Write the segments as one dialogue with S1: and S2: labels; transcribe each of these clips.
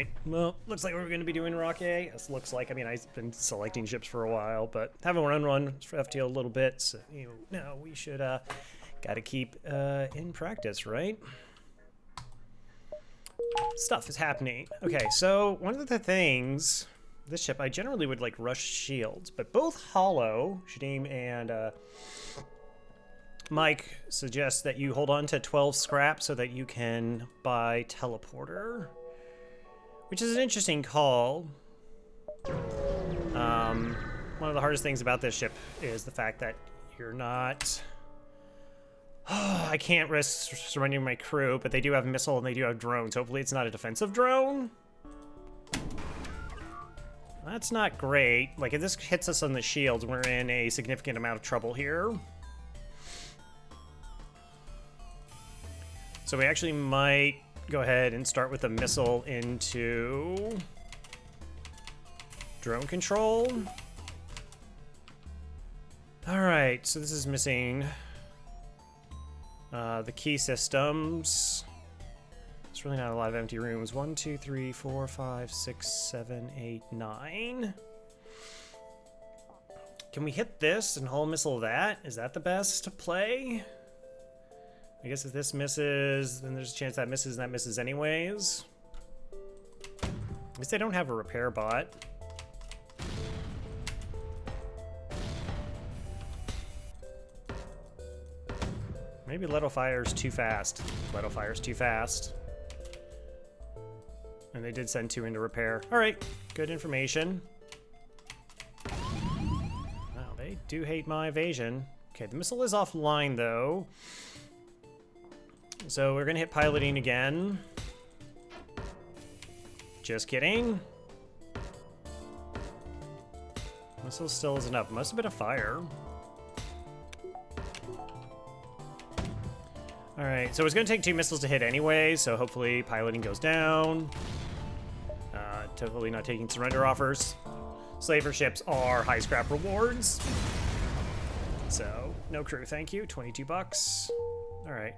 S1: Alright, well, looks like we're going to be doing Rock A. This looks like, I mean, I've been selecting ships for a while, but haven't run for FTL a little bit, so, no, we should, gotta keep, in practice, right? Stuff is happening. Okay, so one of the things, this ship, I generally would, like, rush shields, but both Hollow, Shadim and, Mike suggests that you hold on to 12 scrap so that you can buy teleporter, which is an interesting call. One of the hardest things about this ship is the fact that you're not... I can't risk surrendering my crew, but they do have missile and they do have drones. Hopefully it's not a defensive drone. That's not great. Like, if this hits us on the shields, we're in a significant amount of trouble here. So we actually might go ahead and start with a missile into drone control. All right, so this is missing the key systems. It's really not a lot of empty rooms. 1, 2, 3, 4, 5, 6, 7, 8, 9. Can we hit this and hull missile that? Is that the best play? I guess if this misses, then there's a chance that misses and that misses anyways. At least they don't have a repair bot. Maybe Leto Fire's too fast. Leto Fire's too fast. And they did send 2 into repair. All right, good information. Wow, they do hate my evasion. Okay, the missile is offline though. So we're gonna hit piloting again. Just kidding. Missile still isn't up. Must have been a fire. All right, so it's gonna take 2 missiles to hit anyway, so hopefully piloting goes down. Totally not taking surrender offers. Slaver ships are high scrap rewards. So no crew, thank you. 22 bucks. All right.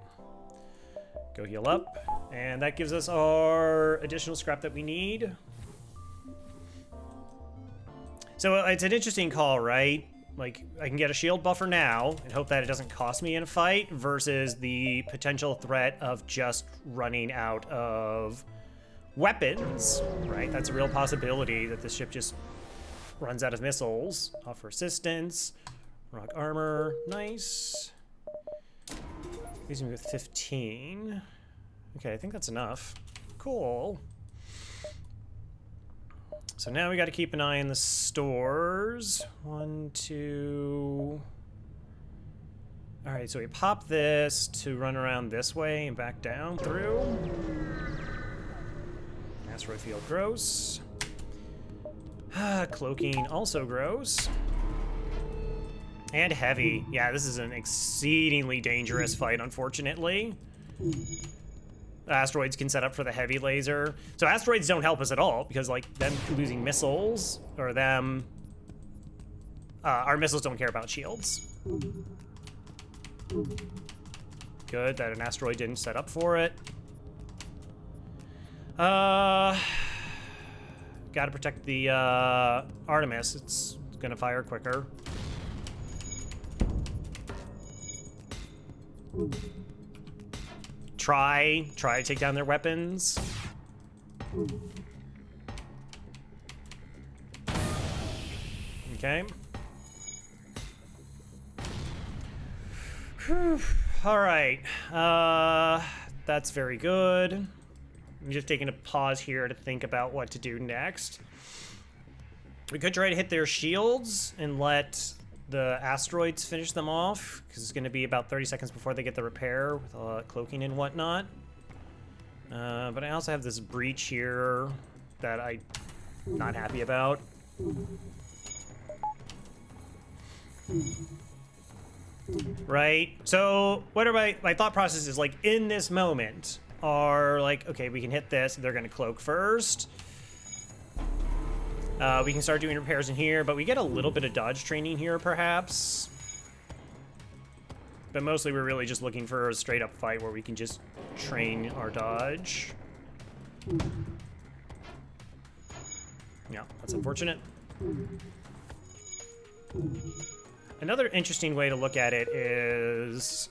S1: Go heal up, and that gives us our additional scrap that we need. So it's an interesting call, right? Like, I can get a shield buffer now and hope that it doesn't cost me in a fight versus the potential threat of just running out of weapons, right? That's a real possibility that this ship just runs out of missiles. Offer assistance, rock armor, nice. Using me with 15. Okay, I think that's enough. Cool. So now we got to keep an eye on the stores. 1, 2. All right, so we pop this to run around this way and back down through. Asteroid field gross. Cloaking also gross. And heavy. Yeah, this is an exceedingly dangerous fight, unfortunately. Asteroids can set up for the heavy laser. So asteroids don't help us at all, because, like, them losing missiles, or them... our missiles don't care about shields. Good that an asteroid didn't set up for it. Gotta protect the, Artemis. It's gonna fire quicker. Try to take down their weapons. Okay. Whew. All right. That's very good. I'm just taking a pause here to think about what to do next. We could try to hit their shields and let the asteroids finish them off, because it's going to be about 30 seconds before they get the repair with cloaking and whatnot. But I also have this breach here that I'm not happy about. Right? So what are my thought process is, like, in this moment are like, okay, we can hit this. They're going to cloak first. We can start doing repairs in here, but we get a little bit of dodge training here, perhaps. But mostly we're really just looking for a straight-up fight where we can just train our dodge. Yeah, that's unfortunate. Another interesting way to look at it is...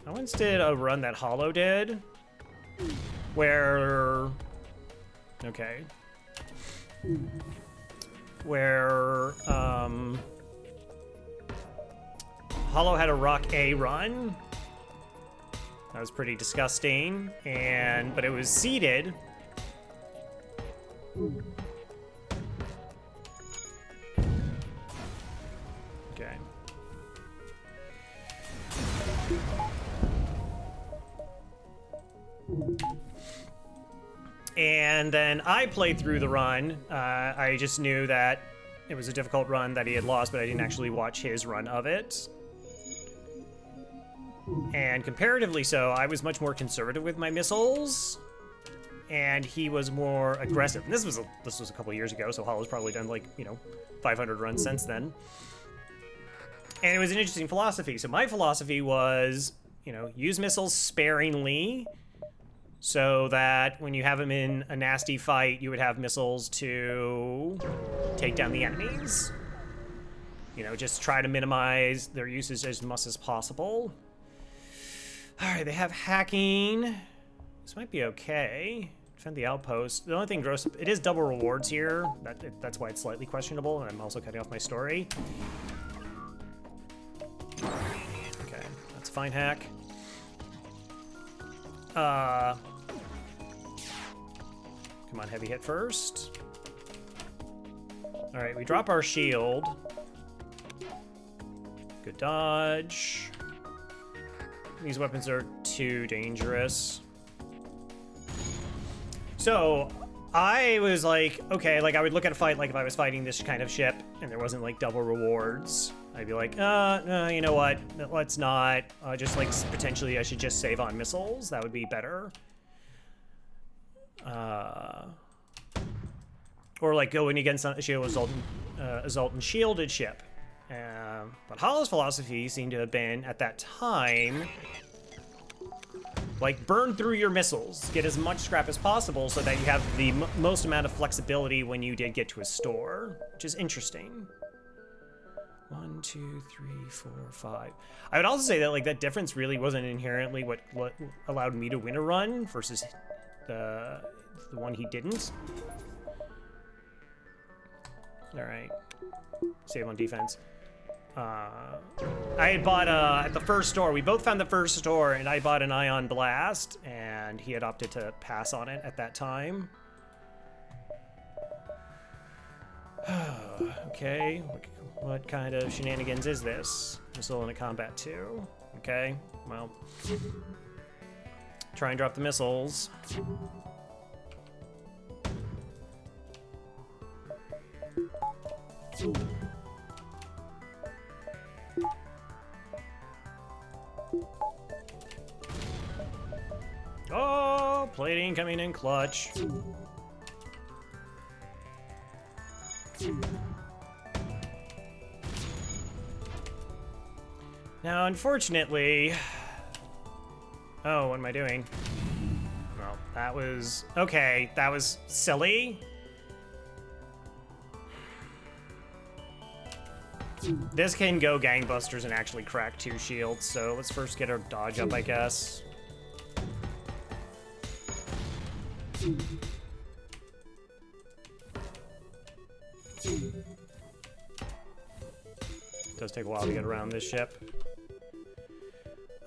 S1: I once did a run that Hollow did, where... Okay. Where, Hollow had a Rock A run. That was pretty disgusting, but it was seeded. Okay. And then I played through the run. I just knew that it was a difficult run that he had lost, but I didn't actually watch his run of it. And comparatively so, I was much more conservative with my missiles, and he was more aggressive. And this was a couple years ago, so Hollow's probably done like, 500 runs since then. And it was an interesting philosophy. So my philosophy was, use missiles sparingly, so that when you have them in a nasty fight, you would have missiles to take down the enemies. Just try to minimize their usage as much as possible. All right, they have hacking. This might be okay. Defend the outpost. The only thing gross, it is double rewards here. That's why it's slightly questionable, and I'm also cutting off my story. Okay, that's a fine hack. Come on, heavy hit first. All right, we drop our shield. Good dodge. These weapons are too dangerous. So I was like, okay, like I would look at a fight like if I was fighting this kind of ship and there wasn't like double rewards. I'd be like, no, you know what? Let's not. Just like potentially I should just save on missiles. That would be better. Or like going against a Zoltan shielded ship. But Hollow's philosophy seemed to have been, at that time, like, burn through your missiles. Get as much scrap as possible so that you have the most amount of flexibility when you did get to a store, which is interesting. 1, 2, 3, 4, 5. I would also say that, like, that difference really wasn't inherently what allowed me to win a run versus the one he didn't. All right. Save on defense. I had bought at the first store. We both found the first store, and I bought an Ion Blast, and he had opted to pass on it at that time. Okay, what kind of shenanigans is this? Missile in a combat 2. Okay, well, try and drop the missiles. Oh, plating coming in clutch. Now, unfortunately... Oh, what am I doing? Well, that was... Okay, that was silly. This can go gangbusters and actually crack 2 shields, so let's first get our dodge up, I guess. Does take a while to get around this ship.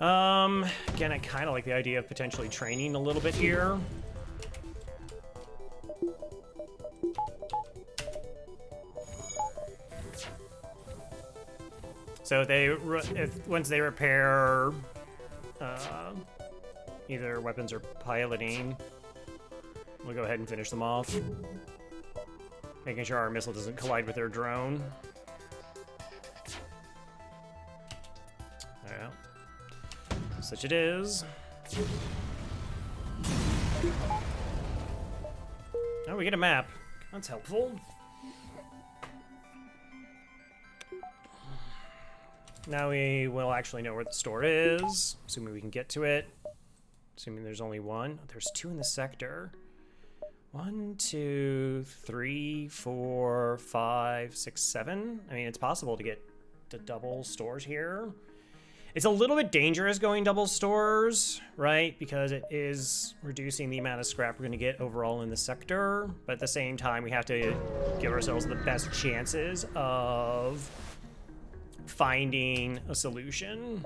S1: Again, I kind of like the idea of potentially training a little bit here. So once they repair either weapons or piloting, we'll go ahead and finish them off. Making sure our missile doesn't collide with their drone. Yeah. Such it is. Oh, we get a map. That's helpful. Now we will actually know where the store is, assuming we can get to it. Assuming there's only one. There's 2 in the sector. 1, 2, 3, 4, 5, 6, 7. I mean, it's possible to get to double stores here. It's a little bit dangerous going double stores, right? Because it is reducing the amount of scrap we're going to get overall in the sector. But at the same time, we have to give ourselves the best chances of finding a solution.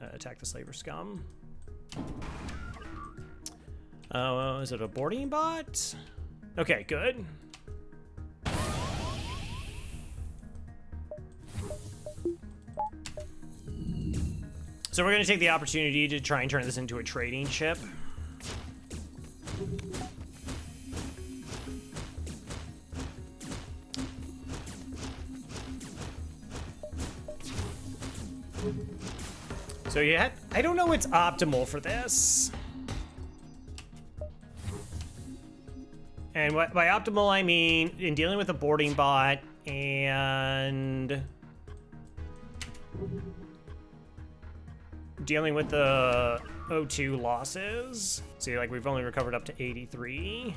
S1: Attack the slaver scum. Is it a boarding bot? Okay, good. So we're going to take the opportunity to try and turn this into a trading ship. So yeah, I don't know what's optimal for this. And by optimal, I mean in dealing with a boarding bot and dealing with the O2 losses. See, like we've only recovered up to 83.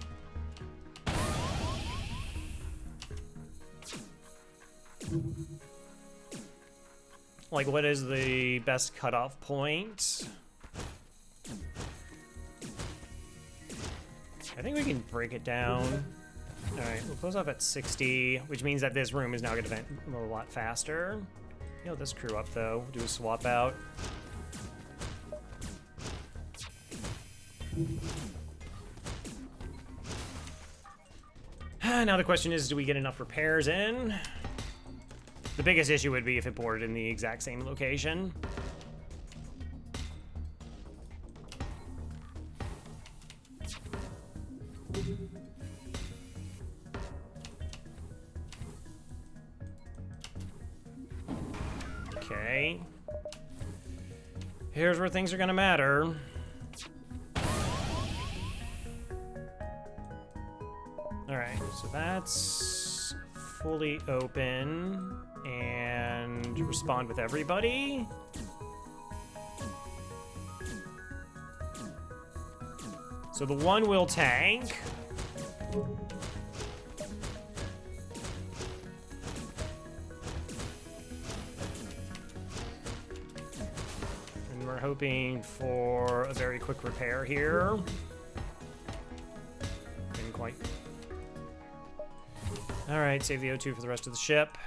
S1: Like, what is the best cutoff point? I think we can break it down. All right, we'll close off at 60, which means that this room is now going to vent a lot faster. Heal this crew up, though. Do a swap out. Now the question is, do we get enough repairs in? The biggest issue would be if it boarded in the exact same location. Okay. Here's where things are gonna matter. Alright, so that's fully open and respond with everybody. So the one will tank. And we're hoping for a very quick repair here. Didn't quite. All right, save the O2 for the rest of the ship.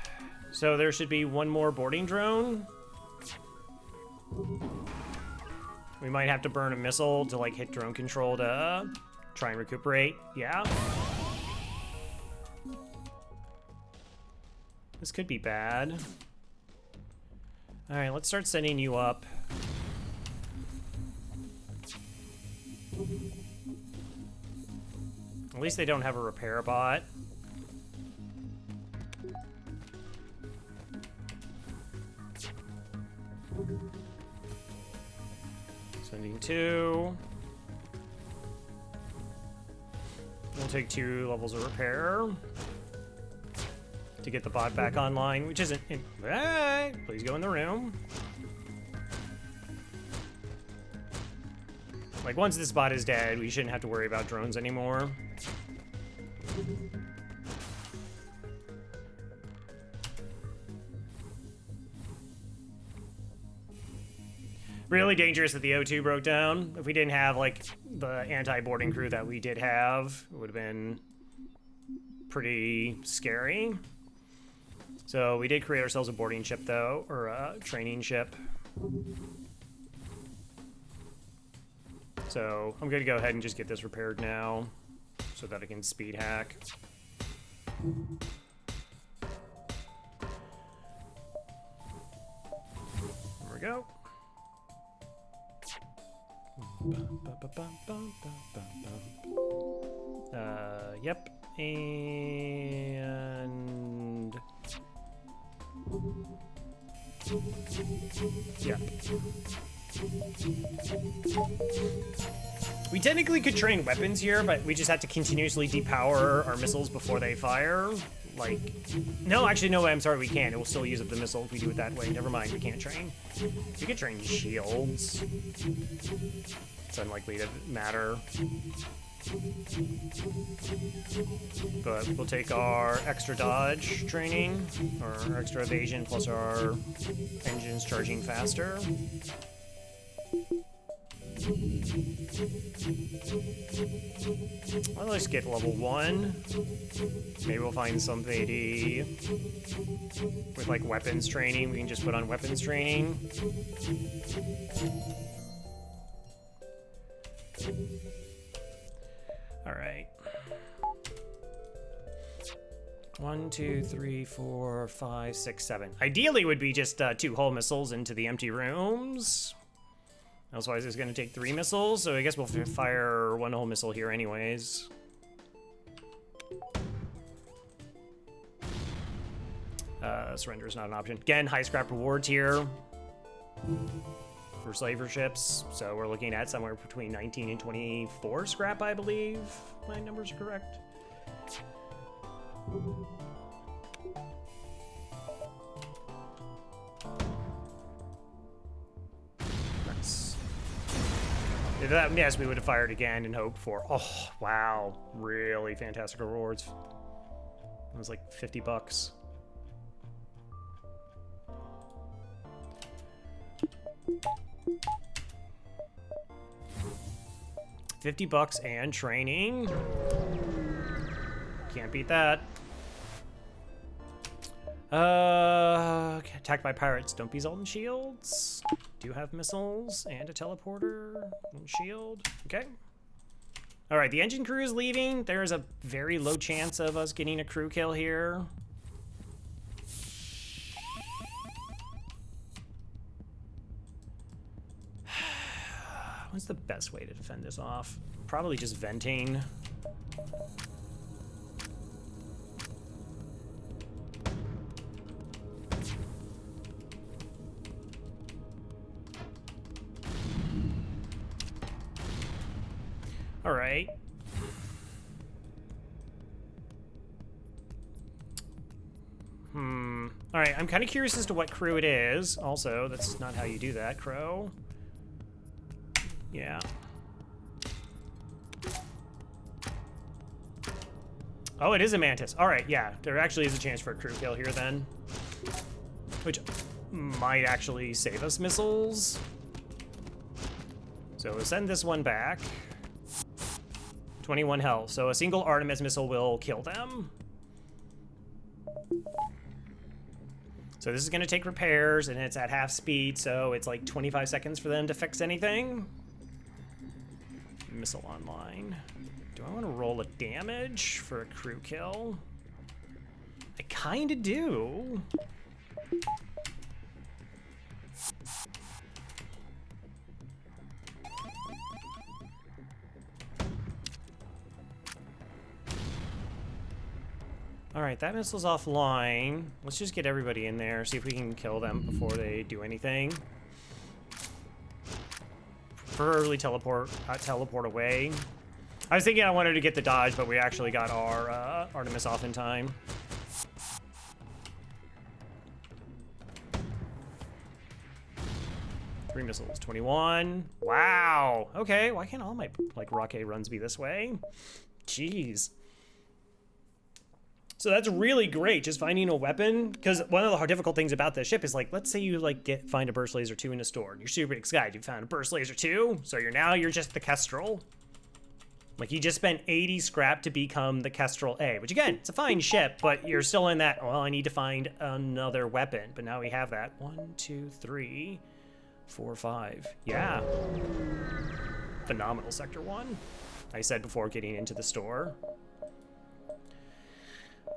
S1: So there should be one more boarding drone. We might have to burn a missile to like hit drone control to try and recuperate. Yeah. This could be bad. All right, let's start sending you up. At least they don't have a repair bot. Sending 2. We'll take 2 levels of repair to get the bot back online, which isn't. Hey, please go in the room. Like, once this bot is dead, we shouldn't have to worry about drones anymore. Really dangerous that the O2 broke down. If we didn't have, like, the anti-boarding crew that we did have, it would have been pretty scary. So we did create ourselves a boarding ship, though, or a training ship. So I'm going to go ahead and just get this repaired now so that I can speed hack. There we go. Yep, and yep. We technically could train weapons here, but we just have to continuously depower our missiles before they fire. Like, no, actually, no, I'm sorry, we can't. It will still use up the missile if we do it that way. Never mind, we can't train. We could train shields. It's unlikely to matter. But we'll take our extra dodge training, or extra evasion, plus our engines charging faster. Well, let's get level 1. Maybe we'll find somebody with like weapons training. We can just put on weapons training. All right. 1, 2, 3, 4, 5, 6, 7. Ideally, would be just 2 hull missiles into the empty rooms. Otherwise, it's going to take 3 missiles, so I guess we'll fire 1 hull missile here anyways. Surrender is not an option. Again, high scrap rewards here for slaver ships, so we're looking at somewhere between 19 and 24 scrap, I believe. My numbers are correct. Nice. If that, yes, we would have fired again and hoped for. Oh, wow. Really fantastic rewards. It was like 50 bucks. $50 and training. Can't beat that. Attacked by pirates. Don't be Zoltan shields. Do have missiles and a teleporter and shield. Okay. All right, the engine crew is leaving. There's a very low chance of us getting a crew kill here. What's the best way to defend this off? Probably just venting. All right. All right, I'm kind of curious as to what crew it is. Also, that's not how you do that, Crow. Yeah. Oh, it is a Mantis. All right, yeah. There actually is a chance for a crew kill here then. Which might actually save us missiles. So we'll send this one back. 21 health. So a single Artemis missile will kill them. So this is going to take repairs, and it's at half speed, so it's like 25 seconds for them to fix anything. Missile online. Do I want to roll a damage for a crew kill? I kind of do. All right, that missile's offline. Let's just get everybody in there, see if we can kill them before they do anything. Preferably teleport away. I was thinking I wanted to get the dodge, but we actually got our Artemis off in time. Three missiles, 21. Wow. Okay, why can't all my like rocket runs be this way? Jeez. So that's really great, just finding a weapon, because one of the hard difficult things about this ship is like, let's say you like find a burst laser 2 in a store, and you're super excited you found a burst laser 2, so you're just the Kestrel. Like you just spent 80 scrap to become the Kestrel A, which again, it's a fine ship, but you're still in that, well, I need to find another weapon, but now we have that. 1, 2, 3, 4, 5. Yeah. Phenomenal Sector 1. I said before getting into the store.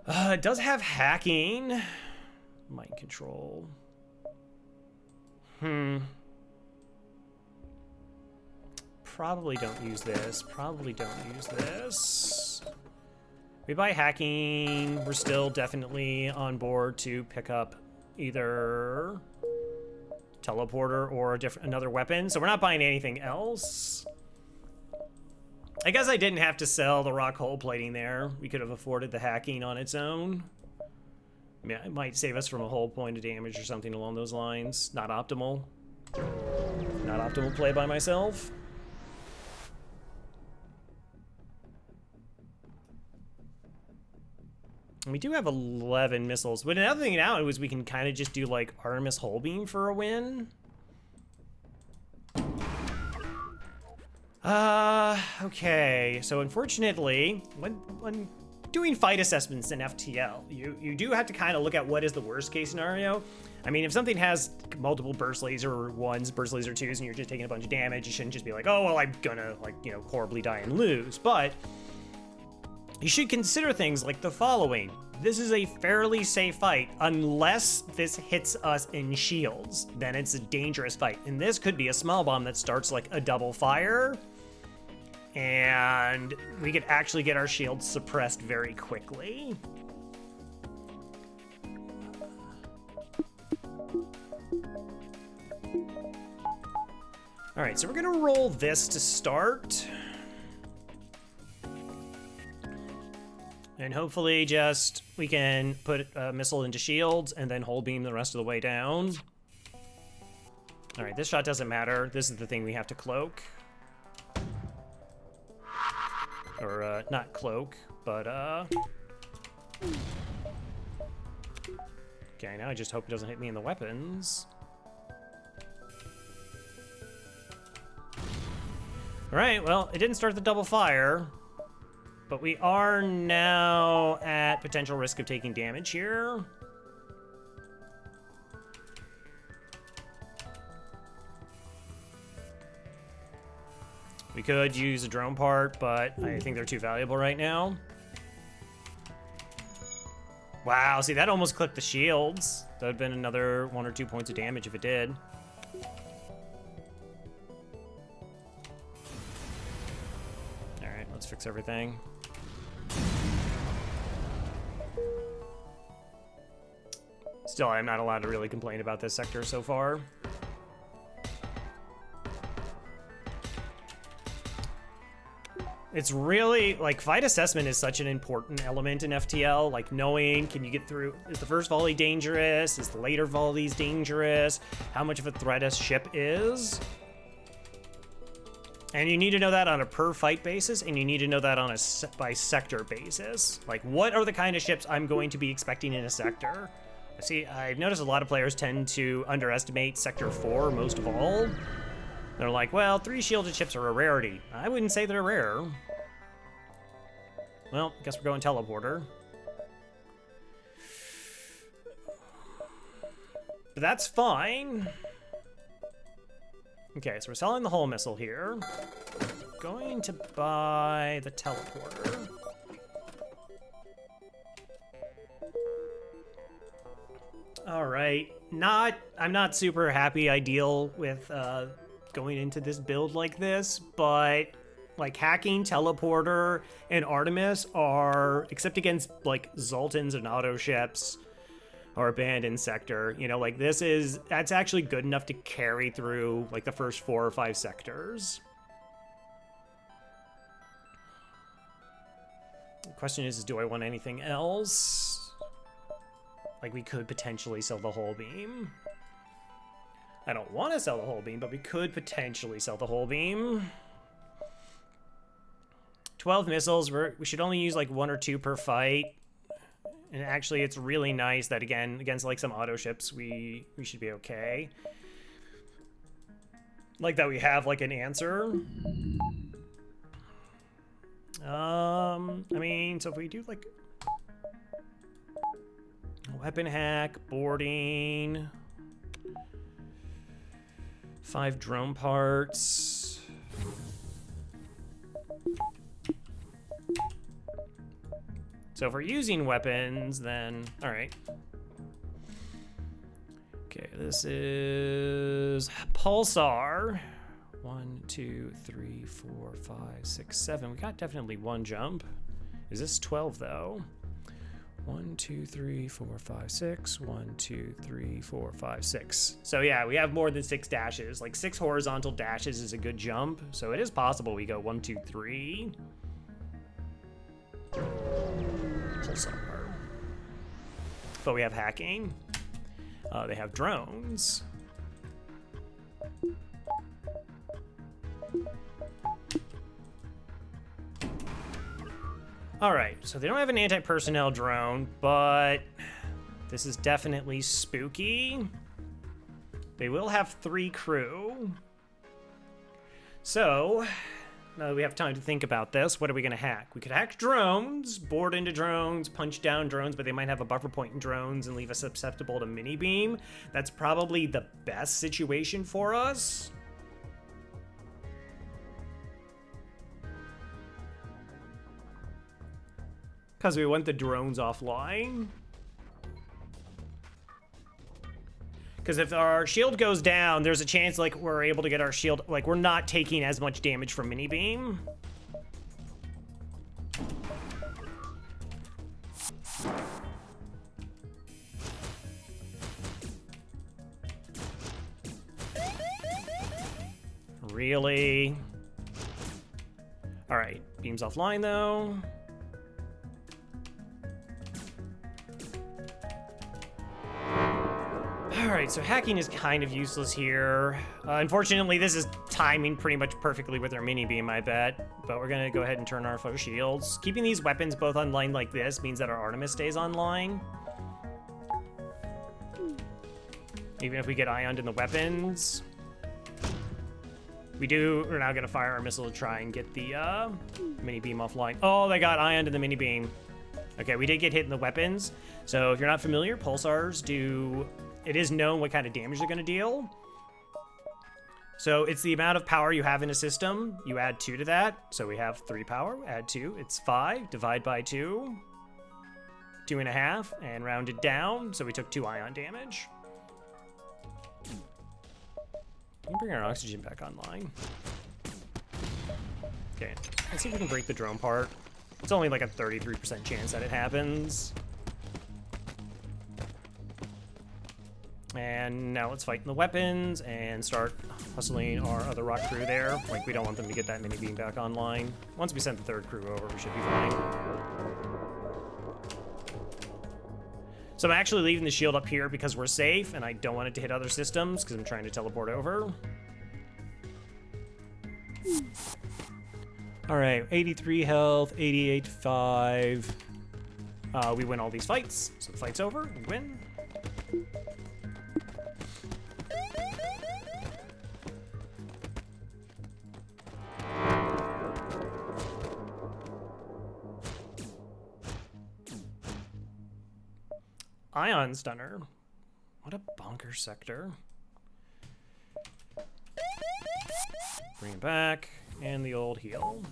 S1: It does have hacking. Mind control. Probably don't use this. Probably don't use this. We buy hacking. We're still definitely on board to pick up either teleporter or another weapon. So we're not buying anything else. I guess I didn't have to sell the rock hull plating there. We could have afforded the hacking on its own. I mean, it might save us from a whole point of damage or something along those lines. Not optimal. Not optimal play by myself. We do have 11 missiles. But another thing now is we can kind of just do like Artemis Hull Beam for a win. Okay. So unfortunately, when doing fight assessments in FTL, you do have to kind of look at what is the worst case scenario. I mean, if something has multiple burst laser 1s, burst laser 2s, and you're just taking a bunch of damage, you shouldn't just be like, oh, well, I'm gonna, like, you know, horribly die and lose. But you should consider things like the following. This is a fairly safe fight, unless this hits us in shields. Then it's a dangerous fight. And this could be a small bomb that starts like a double fire, and we could actually get our shields suppressed very quickly. All right, so we're gonna roll this to start. And hopefully just we can put a missile into shields and then hull beam the rest of the way down. All right, this shot doesn't matter. This is the thing we have to cloak. Or not cloak, but okay, now I just hope it doesn't hit me in the weapons. All right, well, it didn't start the double fire, but we are now at potential risk of taking damage here. We could use a drone part, but I think they're too valuable right now. Wow, see, that almost clipped the shields. That would have been another 1 or 2 points of damage if it did. All right, let's fix everything. Still, I'm not allowed to really complain about this sector so far. It's really, like, fight assessment is such an important element in FTL, like knowing, can you get through, is the first volley dangerous, is the later volleys dangerous, how much of a threat a ship is. And you need to know that on a per fight basis, and you need to know that on a by sector basis. Like, what are the kind of ships I'm going to be expecting in a sector? See, I've noticed a lot of players tend to underestimate Sector 4 most of all. They're like, well, 3 shielded ships are a rarity. I wouldn't say they're rare. Well, I guess we're going teleporter. But that's fine. Okay, so we're selling the hull missile here. Going to buy the teleporter. All right, I'm not super happy I deal with going into this build like this, but like hacking, teleporter, and Artemis are, except against like Zoltans and auto ships or abandoned sector, you know, like that's actually good enough to carry through like the first 4 or 5 sectors. The question is do I want anything else? Like, we could potentially sell the hull beam. I don't want to sell the hull beam, but we could potentially sell the hull beam. 12 missiles, we should only use like 1 or 2 per fight. And actually, it's really nice that, again, against like some auto ships, we should be okay. Like that we have like an answer. I mean, so if we do like weapon hack, boarding, 5 drone parts. So if we're using weapons, then, all right. Okay, this is Pulsar. 1, 2, 3, 4, 5, 6, 7. We got definitely 1 jump. Is this 12 though? 1, 2, 3, 4, 5, 6. 1, 2, 3, 4, 5, 6. So yeah, we have more than 6 dashes. Like 6 horizontal dashes is a good jump. So it is possible we go 1, 2, 3. Pulsar. But we have hacking. They have drones. All right, so they don't have an anti-personnel drone, but this is definitely spooky. They will have 3 crew. So, now that we have time to think about this, what are we gonna hack? We could hack drones, board into drones, punch down drones, but they might have a buffer point in drones and leave us susceptible to mini beam. That's probably the best situation for us. Because we want the drones offline. Because if our shield goes down, there's a chance like we're able to get our shield, like we're not taking as much damage from mini beam. Really? All right, beam's offline though. Alright, so hacking is kind of useless here. Unfortunately, this is timing pretty much perfectly with our mini beam, I bet. But we're gonna go ahead and turn our foe shields. Keeping these weapons both online like this means that our Artemis stays online. Even if we get ioned in the weapons. We're now gonna fire our missile to try and get the mini beam offline. Oh, they got ioned in the mini beam. Okay, we did get hit in the weapons. So if you're not familiar, pulsars do... It is known what kind of damage they're going to deal. So it's the amount of power you have in a system. You add 2 to that. So we have 3 power, add 2. It's 5, divide by 2. 2.5, and round it down. So we took 2 ion damage. Can we bring our oxygen back online? Okay, let's see if we can break the drone part. It's only like a 33% chance that it happens. And now let's fight in the weapons and start hustling our other rock crew there. Like, we don't want them to get that mini beam back online. Once we send the 3rd crew over, we should be fine. So I'm actually leaving the shield up here because we're safe, and I don't want it to hit other systems because I'm trying to teleport over. All right, 83 health, 88 5. We win all these fights, so the fight's over, we win. Ion Stunner. What a bonker sector. Bring it back, and the old heal.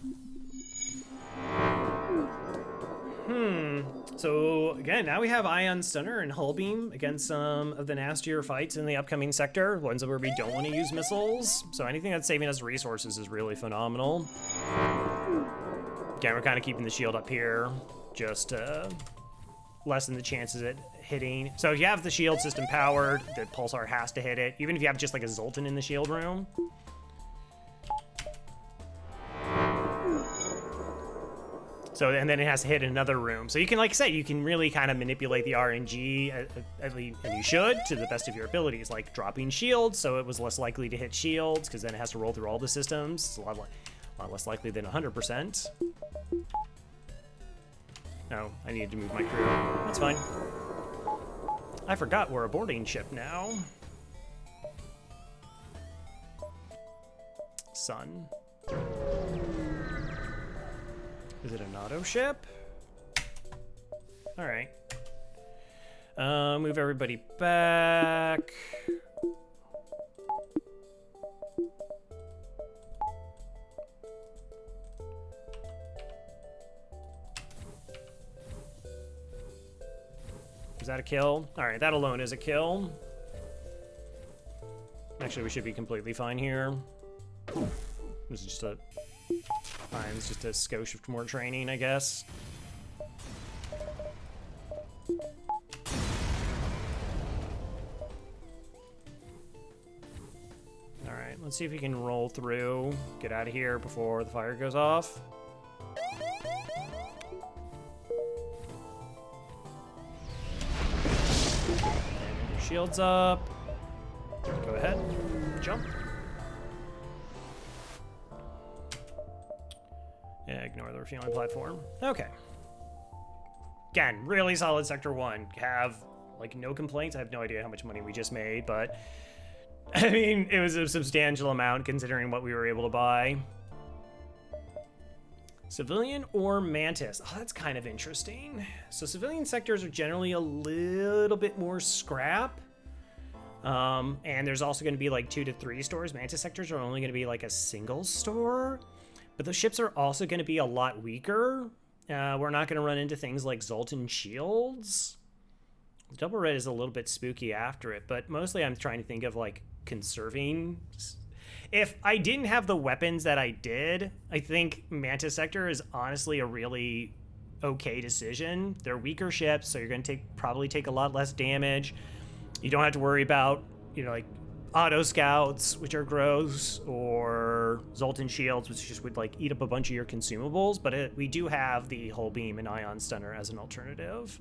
S1: So again, now we have Ion Stunner and Hull Beam against some of the nastier fights in the upcoming sector, ones where we don't want to use missiles. So anything that's saving us resources is really phenomenal. Again, we're kind of keeping the shield up here, just to lessen the chances at hitting. So if you have the shield system powered, the pulsar has to hit it, even if you have just like a Zoltan in the shield room. So, and then it has to hit another room. So you can, like I said, you can really kind of manipulate the RNG, at least, and you should, to the best of your abilities, like dropping shields, so it was less likely to hit shields, because then it has to roll through all the systems. It's a lot less likely than 100%. No, I needed to move my crew. That's fine. I forgot we're a boarding ship now. Sun. Is it an auto ship? All right. Move everybody back. Is that a kill? All right, that alone is a kill. Actually, we should be completely fine here. This is just a... Fine, it's just a skosh of more training, I guess. Alright, let's see if we can roll through, get out of here before the fire goes off. And your shield's up. Go ahead, jump. Yeah, ignore the refueling platform. Okay. Again, really solid Sector 1. Have, like, no complaints. I have no idea how much money we just made, but I mean, it was a substantial amount considering what we were able to buy. Civilian or Mantis? Oh, that's kind of interesting. So civilian sectors are generally a little bit more scrap. And there's also going to be like 2 to 3 stores. Mantis sectors are only going to be like a single store. But those ships are also going to be a lot weaker. We're not going to run into things like Zoltan shields. Double red is a little bit spooky after it, but mostly I'm trying to think of like conserving. If I didn't have the weapons that I did, I think Mantis sector is honestly a really okay decision. They're weaker ships, so you're going to probably take a lot less damage. You don't have to worry about, you know, like auto scouts, which are gross, or Zoltan shields, which just would like eat up a bunch of your consumables. But we do have the hull beam and ion stunner as an alternative.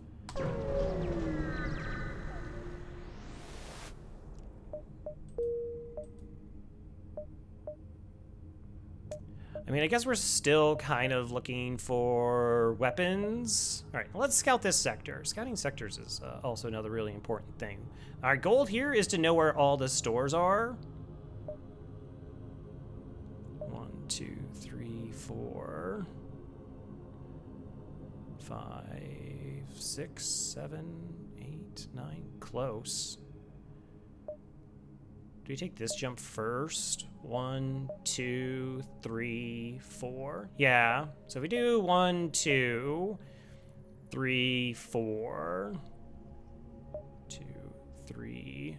S1: I mean, I guess we're still kind of looking for weapons. All right, let's scout this sector. Scouting sectors is also another really important thing. Our goal here is to know where all the stores are. 1, 2, 3, 4, 5, 6, 7, 8, 9. Close. Do we take this jump first? 1, 2, 3, 4. Yeah. So if we do 1, 2, 3, 4. 2, 3.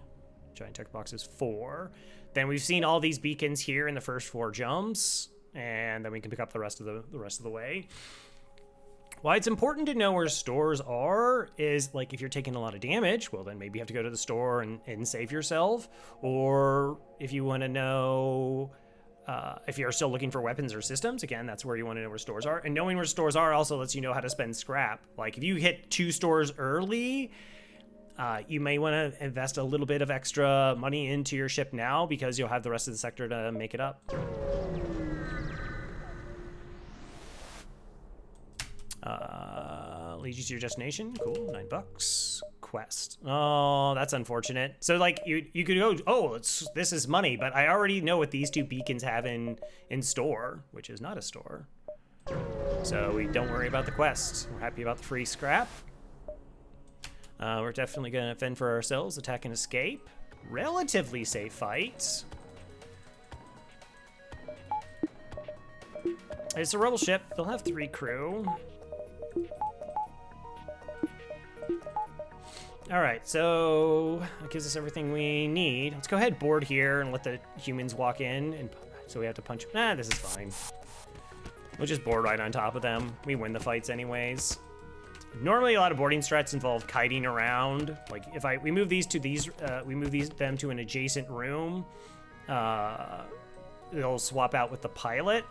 S1: Giant tech boxes 4. Then we've seen all these beacons here in the first 4 jumps, and then we can pick up the rest of the way. Why it's important to know where stores are is, like, if you're taking a lot of damage, well, then maybe you have to go to the store and save yourself. Or if you want to know if you're still looking for weapons or systems, again, that's where you want to know where stores are. And knowing where stores are also lets you know how to spend scrap. Like, if you hit 2 stores early, you may want to invest a little bit of extra money into your ship now because you'll have the rest of the sector to make it up. Leads you to your destination. Cool. $9. Quest. Oh, that's unfortunate. So, like, you could go, oh, this is money, but I already know what these 2 beacons have in store, which is not a store. So we don't worry about the quest. We're happy about the free scrap. We're definitely going to fend for ourselves. Attack and escape. Relatively safe fight. It's a rebel ship. They'll have 3 crew. All right, so that gives us everything we need. Let's go ahead, board here, and let the humans walk in. And so we have to punch. Nah, this is fine. We'll just board right on top of them. We win the fights anyways. Normally, a lot of boarding strats involve kiting around. Like if we move these to these, we move them to an adjacent room. They'll swap out with the pilot.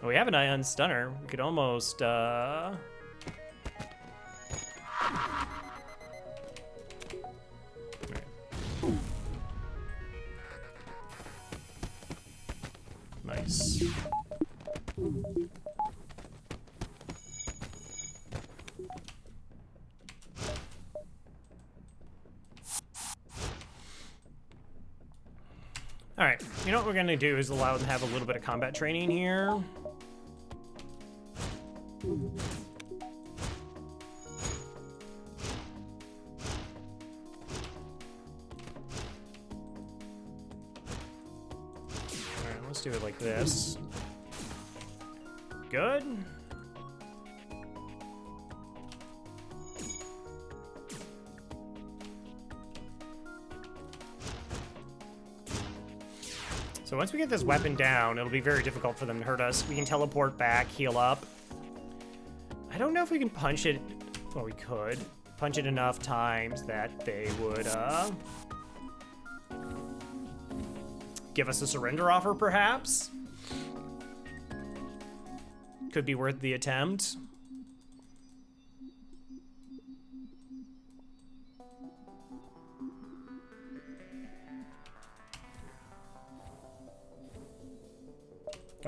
S1: Oh, we have an ion stunner. We could almost, Nice. All right, you know what we're gonna do is allow them to have a little bit of combat training here. All right, let's do it like this. Good. So once we get this weapon down, it'll be very difficult for them to hurt us. We can teleport back, heal up. I don't know if we can punch it. Well, we could punch it enough times that they would give us a surrender offer, perhaps. Could be worth the attempt.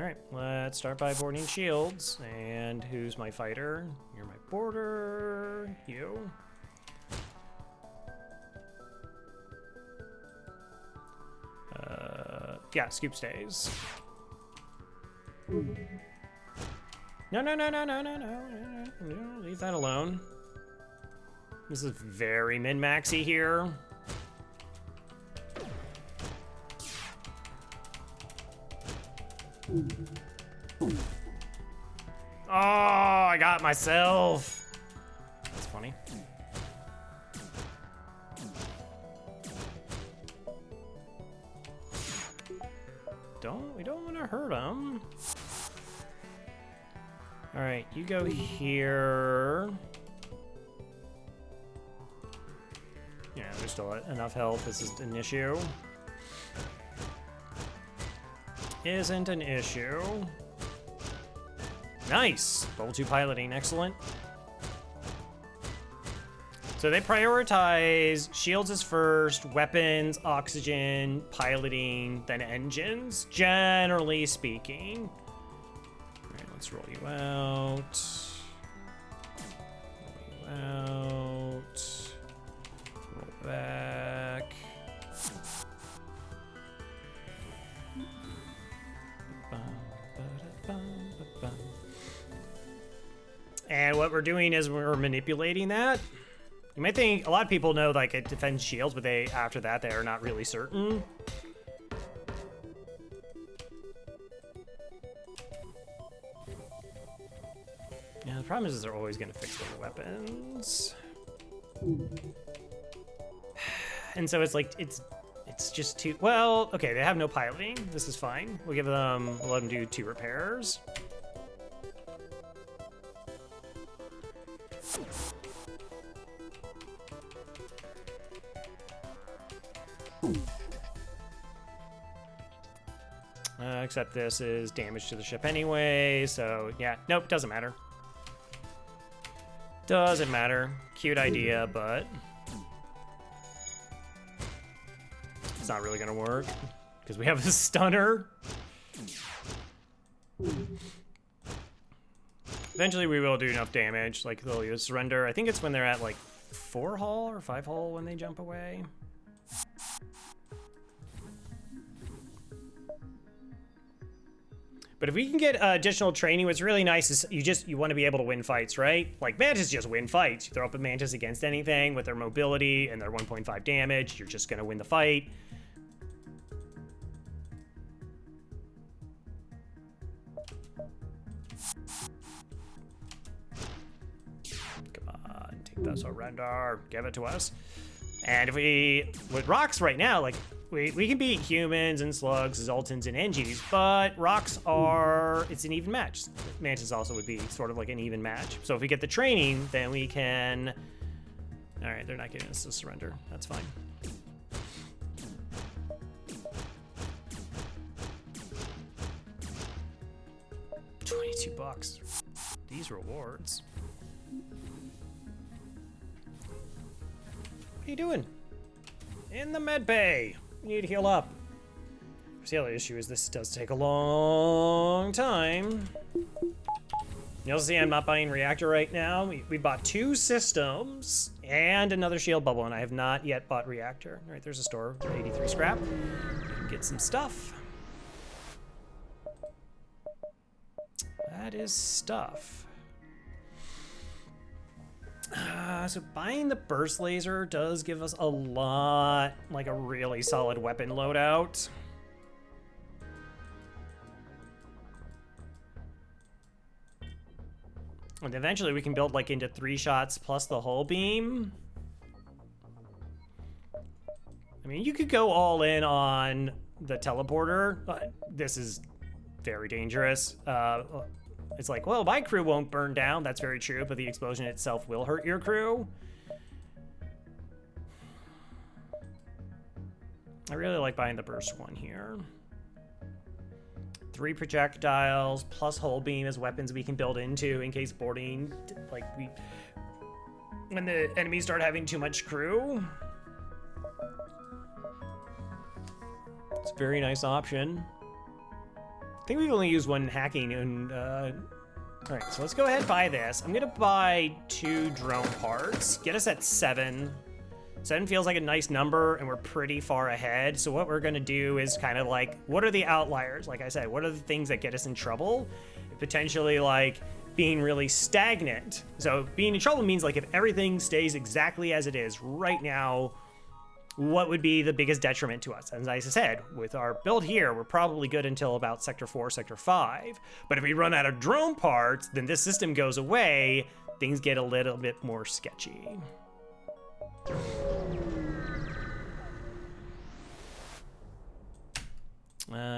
S1: All right, let's start by boarding shields. And who's my fighter? You're my boarder. You. Yeah, Scoop stays. No, no, no, no, no, no, no, no, leave that alone. This is very min-maxy here. Oh, I got myself. That's funny. We don't want to hurt him. All right, you go here. Yeah, there's still enough health. This isn't an issue. Isn't an issue. Nice. Level 2 piloting, excellent. So they prioritize shields as first, weapons, oxygen, piloting, then engines, generally speaking. All right, let's roll you out. Roll you out. Roll back. And what we're doing is we're manipulating that. You might think a lot of people know like it defends shields, but after that they are not really certain. Yeah, the problem is they're always going to fix their weapons. And so it's like it's just too well. Okay, they have no piloting. This is fine. We'll let them do 2 repairs. Except this is damage to the ship anyway, so yeah, nope, doesn't matter. Doesn't matter. Cute idea, but it's not really gonna work because we have a stunner. Eventually we will do enough damage, like they'll use surrender. I think it's when they're at like 4 hull or 5 hull when they jump away. But if we can get additional training, what's really nice is you want to be able to win fights, right? Like Mantis just win fights. You throw up a Mantis against anything with their mobility and their 1.5 damage, you're just gonna win the fight. Come on, take the surrender, give it to us. And if with rocks right now, like we can beat humans and slugs, Zoltans and Engis, but rocks it's an even match. Mantis also would be sort of like an even match. So if we get the training, then we can. All right, they're not getting us to surrender. That's fine. $22. These rewards. What are you doing? In the med bay. You need to heal up. The other issue is this does take a long time. You'll see I'm not buying reactor right now. We bought 2 systems and another shield bubble, and I have not yet bought reactor. All right, there's a store for 83 scrap. Get some stuff. That is stuff. So buying the burst laser does give us a lot, like a really solid weapon loadout. And eventually we can build like into 3 shots plus the hull beam. I mean, you could go all in on the teleporter, but this is very dangerous. It's like, well, my crew won't burn down. That's very true, but the explosion itself will hurt your crew. I really like buying the burst one here. 3 projectiles plus hull beam as weapons we can build into in case boarding, like when the enemies start having too much crew. It's a very nice option. think we've only used one hacking and, all right, so let's go ahead and buy this. I'm gonna buy 2 drone parts, get us at 7. 7 feels like a nice number, and we're pretty far ahead. So what we're gonna do is kind of like, what are the outliers? Like I said, what are the things that get us in trouble? Potentially like being really stagnant. So being in trouble means like if everything stays exactly as it is right now, what would be the biggest detriment to us? As I said, with our build here, we're probably good until about Sector 4, Sector 5. But if we run out of drone parts, then this system goes away, things get a little bit more sketchy.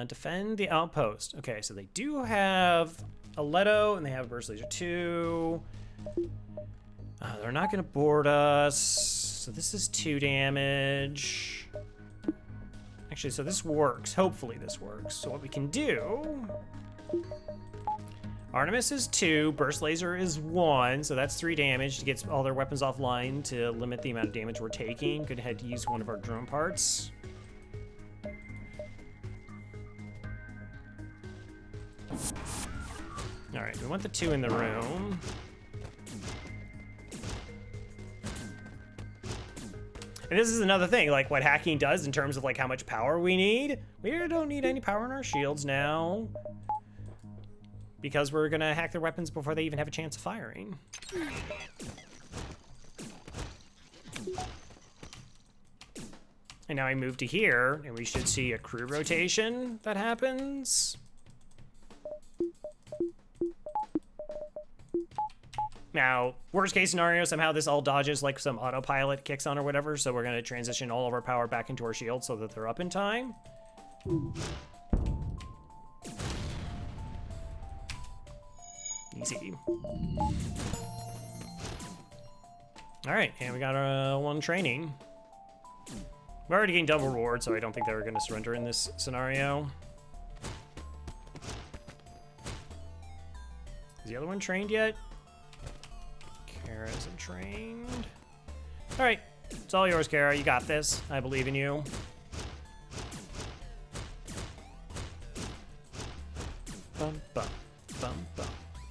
S1: Defend the outpost. Okay, so they do have a Leto and they have Burst Laser 2. They're not gonna board us. So this is 2 damage. Actually, so this works. Hopefully this works. So what we can do, Artemis is 2, Burst Laser is 1, so that's 3 damage to get all their weapons offline to limit the amount of damage we're taking. Go ahead to use one of our drone parts. All right, we want the 2 in the room. And this is another thing, like what hacking does in terms of like how much power we need. We don't need any power in our shields now, because we're gonna hack their weapons before they even have a chance of firing. And now I move to here, and we should see a crew rotation that happens. Now, worst case scenario, somehow this all dodges like some autopilot kicks on or whatever, so we're gonna transition all of our power back into our shields so that they're up in time. Easy. All right, and we got 1 training. We're already getting double reward, so I don't think they were gonna surrender in this scenario. Is the other one trained yet? Kara isn't trained. All right, it's all yours, Kara. You got this. I believe in you. Bum, bum, bum, bum.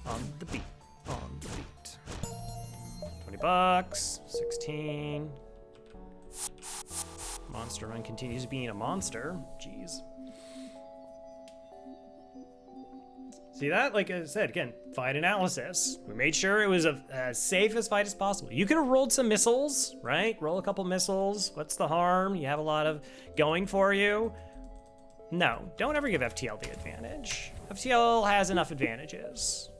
S1: On the beat, on the beat. 20 bucks, 16. Monster Run continues being a monster. Jeez. See that? Like I said, again, fight analysis. We made sure it was as safe as fight as possible. You could have rolled some missiles, right? Roll a couple missiles. What's the harm? You have a lot of going for you. No, don't ever give FTL the advantage. FTL has enough advantages.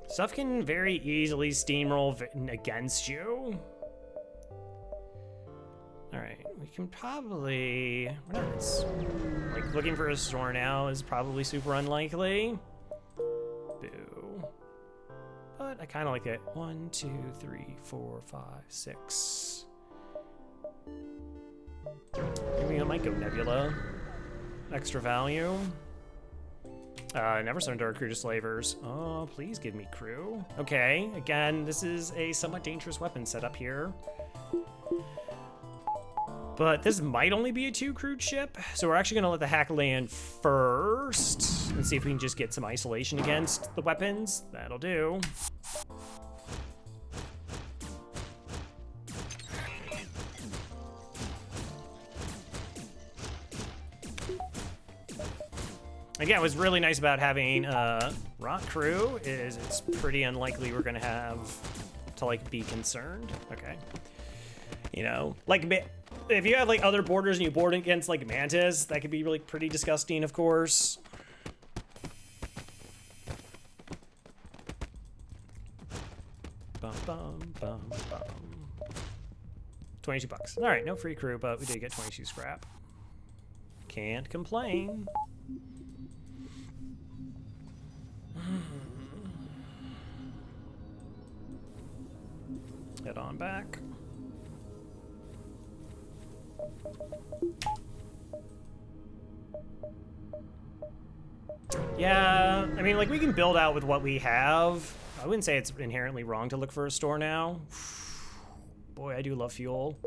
S1: Stuff can very easily steamroll against you. All right, we can probably, we're not, like looking for a store now is probably super unlikely. Boo. But I kind of like it. 1, 2, 3, 4, 5, 6. Maybe I might go Nebula. Extra value. Never surrender a crew to slavers. Oh, please give me crew. Okay, again, this is a somewhat dangerous weapon setup here. But this might only be a 2 crewed ship, so we're actually gonna let the hack land first and see if we can just get some isolation against the weapons. That'll do. Again, what's really nice about having rock crew is it's pretty unlikely we're gonna have to like be concerned. Okay, you know, like if you have like other boarders and you board against like mantis, that could be really pretty disgusting, of course. Bum, bum, bum, bum. 22 bucks. All right, no free crew, but we did get 22 scrap. Can't complain. Head on back. Yeah, I mean, like, we can build out with what we have. I wouldn't say it's inherently wrong to look for a store now. Boy, I do love fuel.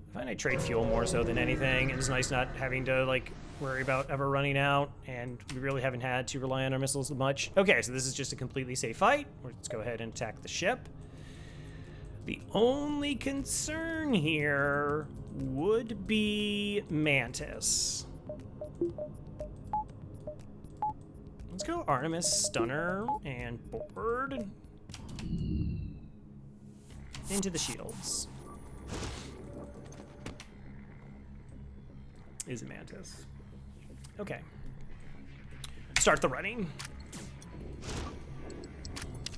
S1: If find I trade fuel more so than anything. It's nice not having to like worry about ever running out, and we really haven't had to rely on our missiles much. Okay, so this is just a completely safe fight. Let's go ahead and attack the ship. The only concern here would be Mantis. Let's go Artemis, Stunner, and Board. Into the shields. Is a Mantis. Okay. Start the running.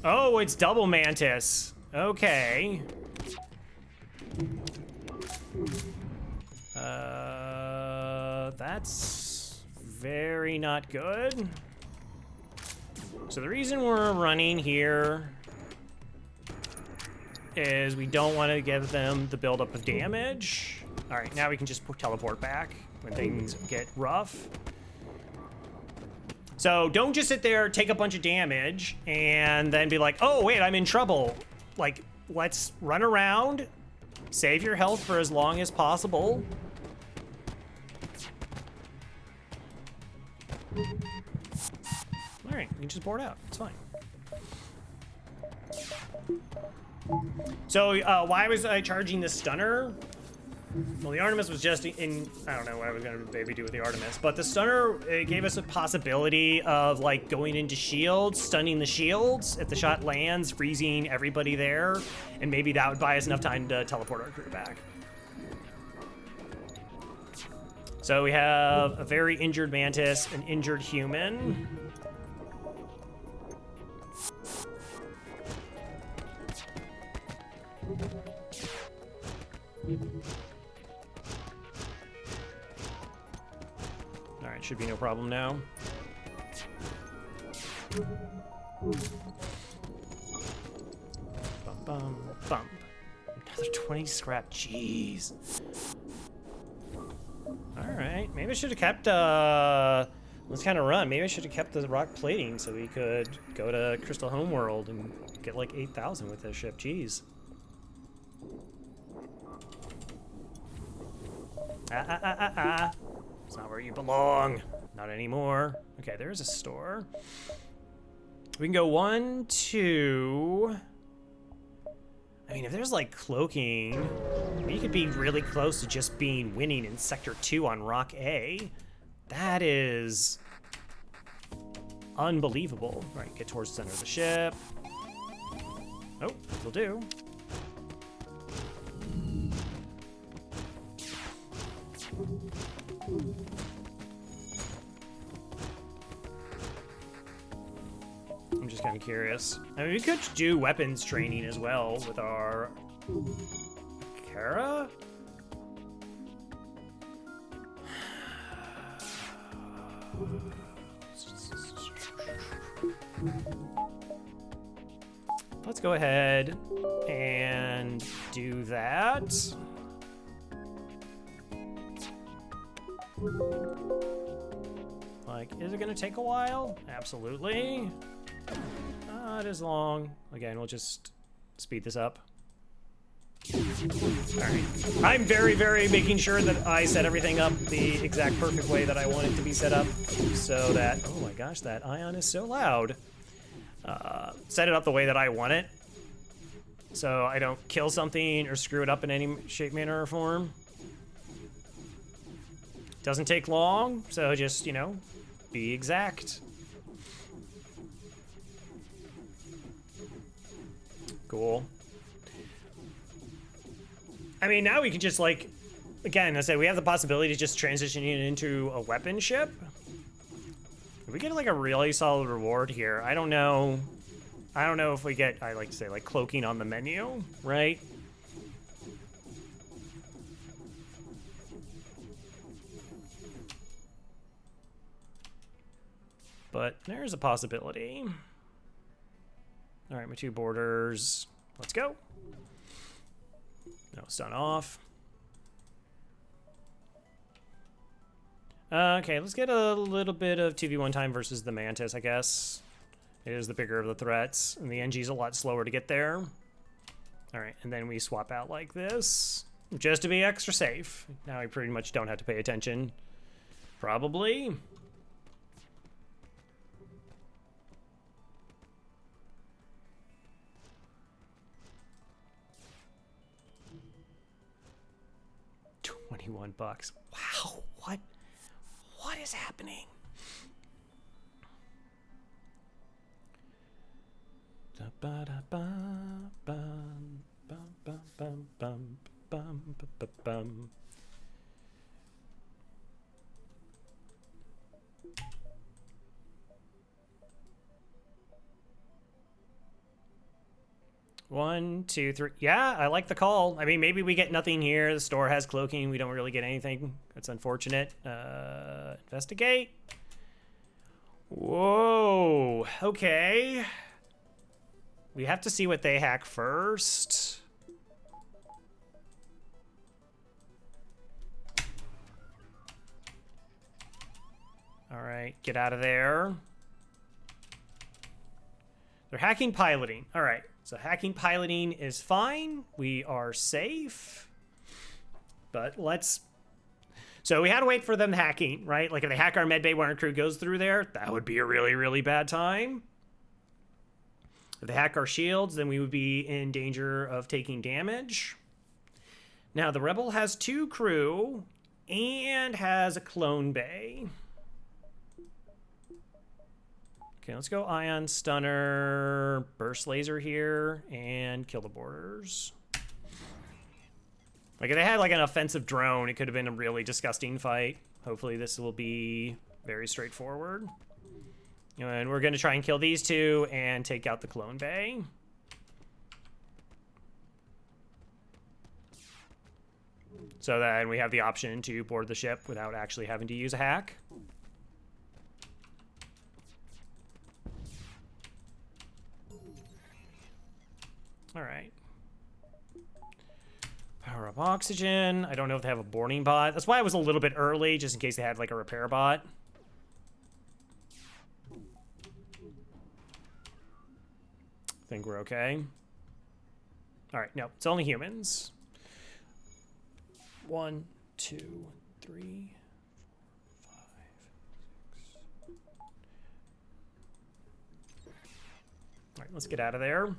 S1: Oh, it's double Mantis. Okay. That's very not good. So the reason we're running here is we don't want to give them the buildup of damage. All right, now we can just teleport back when things get rough. So don't just sit there, take a bunch of damage, and then be like, oh, wait, I'm in trouble. Like, let's run around, save your health for as long as possible. All right, we can just board out. It's fine. So why was I charging the stunner? Well, the Artemis was just in, I don't know what I was going to maybe do with the Artemis, but the stunner, it gave us a possibility of like going into shields, stunning the shields. If the shot lands, freezing everybody there, and maybe that would buy us enough time to teleport our crew back. So we have a very injured Mantis, an injured human. All right, should be no problem now. Bum, bum, bump. Another 20 scrap, jeez. All right, maybe I should have kept, let's kind of run. Maybe I should have kept the rock plating so we could go to Crystal Homeworld and get like 8,000 with this ship, jeez. It's not where you belong. Not anymore. Okay, there's a store. We can go 1, 2. I mean, if there's like cloaking, we could be really close to just being winning in Sector 2 on Rock A. That is unbelievable. All right, get towards the center of the ship. Oh, will do. I'm just kind of curious. I mean, we could do weapons training as well with our Kara. Let's go ahead and do that. Like, is it gonna take a while? Absolutely. Not as long. Again, we'll just speed this up. Alright. I'm very, very making sure that I set everything up the exact perfect way that I want it to be set up so that, oh my gosh, that ion is so loud. Set it up the way that I want it so I don't kill something or screw it up in any shape, manner, or form. Doesn't take long, so just, you know, be exact. Cool. I mean, now we can just, like, again, I said, we have the possibility to just transition it into a weapon ship. If we get, like, a really solid reward here, I don't know if we get, I like to say, like, cloaking on the menu, right? But there's a possibility. All right, my 2 boarders. Let's go. No, stun off. Okay, let's get a little bit of 2v1 time versus the Mantis, I guess. It is the bigger of the threats, and the NG's a lot slower to get there. All right, and then we swap out like this. just to be extra safe. Now I pretty much don't have to pay attention. Probably. $21. Wow, what is happening? One, two, three. Yeah, I like the call. I mean, maybe we get nothing here. The store has cloaking. We don't really get anything. That's unfortunate. Investigate. Whoa. Okay. We have to see what they hack first. All right, get out of there. They're hacking piloting. All right, so hacking piloting is fine. We are safe. But let's... So we had to wait for them hacking, right? Like if they hack our medbay when our crew goes through there, that would be a really, really bad time. If they hack our shields, then we would be in danger of taking damage. Now, the Rebel has 2 crew and has a clone bay. Okay, let's go Ion Stunner, Burst Laser here, and kill the boarders. Like, if they had, like, an offensive drone, it could have been a really disgusting fight. Hopefully this will be very straightforward. And we're going to try and kill these 2 and take out the clone bay. So then we have the option to board the ship without actually having to use a hack. All right. Power up oxygen. I don't know if they have a boarding bot. That's why I was a little bit early, just in case they had like a repair bot. I think we're okay. All right, no, it's only humans. 1, 2, 3, 4, 5, 6. All right, let's get out of there.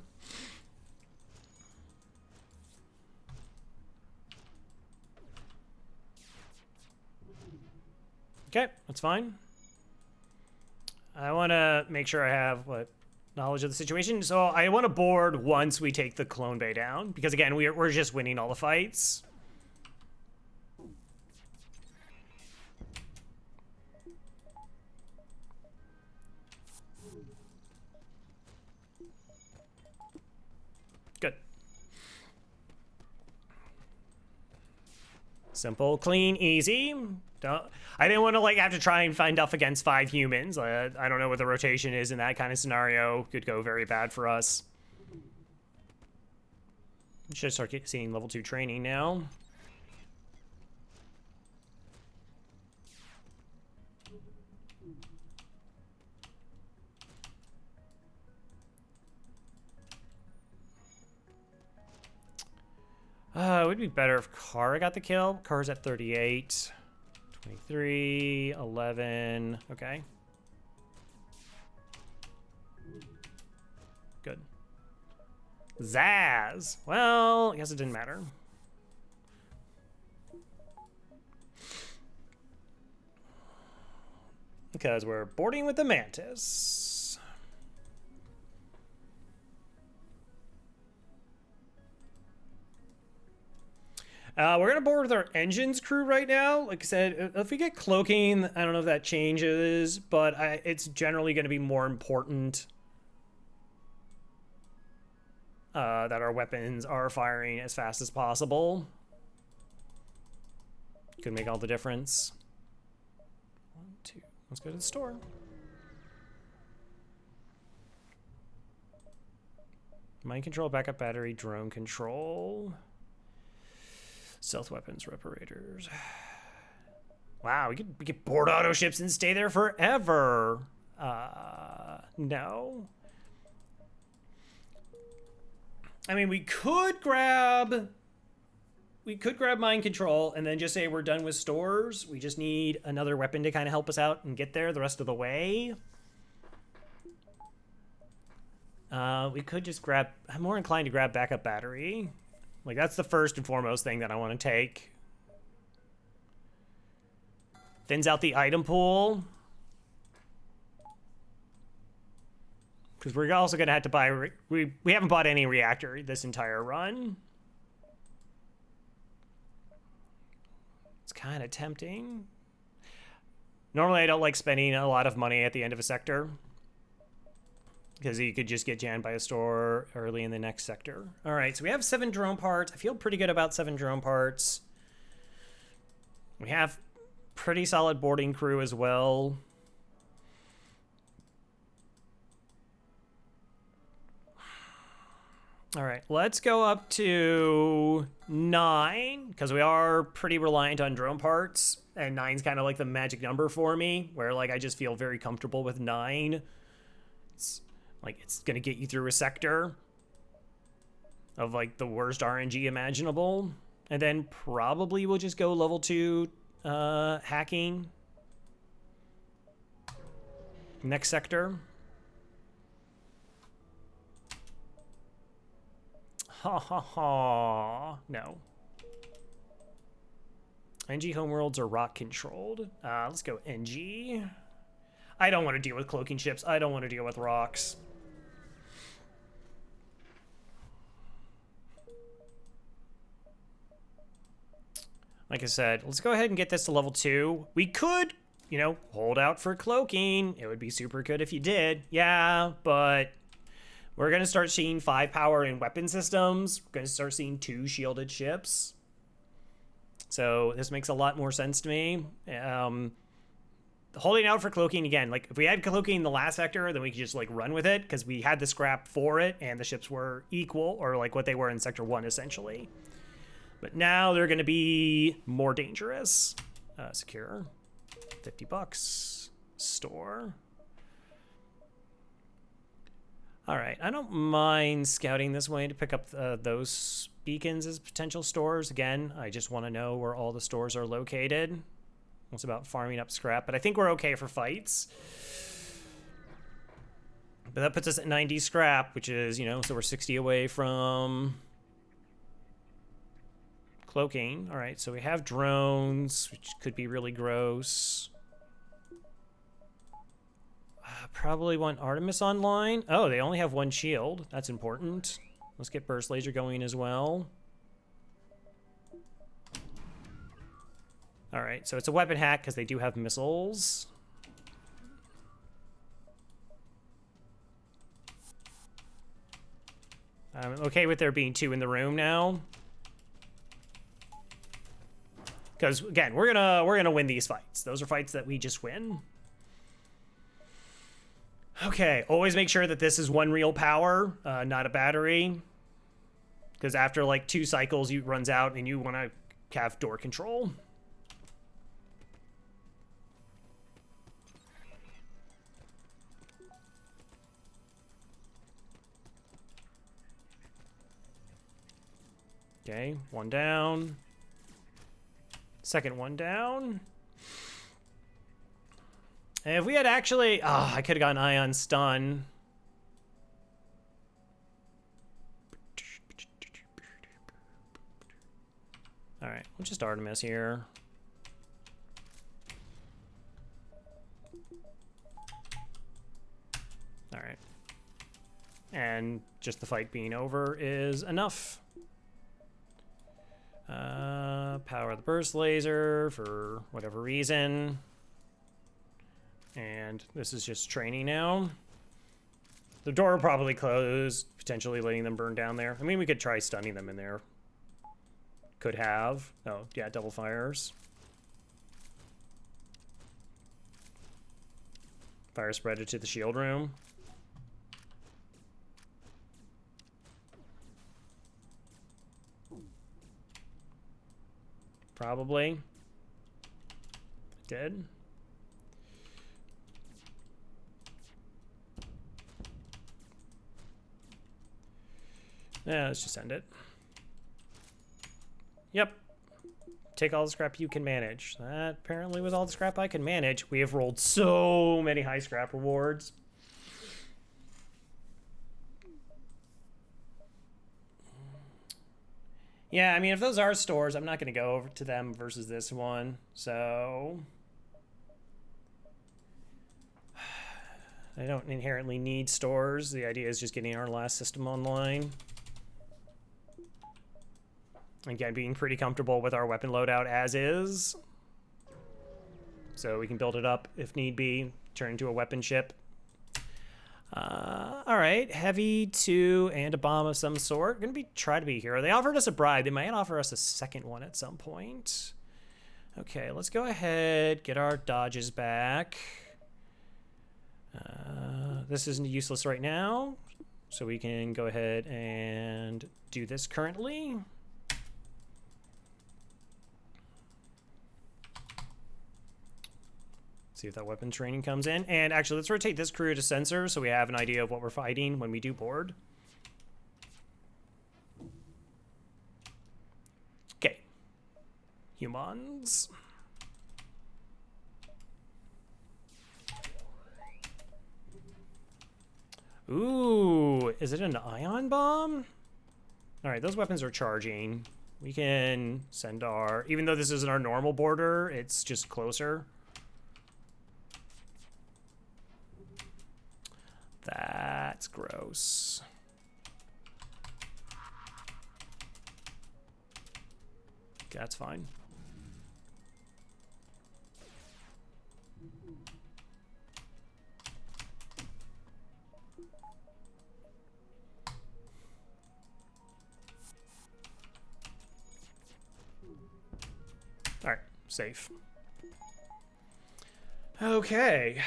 S1: Okay, that's fine. I want to make sure I have knowledge of the situation. So I want to board once we take the clone bay down, because again, we're just winning all the fights. Good. Simple, clean, easy. I didn't want to like have to try and find Duff against 5 humans. I don't know what the rotation is in that kind of scenario. Could go very bad for us. Should start seeing level 2 training now. It would be better if Kara got the kill. Kara's at 38. 23, 11, okay. Good. Zaz. Well, I guess it didn't matter. Because we're boarding with the Mantis. We're going to board with our engines crew right now. Like I said, if we get cloaking, I don't know if that changes, but it's generally going to be more important that our weapons are firing as fast as possible. Could make all the difference. 1, 2. Let's go to the store. Mind control, backup battery, drone control. Stealth weapons, reparators. Wow, we could board auto ships and stay there forever. No. I mean, we could grab we could grab mind control and then just say we're done with stores. We just need another weapon to kind of help us out and get there the rest of the way. We could just grab... I'm more inclined to grab backup battery. Like, that's the first and foremost thing that I want to take. Thins out the item pool. Because we're also going to have to buy... We haven't bought any reactor this entire run. It's kind of tempting. Normally, I don't like spending a lot of money at the end of a sector, because you could just get jammed by a store early in the next sector. All right, so we have 7 drone parts. I feel pretty good about 7 drone parts. We have pretty solid boarding crew as well. All right, let's go up to 9, because we are pretty reliant on drone parts, and 9's kind of like the magic number for me, where like I just feel very comfortable with 9. It's like it's gonna get you through a sector of like the worst RNG imaginable, and then probably we'll just go level 2 hacking. Next sector. Ha ha ha. No. NG homeworlds are rock controlled. Let's go NG. I don't want to deal with cloaking ships. I don't want to deal with rocks. Like I said, let's go ahead and get this to level 2. We could, you know, hold out for cloaking. It would be super good if you did. Yeah, but we're going to start seeing 5 power in weapon systems. We're going to start seeing 2 shielded ships. So this makes a lot more sense to me. Holding out for cloaking, again, like if we had cloaking in the last sector, then we could just like run with it, because we had the scrap for it and the ships were equal, or like what they were in sector 1 essentially. But now they're going to be more dangerous. Secure. $50. Store. All right, I don't mind scouting this way to pick up those beacons as potential stores. Again, I just want to know where all the stores are located. It's about farming up scrap, but I think we're okay for fights. But that puts us at 90 scrap, which is, you know, so we're 60 away from cloaking. All right, so we have drones, which could be really gross. Probably want Artemis online. Oh, they only have 1 shield. That's important. Let's get burst laser going as well. All right, so it's a weapon hack because they do have missiles. I'm okay with there being 2 in the room now, because again, we're gonna win these fights. Those are fights that we just win. Okay, always make sure that this is 1 real power, not a battery, because after like 2 cycles, it runs out and you want to have door control. Okay, 1 down. Second one down. And if we had actually... Oh, I could have gotten ion stun. All right, we'll just Artemis here. All right. And just the fight being over is enough. Power the burst laser for whatever reason. And this is just training now. The door will probably close, potentially letting them burn down there. I mean, we could try stunning them in there. Could have. Oh, yeah, double fires. Fire spreader to the shield room. Probably. Did. Yeah, let's just end it. Yep. Take all the scrap you can manage. That apparently was all the scrap I can manage. We have rolled so many high scrap rewards. Yeah, I mean, if those are stores, I'm not going to go over to them versus this one. So I don't inherently need stores. The idea is just getting our last system online. Again, being pretty comfortable with our weapon loadout as is. So we can build it up if need be, turn into a weapon ship. All right, heavy 2 and a bomb of some sort. Gonna try to be a hero. They offered us a bribe. They might offer us a second one at some point. Okay, let's go ahead, get our dodges back. This isn't useless right now, so we can go ahead and do this currently. See if that weapon training comes in. And actually, let's rotate this crew to sensor so we have an idea of what we're fighting when we do board. Okay. Humans. Ooh, is it an ion bomb? All right, those weapons are charging. We can send our, even though this isn't our normal border, it's just closer. That's gross. That's fine. All right, safe. Okay.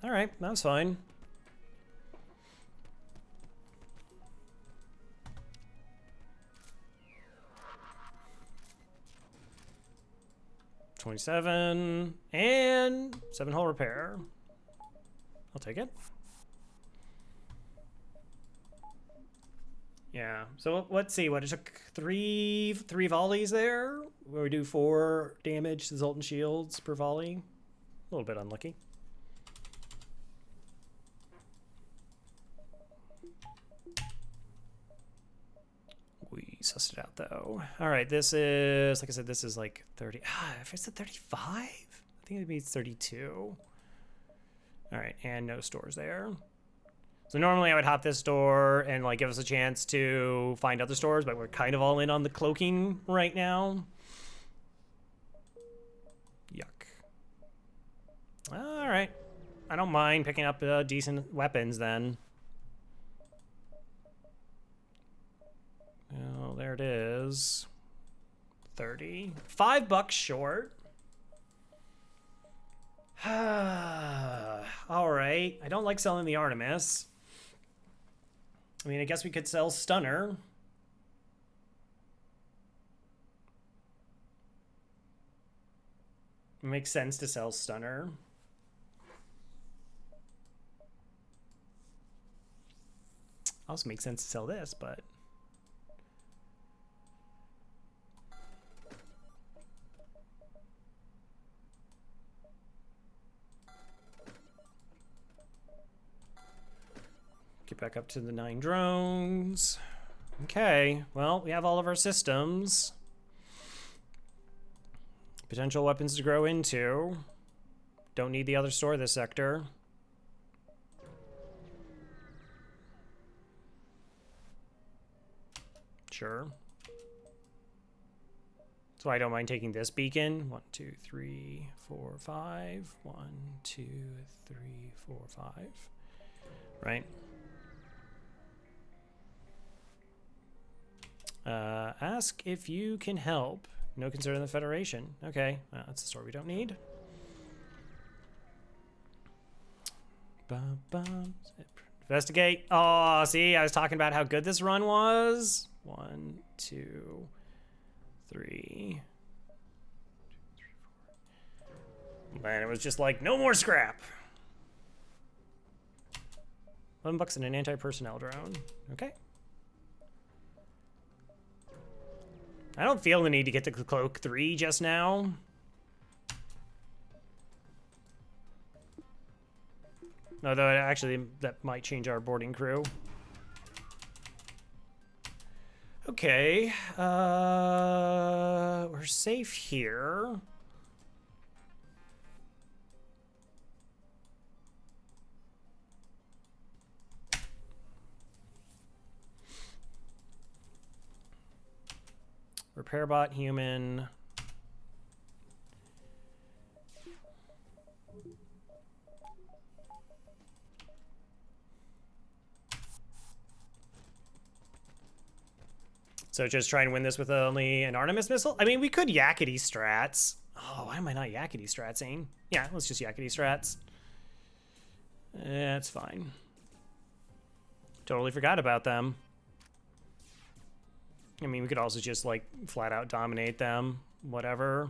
S1: All right, that's fine. $27 and 7-hole repair. I'll take it. Yeah. So let's see. What it took three volleys there. Where we do 4 damage to Zoltan shields per volley. A little bit unlucky. We sussed it out though. All right, this is, like I said, this is like 30. If it's a 35, I think maybe it's 32. All right, and no stores there. So normally I would hop this store and like give us a chance to find other stores, but we're kind of all in on the cloaking right now. Yuck. All right, I don't mind picking up decent weapons then. Oh, there it is. 30. $5 short. All right. I don't like selling the Artemis. I mean, I guess we could sell Stunner. It makes sense to sell Stunner. Also makes sense to sell this, but... Get back up to the 9 drones. Okay, well, we have all of our systems. Potential weapons to grow into. Don't need the other store this sector. Sure. So I don't mind taking this beacon. 1, 2, 3, 4, 5. 1, 2, 3, 4, 5. Right? Ask if you can help. No concern in the Federation. Okay, well, that's the store we don't need. Investigate. Oh, see, I was talking about how good this run was. 1, 2, 3. And it was just like, no more scrap. $11 and an anti-personnel drone. Okay. I don't feel the need to get to cloak 3 just now. Although, actually, that might change our boarding crew. Okay, we're safe here. Repair bot, human. So just try and win this with only an Artemis missile? I mean, we could Yakety strats. Oh, why am I not Yakety stratsing? Yeah, let's just Yakety strats. That's fine. Totally forgot about them. I mean, we could also just, like, flat out dominate them. Whatever.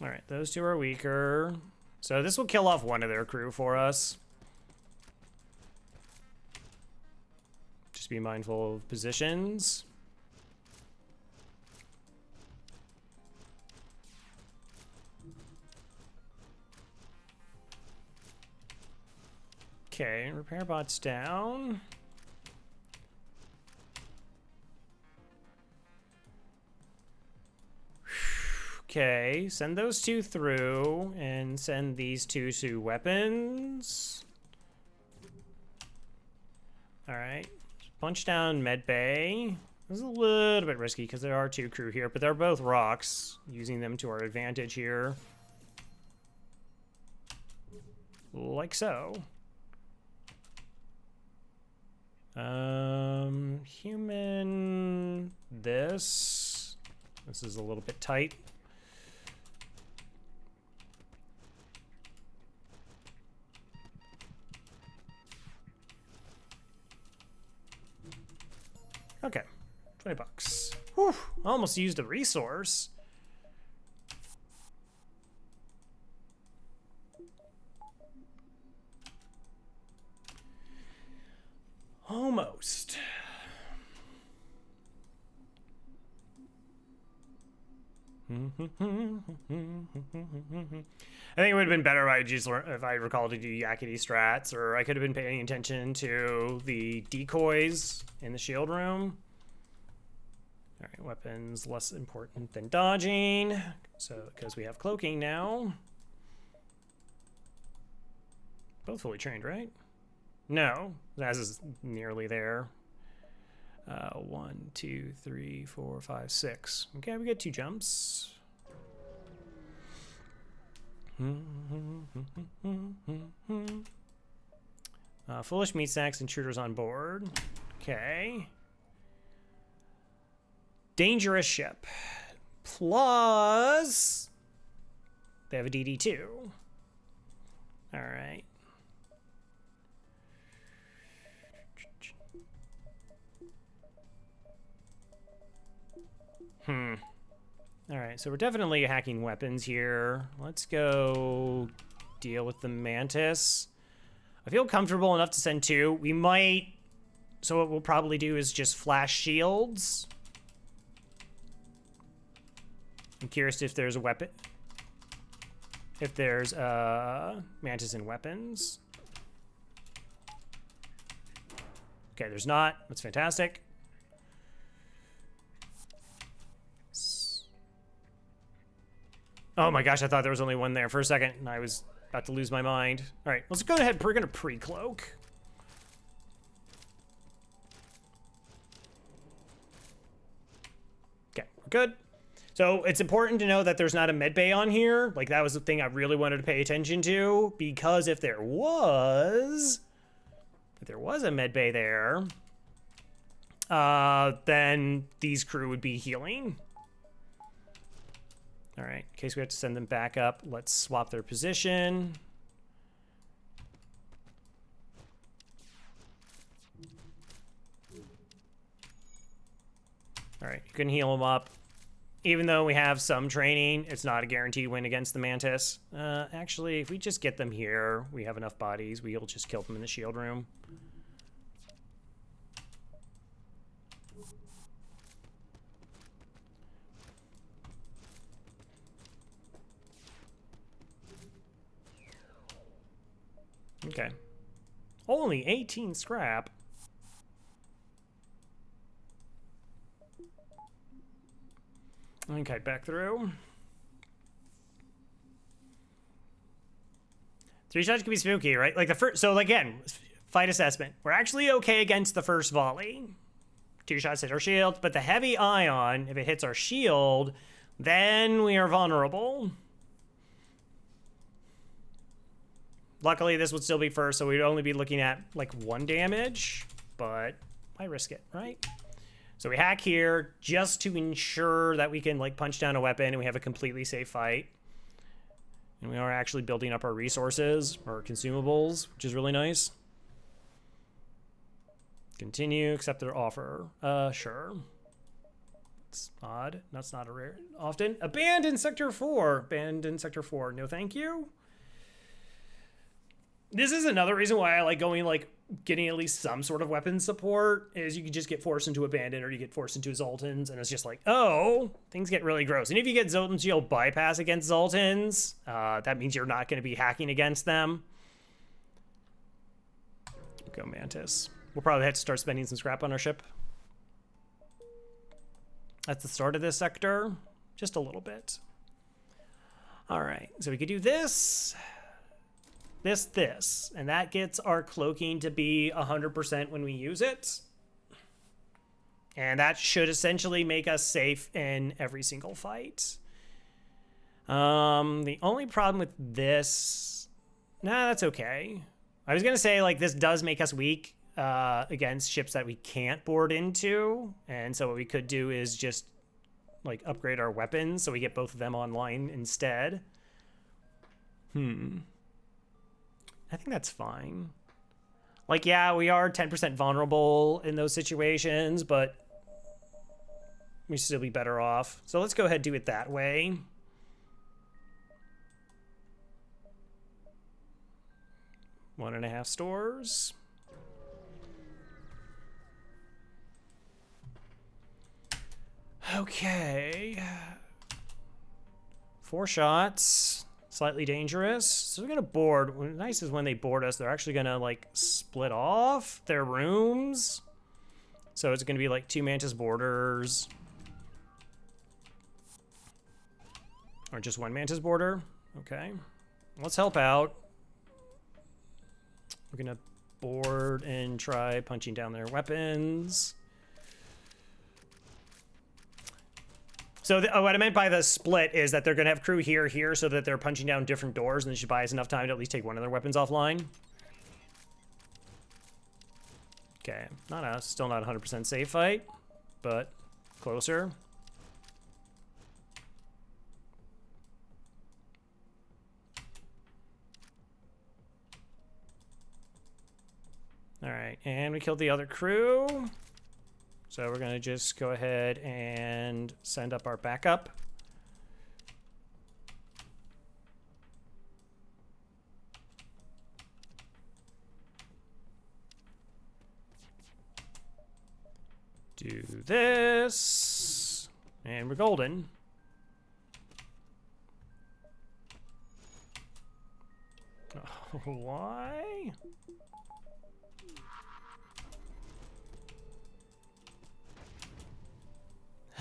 S1: All right, those two are weaker. So this will kill off one of their crew for us. Just be mindful of positions. Okay, repair bot's down. Okay, send those two through and send these two to weapons. All right, punch down med bay. This is a little bit risky because there are 2 crew here, but they're both rocks, using them to our advantage here. Like so. Human this. This is a little bit tight. Okay, 20 bucks. Whew, almost used a resource. Almost. I think it would have been better if I recalled to do Yakety strats, or I could have been paying attention to the decoys in the shield room. All right, weapons less important than dodging, so because we have cloaking now. Both fully trained, right? No, Naz is nearly there. 1, 2, 3, 4, 5, 6. Okay, we get 2 jumps. Foolish meat sacks, intruders on board. Okay. Dangerous ship. Plus, they have a DD2. All right. All right, so we're definitely hacking weapons here. Let's go deal with the Mantis. I feel comfortable enough to send 2. We might... So what we'll probably do is just flash shields. I'm curious if there's a weapon... If there's Mantis and weapons. Okay, there's not. That's fantastic. Oh my gosh, I thought there was only one there for a second, and I was about to lose my mind. All right, let's go ahead. We're going to pre-cloak. Okay, we're good. So it's important to know that there's not a med bay on here. Like, that was the thing I really wanted to pay attention to, because if there was a med bay there, then these crew would be healing. All right, in case we have to send them back up, let's swap their position. All right, you can heal them up Even though we have some training, it's not a guaranteed win against the Mantis. Actually, if we just get them here, we have enough bodies. We'll just kill them in the shield room. Okay. Only 18 scrap. Okay, back through. 3 shots can be spooky, right? Like the first, so again, fight assessment. We're actually okay against the first volley. 2 shots hit our shield, but the heavy ion, if it hits our shield, then we are vulnerable. Luckily, this would still be first, so we'd only be looking at like 1 damage, but I risk it, right? So we hack here just to ensure that we can like punch down a weapon and we have a completely safe fight. And we are actually building up our resources, our consumables, which is really nice. Continue, accept their offer. Sure. It's odd. That's not a rare often. Abandon Sector 4. Abandon Sector 4. No thank you. This is another reason why I like going like getting at least some sort of weapon support is you can just get forced into Abandon or you get forced into Zoltans and it's just like, oh, things get really gross. And if you get Zoltans, you'll bypass against Zoltans. That means you're not going to be hacking against them. Go Mantis. We'll probably have to start spending some scrap on our ship. That's the start of this sector. Just a little bit. All right, so we could do this. This, and that gets our cloaking to be 100% when we use it. And that should essentially make us safe in every single fight. The only problem with this, nah, that's okay. I was gonna say like this does make us weak against ships that we can't board into. And so what we could do is just like upgrade our weapons so we get both of them online instead. I think that's fine. Like, yeah, we are 10% vulnerable in those situations, but we should still be better off. So let's go ahead and do it that way. One and a half stores. Okay. 4 shots. Slightly dangerous. So we're gonna board. What's nice is when they board us, they're actually gonna like split off their rooms. So it's gonna be like 2 Mantis boarders. Or just 1 Mantis boarder. Okay. Let's help out. We're gonna board and try punching down their weapons. So what I meant by the split is that they're going to have crew here, so that they're punching down different doors, and they should buy us enough time to at least take one of their weapons offline. Okay, still not 100% safe fight, but closer. All right, and we killed the other crew. So we're gonna just go ahead and send up our backup. Do this, and we're golden. Why?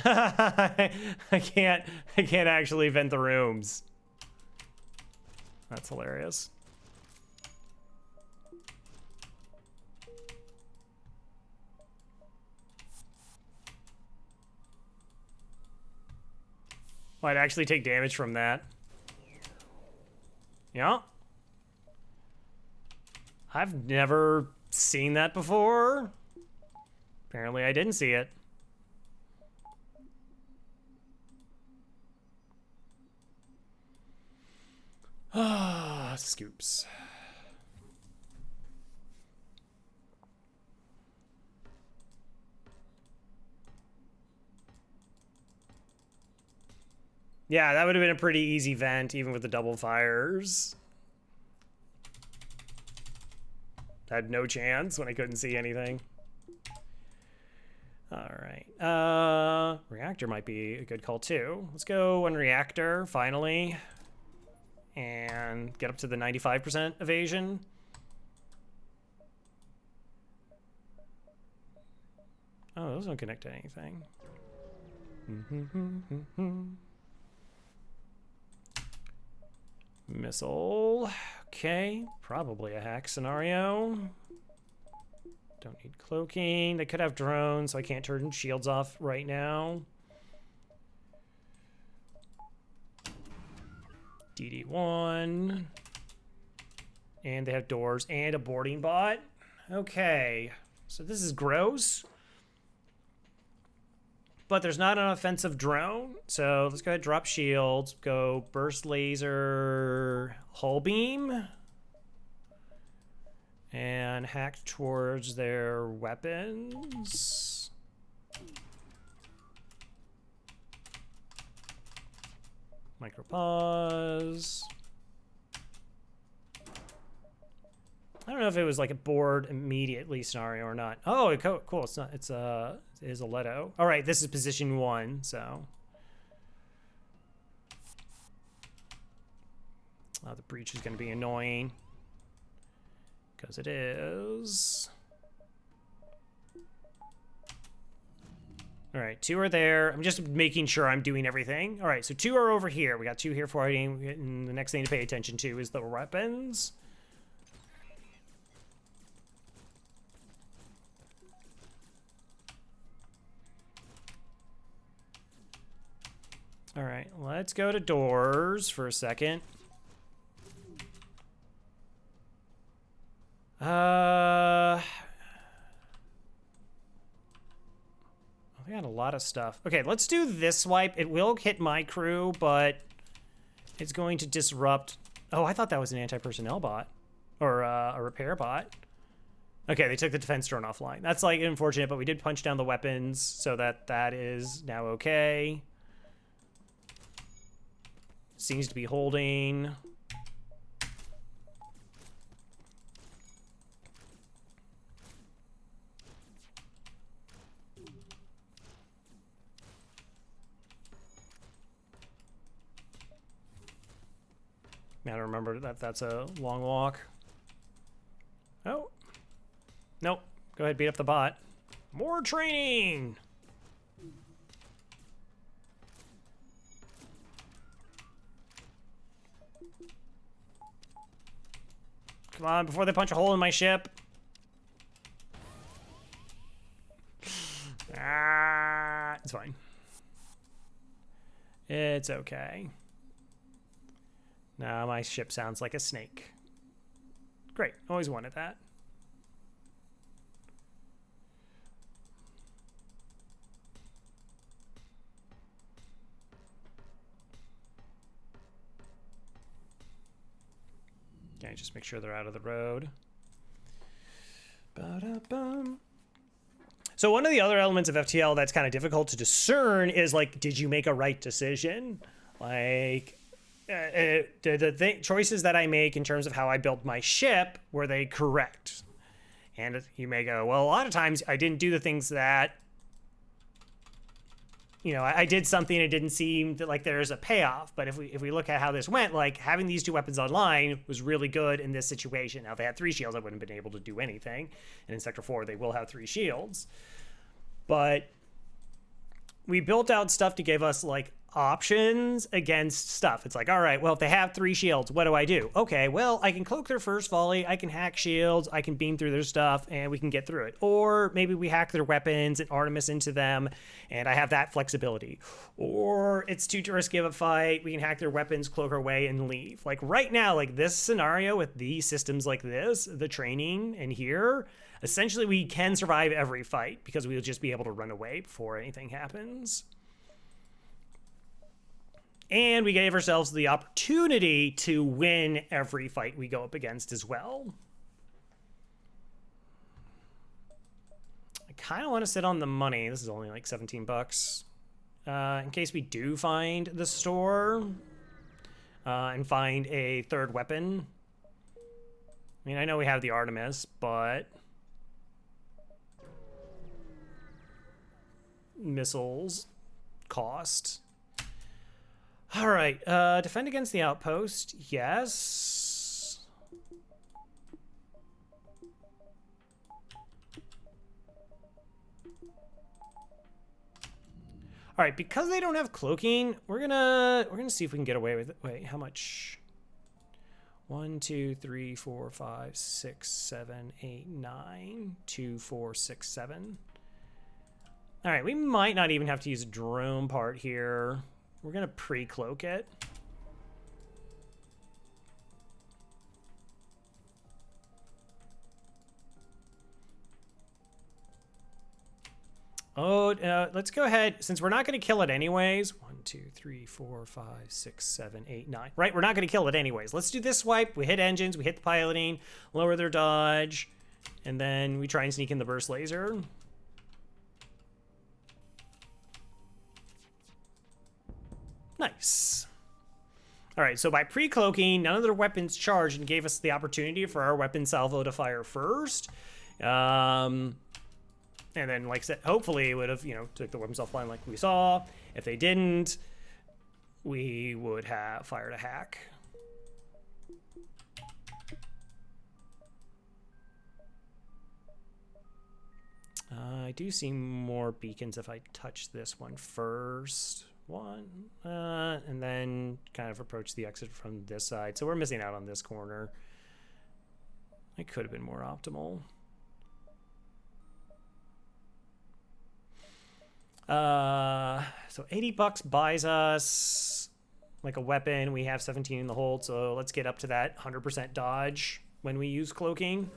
S1: I can't actually vent the rooms. That's hilarious. Might actually take damage from that. Yeah. I've never seen that before. Apparently I didn't see it. Ah, scoops. Yeah, that would have been a pretty easy vent, even with the double fires. Had no chance when I couldn't see anything. All right. Reactor might be a good call too. Let's go one reactor, finally. And get up to the 95% evasion. Oh, those don't connect to anything. Missile. Okay, probably a hack scenario. Don't need cloaking. They could have drones, so I can't turn shields off right now. DD1. And they have doors and a boarding bot. Okay, so this is gross. But there's not an offensive drone, so let's go ahead and drop shields. Go burst laser, hull beam. And hack towards their weapons. Micropause. I don't know if it was like a board immediately scenario or not. Oh, cool. It's not. It is a Leto. All right, this is position 1. So, the breach is going to be annoying because it is. All right, 2 are there. I'm just making sure I'm doing everything. All right, so 2 are over here. We got 2 here fighting. And the next thing to pay attention to is the weapons. All right, let's go to doors for a second. They got a lot of stuff. Okay, let's do this swipe. It will hit my crew, but it's going to disrupt. Oh, I thought that was an anti-personnel bot or a repair bot. Okay, they took the defense drone offline. That's like unfortunate, but we did punch down the weapons, so that is now okay. Seems to be holding. Gotta remember that that's a long walk. Oh. Nope. Go ahead, beat up the bot. More training! Come on, before they punch a hole in my ship. It's fine. It's okay. Now my ship sounds like a snake. Great, always wanted that. Okay, just make sure they're out of the road. Ba-da-bum. So one of the other elements of FTL that's kind of difficult to discern is like, did you make a right decision? Like, the choices that I make in terms of how I built my ship, were they correct? And you may go, well, a lot of times I didn't do the things that, you know, I did something, it didn't seem that like there's a payoff. But if we look at how this went, like having these 2 weapons online was really good in this situation. Now, if they had 3 shields, I wouldn't have been able to do anything. And in Sector 4, they will have 3 shields. But we built out stuff to give us like options against stuff. It's like, all right, well, if they have 3 shields, what do I do? Okay, well, I can cloak their first volley, I can hack shields, I can beam through their stuff, and we can get through it. Or maybe we hack their weapons and Artemis into them, and I have that flexibility. Or it's too risky of a fight, we can hack their weapons, cloak our way, and leave. Like right now, like this scenario with these systems like this, the training and here, essentially we can survive every fight because we'll just be able to run away before anything happens. And we gave ourselves the opportunity to win every fight we go up against as well. I kind of want to sit on the money. This is only like 17 bucks. in case we do find the store and find a third weapon. I mean, I know we have the Artemis, but missiles cost. All right, defend against the outpost, yes. All right, because they don't have cloaking, we're gonna see if we can get away with it. Wait, how much? 1, 2, 3, 4, 5, 6, 7, 8, 9. 2, 4, 6, 7. All right, we might not even have to use a drone part here. We're gonna pre-cloak it. Oh, let's go ahead, since we're not going to kill it anyways. 1, 2, 3, 4, 5, 6, 7, 8, 9. Right, we're not going to kill it anyways. Let's do this swipe. We hit engines, we hit the piloting, lower their dodge, and then we try and sneak in the burst laser. Nice. All right, so by pre-cloaking, none of their weapons charged and gave us the opportunity for our weapon salvo to fire first. And then, like I said, hopefully it would have, took the weapons offline like we saw. If they didn't, we would have fired a hack. I do see more beacons if I touch this one first. And then kind of approach the exit from this side. So we're missing out on this corner. It could have been more optimal. So $80 buys us like a weapon. We have 17 in the hold, so let's get up to that 100% dodge when we use cloaking.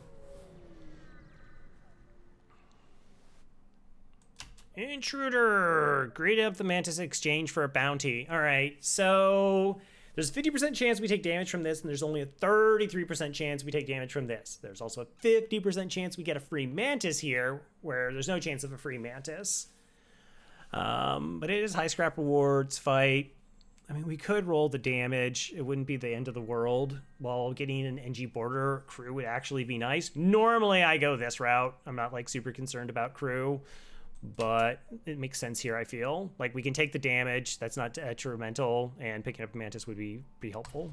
S1: Intruder! Greet up the Mantis exchange for a bounty. All right, so there's a 50% chance we take damage from this, and there's only a 33% chance we take damage from this. There's also a 50% chance we get a free Mantis here, where there's no chance of a free Mantis. But it is high scrap rewards fight. I mean, we could roll the damage. It wouldn't be the end of the world. While getting an NG border crew would actually be nice. Normally I go this route. I'm not like super concerned about crew, but it makes sense here. I feel like we can take the damage. That's not detrimental, and picking up a Mantis would be helpful.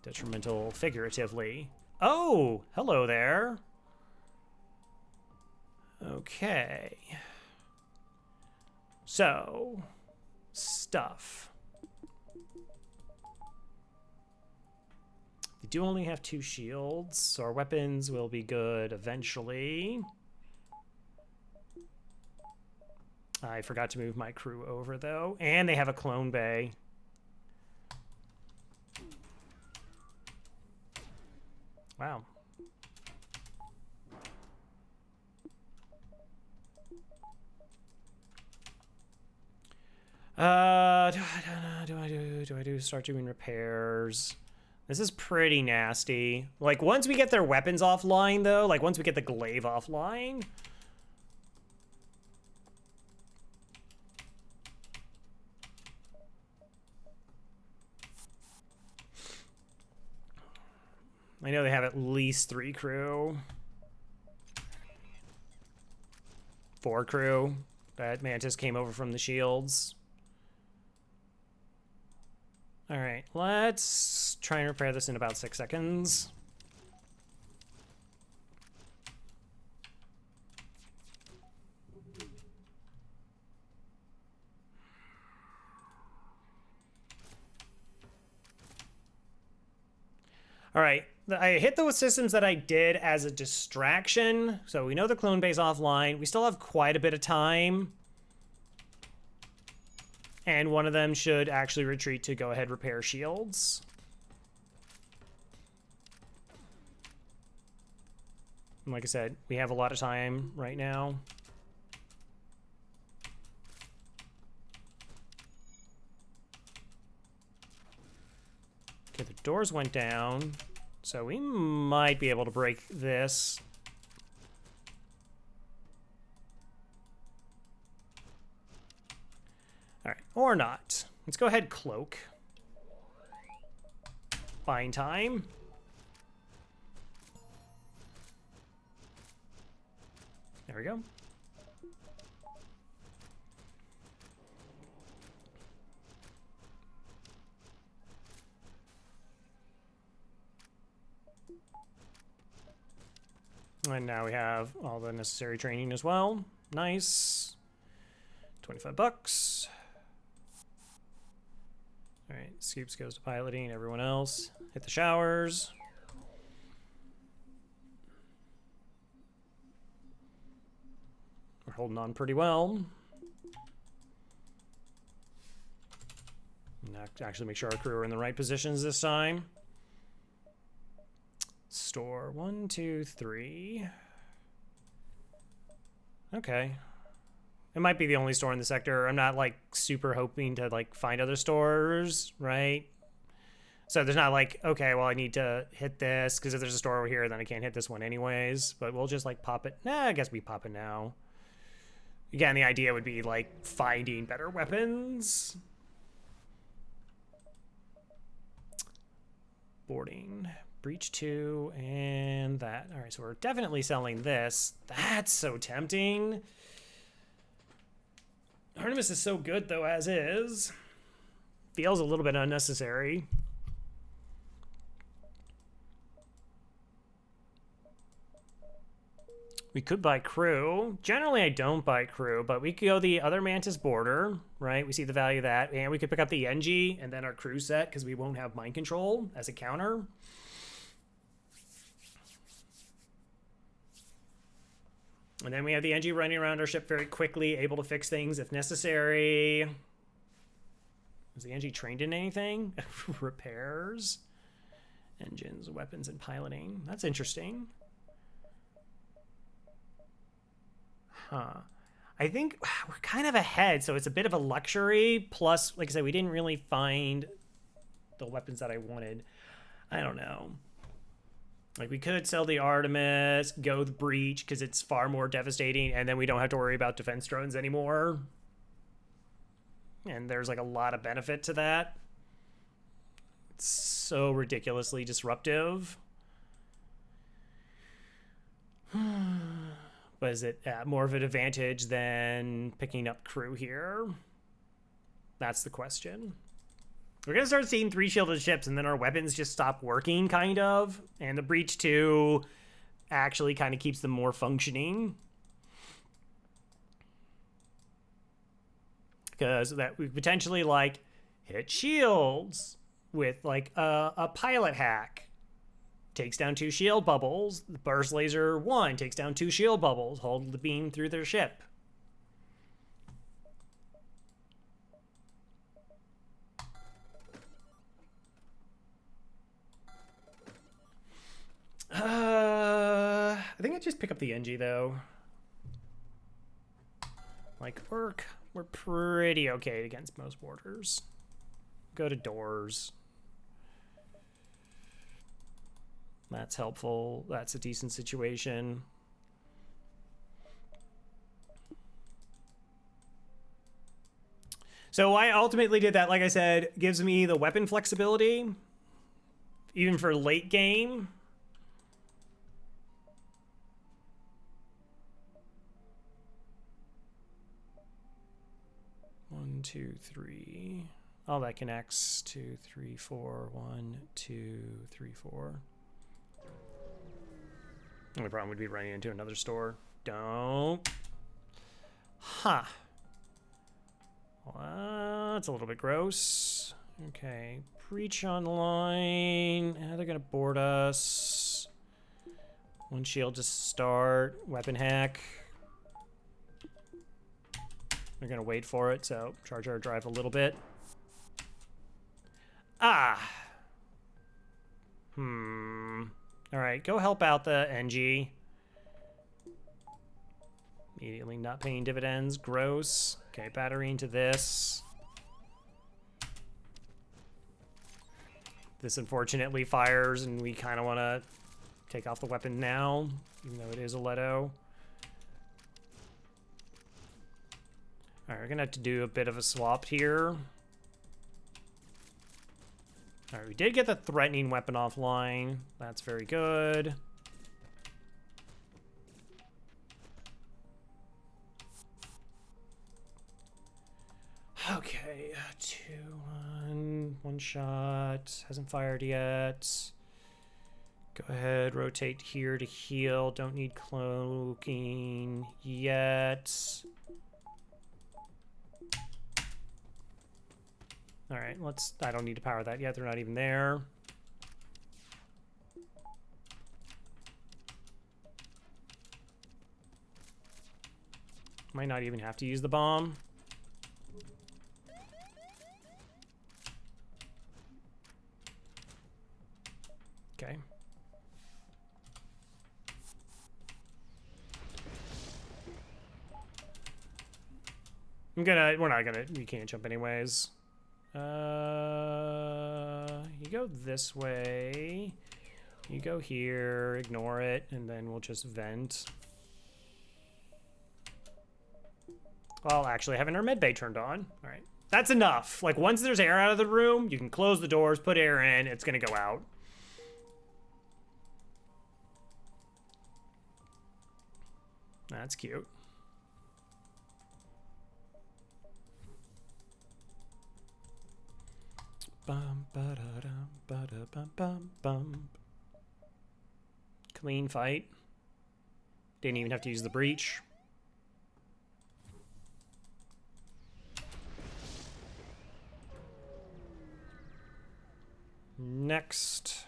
S1: Detrimental figuratively. Oh, hello there. Okay. So, stuff. We do only have 2 shields, so our weapons will be good eventually. I forgot to move my crew over, though. And they have a clone bay. Wow. Do I start doing repairs? This is pretty nasty. Like, once we get their weapons offline, though, like, once we get the glaive offline... I know they have at least 3 crew. 4 crew. That Mantis came over from the shields. All right, let's try and repair this in about 6 seconds. All right, I hit those systems that I did as a distraction. So we know the clone base offline. We still have quite a bit of time. And one of them should actually retreat to go ahead repair shields. And like I said, we have a lot of time right now. Okay, the doors went down, so we might be able to break this. All right, or not. Let's go ahead, cloak. Buying time. There we go. And now we have all the necessary training as well. Nice. 25 bucks. All right, Scoops goes to piloting. Everyone else, hit the showers. We're holding on pretty well. And actually make sure our crew are in the right positions this time. Store 1, 2, 3. Okay. It might be the only store in the sector. I'm not like super hoping to like find other stores, right? So there's not like, okay, well I need to hit this because if there's a store over here, then I can't hit this one anyways. But we'll just like pop it. Nah, I guess we pop it now. Again, the idea would be like finding better weapons. Boarding. Breach 2 and that. All right, so we're definitely selling this. That's so tempting. Artemis is so good though as is. Feels a little bit unnecessary. We could buy crew. Generally, I don't buy crew, but we could go the other Mantis border, right? We see the value of that. And we could pick up the NG and then our crew set because we won't have mind control as a counter. And then we have the NG running around our ship very quickly, able to fix things if necessary. Is the NG trained in anything? Repairs. Engines, weapons, and piloting. That's interesting. Huh. I think we're kind of ahead, so it's a bit of a luxury. Plus, like I said, we didn't really find the weapons that I wanted. I don't know. Like, we could sell the Artemis, go the Breach, because it's far more devastating, and then we don't have to worry about defense drones anymore. And there's, like, a lot of benefit to that. It's so ridiculously disruptive. But is it more of an advantage than picking up crew here? That's the question. We're going to start seeing 3 shielded ships, and then our weapons just stop working, kind of. And the Breach 2 actually kind of keeps them more functioning. Because that we potentially, like, hit shields with, like, a pilot hack. Takes down 2 shield bubbles. The burst laser 1 takes down 2 shield bubbles. Hold the beam through their ship. I think I just pick up the NG though. Like, we're pretty okay against most borders. Go to doors. That's helpful. That's a decent situation. So I ultimately did that, like I said, gives me the weapon flexibility, even for late game. One, two, three. All that connects. 2, 3, 4. 1, 2, 3, 4. Only problem would be running into another store. Don't. Huh. Well, that's a little bit gross. Okay. Breach online. They're going to board us. 1 shield to start. Weapon hack. They're going to wait for it, so charge our drive a little bit. Ah. All right, go help out the NG. Immediately not paying dividends. Gross. Okay, battery into this. This unfortunately fires, and we kind of want to take off the weapon now, even though it is a Leto. All right, we're gonna have to do a bit of a swap here. All right, we did get the threatening weapon offline. That's very good. Okay, 2-1, one shot. Hasn't fired yet. Go ahead, rotate here to heal. Don't need cloaking yet. All right, I don't need to power that yet. They're not even there. Might not even have to use the bomb. Okay. We can't jump anyways. You go this way. You go here, ignore it, and then we'll just vent. Well, actually, having our med bay turned on. All right. That's enough. Like, once there's air out of the room, you can close the doors, put air in, it's gonna go out. That's cute. Bum, ba-da-dum, ba-da-bum-bum-bum. Clean fight. Didn't even have to use the breach. Next.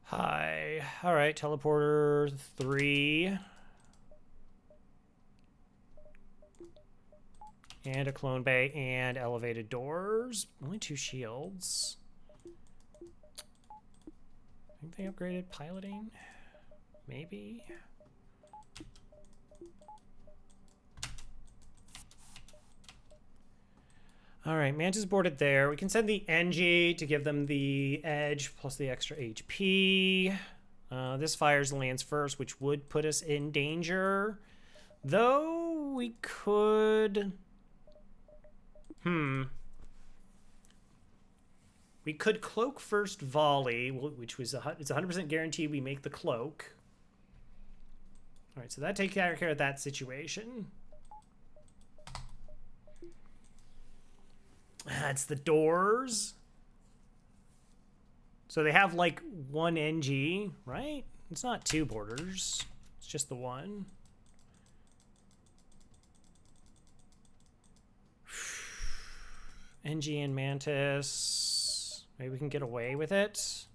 S1: Hi. All right, teleporter 3. And a clone bay and elevated doors. Only 2 shields. I think they upgraded piloting. Maybe. All right, Mantis boarded there. We can send the NG to give them the edge plus the extra HP. This fires and lands first, which would put us in danger. Though we could... We could cloak first volley, which was it's 100% guaranteed we make the cloak. All right, so that takes care of that situation. That's the doors. So they have like 1 NG, right? It's not 2 borders. It's just the 1. NG and Mantis. Maybe we can get away with it.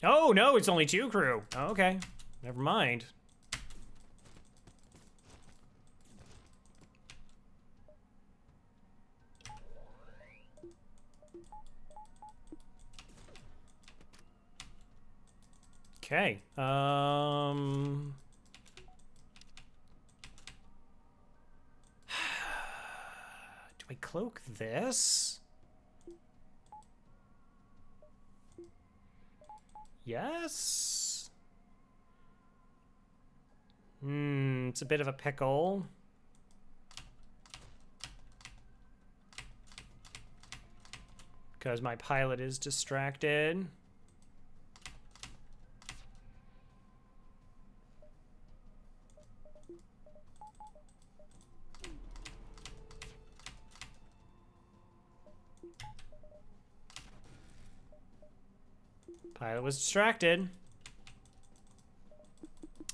S1: Oh, no, it's only 2 crew. Oh, okay. Never mind. Okay. Do I cloak this? Yes. It's a bit of a pickle. Because my pilot is distracted. Pilot was distracted.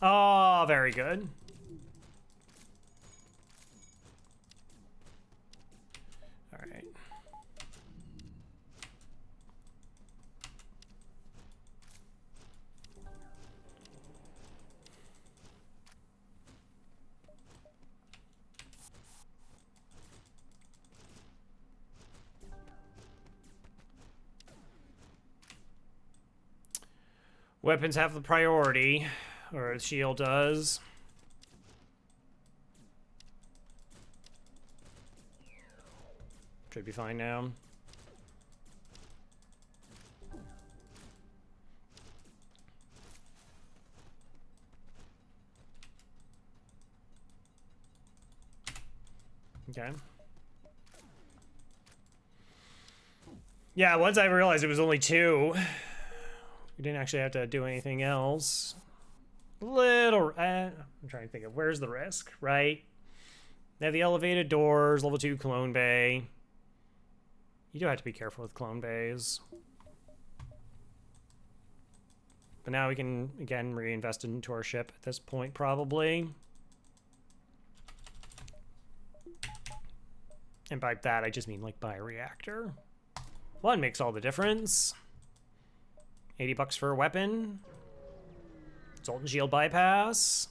S1: Oh, very good. All right. Weapons have the priority, or the shield does. Should be fine now. Okay. Yeah, once I realized it was only 2, we didn't actually have to do anything else. I'm trying to think of where's the risk, right? They have the elevated doors, level 2 clone bay. You do have to be careful with clone bays. But now we can, again, reinvest into our ship at this point, probably. And by that, I just mean, like, buy a reactor. One makes all the difference. $80 for a weapon. Assault and shield bypass.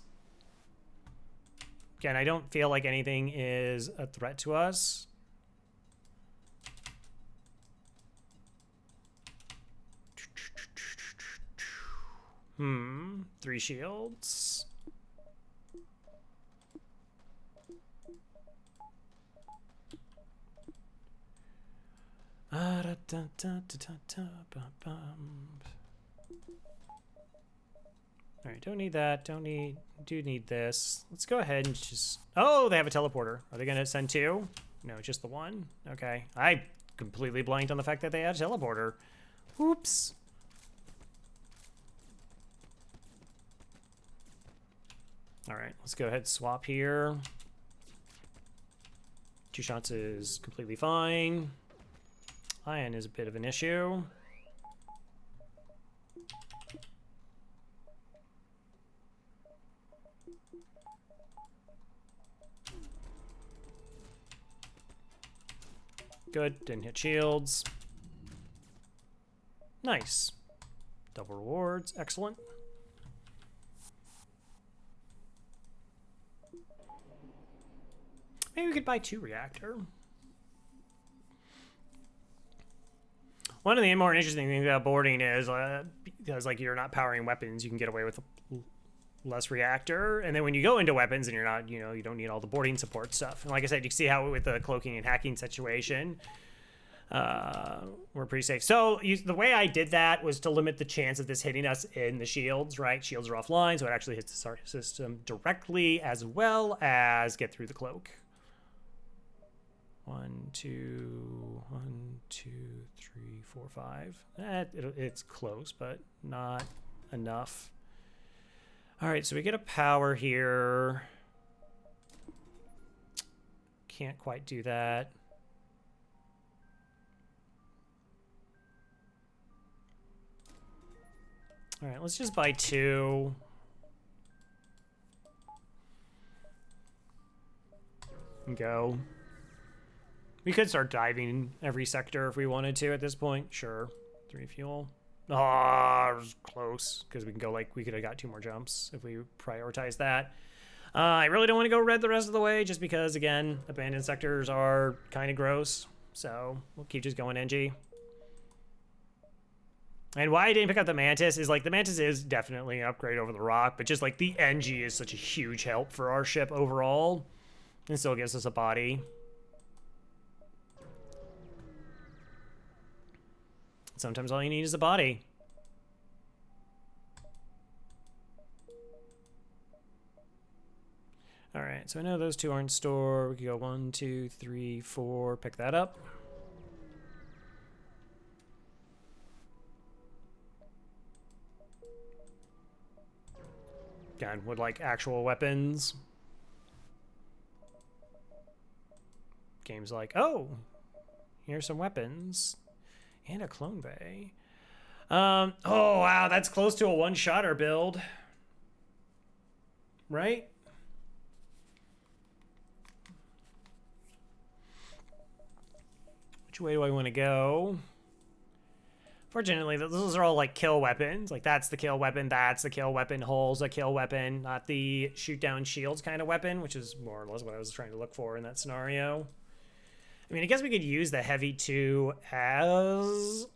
S1: Again, I don't feel like anything is a threat to us. Hmm. 3 shields. Alright, don't need that. Do need this. Let's go ahead and just... Oh, they have a teleporter. Are they going to send 2? No, just the 1. Okay. I completely blanked on the fact that they had a teleporter. Oops. Alright, let's go ahead and swap here. 2 shots is completely fine. Ion is a bit of an issue. Good, didn't hit shields. Nice. Double rewards, excellent. Maybe we could buy 2 reactor. One of the more interesting things about boarding is because like you're not powering weapons, you can get away with less reactor. And then when you go into weapons and you're not, you don't need all the boarding support stuff. And like I said, you can see how with the cloaking and hacking situation, we're pretty safe. So the way I did that was to limit the chance of this hitting us in the shields, right? Shields are offline, so it actually hits the system directly as well as get through the cloak. 1, 2, 3, 4, 5. It's close, but not enough. All right, so we get a power here. Can't quite do that. All right, let's just buy 2. And go. We could start diving every sector if we wanted to at this point. Sure. 3 fuel. Ah, it was close. Because we can go we could have got 2 more jumps if we prioritize that. I really don't want to go red the rest of the way just because, again, abandoned sectors are kind of gross. So we'll keep just going NG. And why I didn't pick up the Mantis is the Mantis is definitely an upgrade over the Rock, but just the NG is such a huge help for our ship overall. And still gives us a body. Sometimes all you need is a body. All right, so I know those 2 aren't stored. We could go 1, 2, 3, 4, pick that up. Again, would like actual weapons. Game's like, oh, here's some weapons. And a clone bay. Oh, wow, that's close to a one-shotter build. Right? Which way do I want to go? Fortunately, those are all kill weapons. That's the kill weapon, that's the kill weapon, Hull's a kill weapon, not the shoot down shields kind of weapon, which is more or less what I was trying to look for in that scenario. I mean, I guess we could use the Heavy 2 as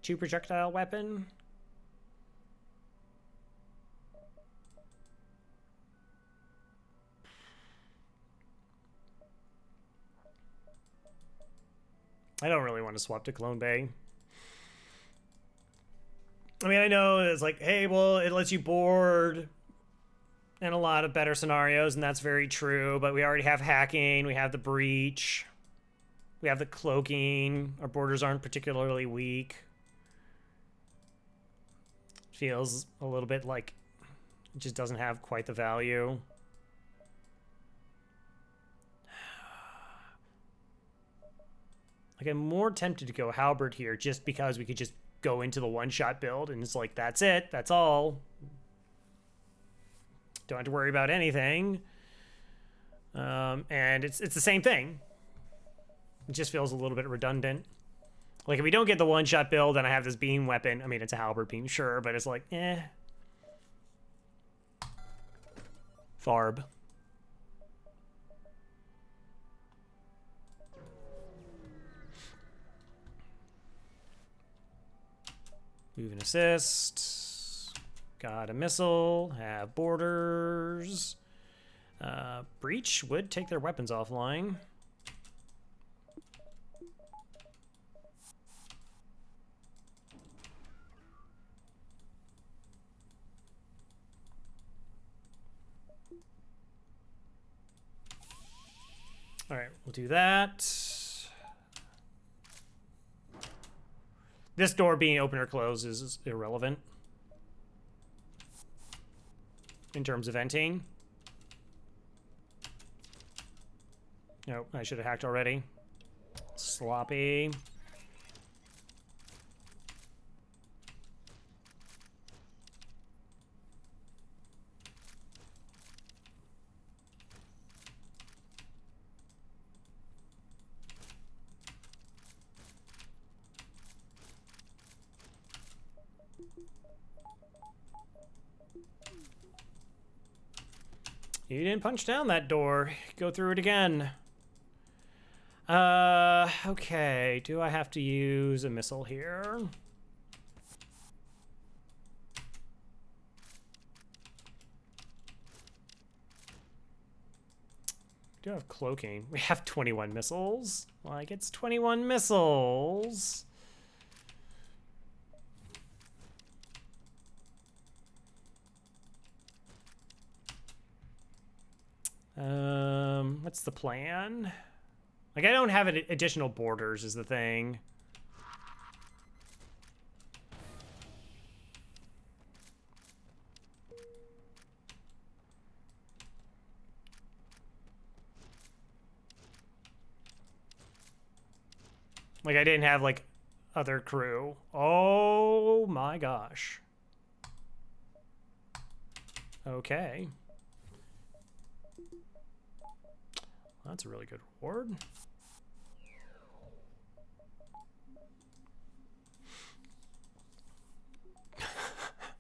S1: 2 projectile weapon. I don't really want to swap to Clone Bay. I mean, I know it's hey, well, it lets you board in a lot of better scenarios, and that's very true, but we already have hacking, we have the breach, we have the cloaking, our borders aren't particularly weak. Feels a little bit like it just doesn't have quite the value. Like, I'm more tempted to go halberd here just because we could just go into the one-shot build and it's like, that's it, that's all. Don't have to worry about anything. And it's the same thing. It just feels a little bit redundant. Like, if we don't get the one-shot build and I have this beam weapon, I mean, it's a halberd beam, sure, but it's like, eh. Farb. Move and assist. Got a missile. Have borders. Breach would take their weapons offline. All right, we'll do that. This door being open or closed is irrelevant in terms of venting. Nope, I should have hacked already. Sloppy. You didn't punch down that door. Go through it again. Okay. Do I have to use a missile here? We do have cloaking. We have 21 missiles. Like, it's 21 missiles. What's the plan? Like, I don't have additional borders is the thing. Like, I didn't have, like, other crew. Oh my gosh. Okay. That's a really good reward.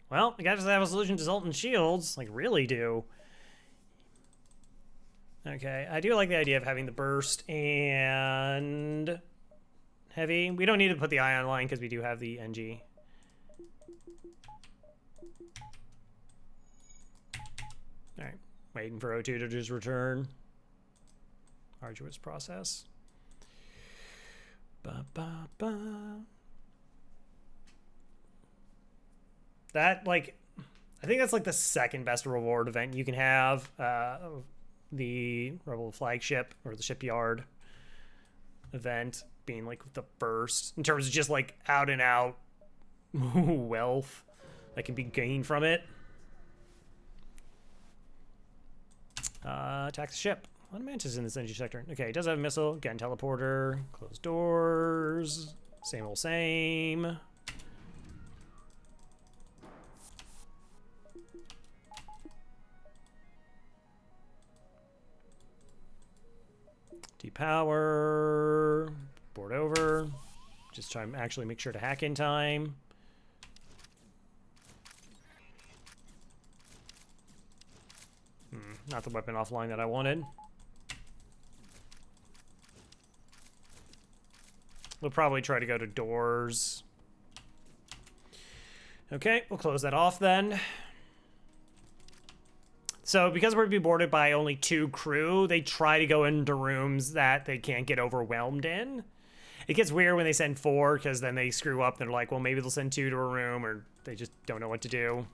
S1: Well, I gotta have a solution to Zoltan shields. Like, really do. Okay, I do like the idea of having the burst and heavy. We don't need to put the ion line because we do have the NG. All right, waiting for O2 to just return. Arduous process. Ba, ba, ba. That, like, I think that's like the second best reward event you can have. The Rebel flagship or the shipyard event being like the first in terms of just like out and out wealth that can be gained from it. Attack the ship. A lot of mantis in this energy sector. Okay, it does have a missile. Again, teleporter. Closed doors. Same old same. Depower. Board over. Just try and actually make sure to hack in time. Not the weapon offline that I wanted. We'll probably try to go to doors. Okay, we'll close that off then. So because we're going to be boarded by only 2 crew, they try to go into rooms that they can't get overwhelmed in. It gets weird when they send 4 because then they screw up and they're like, well, maybe they'll send 2 to a room, or they just don't know what to do.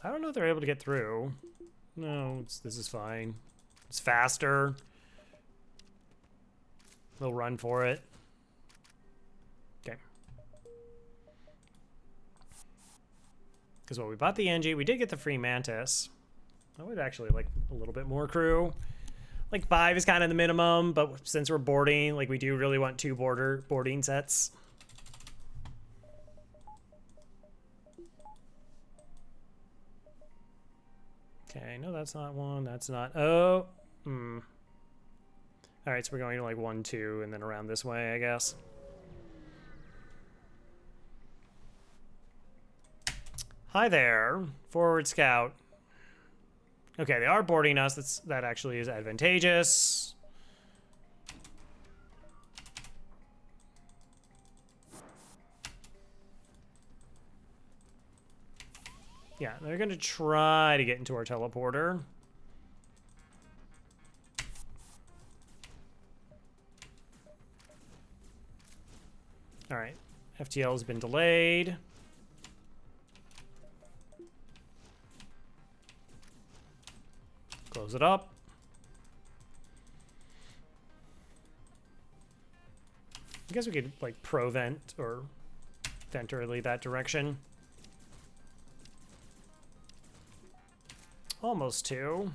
S1: I don't know if they're able to get through. No, this is fine. It's faster. They'll run for it. Okay. Because well, we bought the NG. We did get the free Mantis. I would actually like a little bit more crew. Like 5 is kind of the minimum, but since we're boarding, like we do really want 2 boarding sets. Okay, no, that's not one. That's not. Oh. All right, so we're going to like 1, 2, and then around this way, I guess. Hi there, forward scout. Okay, they are boarding us. That actually is advantageous. Yeah, they're going to try to get into our teleporter. All right, FTL has been delayed. Close it up. I guess we could like pro-vent or vent early that direction. Almost 2.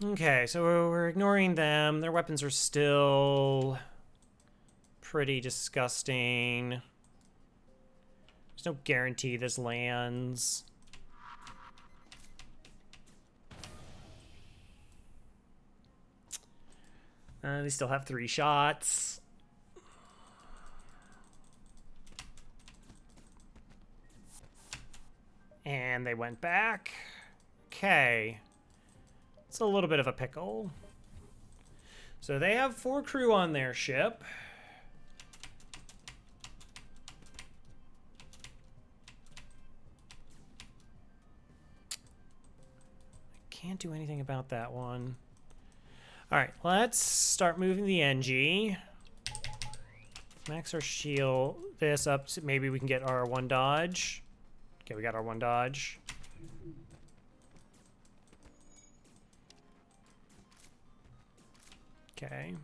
S1: Okay, so we're ignoring them. Their weapons are still pretty disgusting. There's no guarantee this lands. They still have 3 shots. And they went back. Okay. It's a little bit of a pickle. So they have 4 crew on their ship. I can't do anything about that one. All right, let's start moving the NG. Max our shield this up. So maybe we can get our 1 dodge. Okay, we got our 1 dodge. Okay.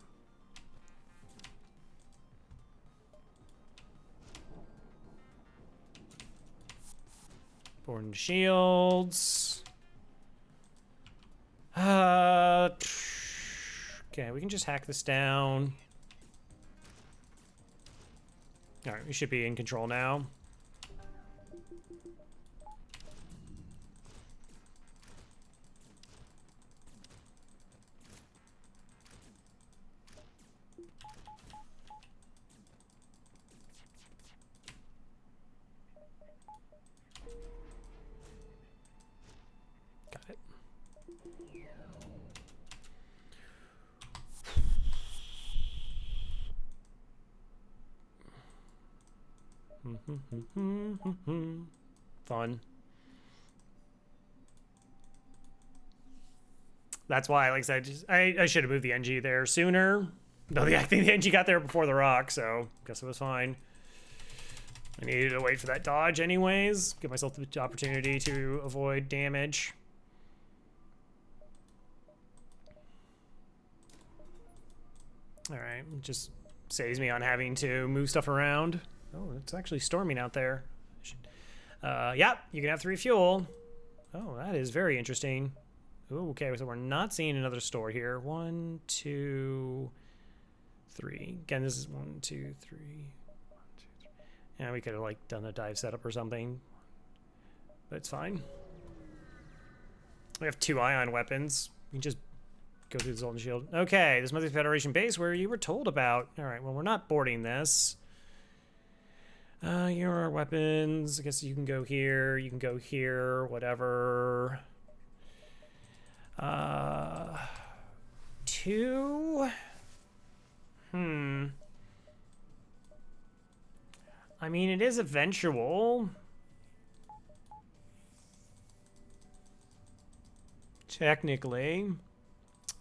S1: Born shields. Okay, we can just hack this down. All right, we should be in control now. Got it. Fun. That's why, like I said, I should have moved the NG there sooner. Though I think the NG got there before the rock, so guess it was fine. I needed to wait for that dodge anyways. Give myself the opportunity to avoid damage. All right, just saves me on having to move stuff around. Oh, it's actually storming out there. Yeah, you can have 3 fuel. Oh, that is very interesting. Ooh, okay, so we're not seeing another store here. 1, 2, 3. Again, this is 1, 2, 3. 1, 2, 3. Yeah, we could have like done a dive setup or something, but it's fine. We have 2 ion weapons. We can just go through the Zoltan Shield. Okay, this must be the Federation base where you were told about. All right, well, we're not boarding this. Here are our weapons. I guess you can go here. You can go here. Whatever. 2. I mean, it is eventual. technically.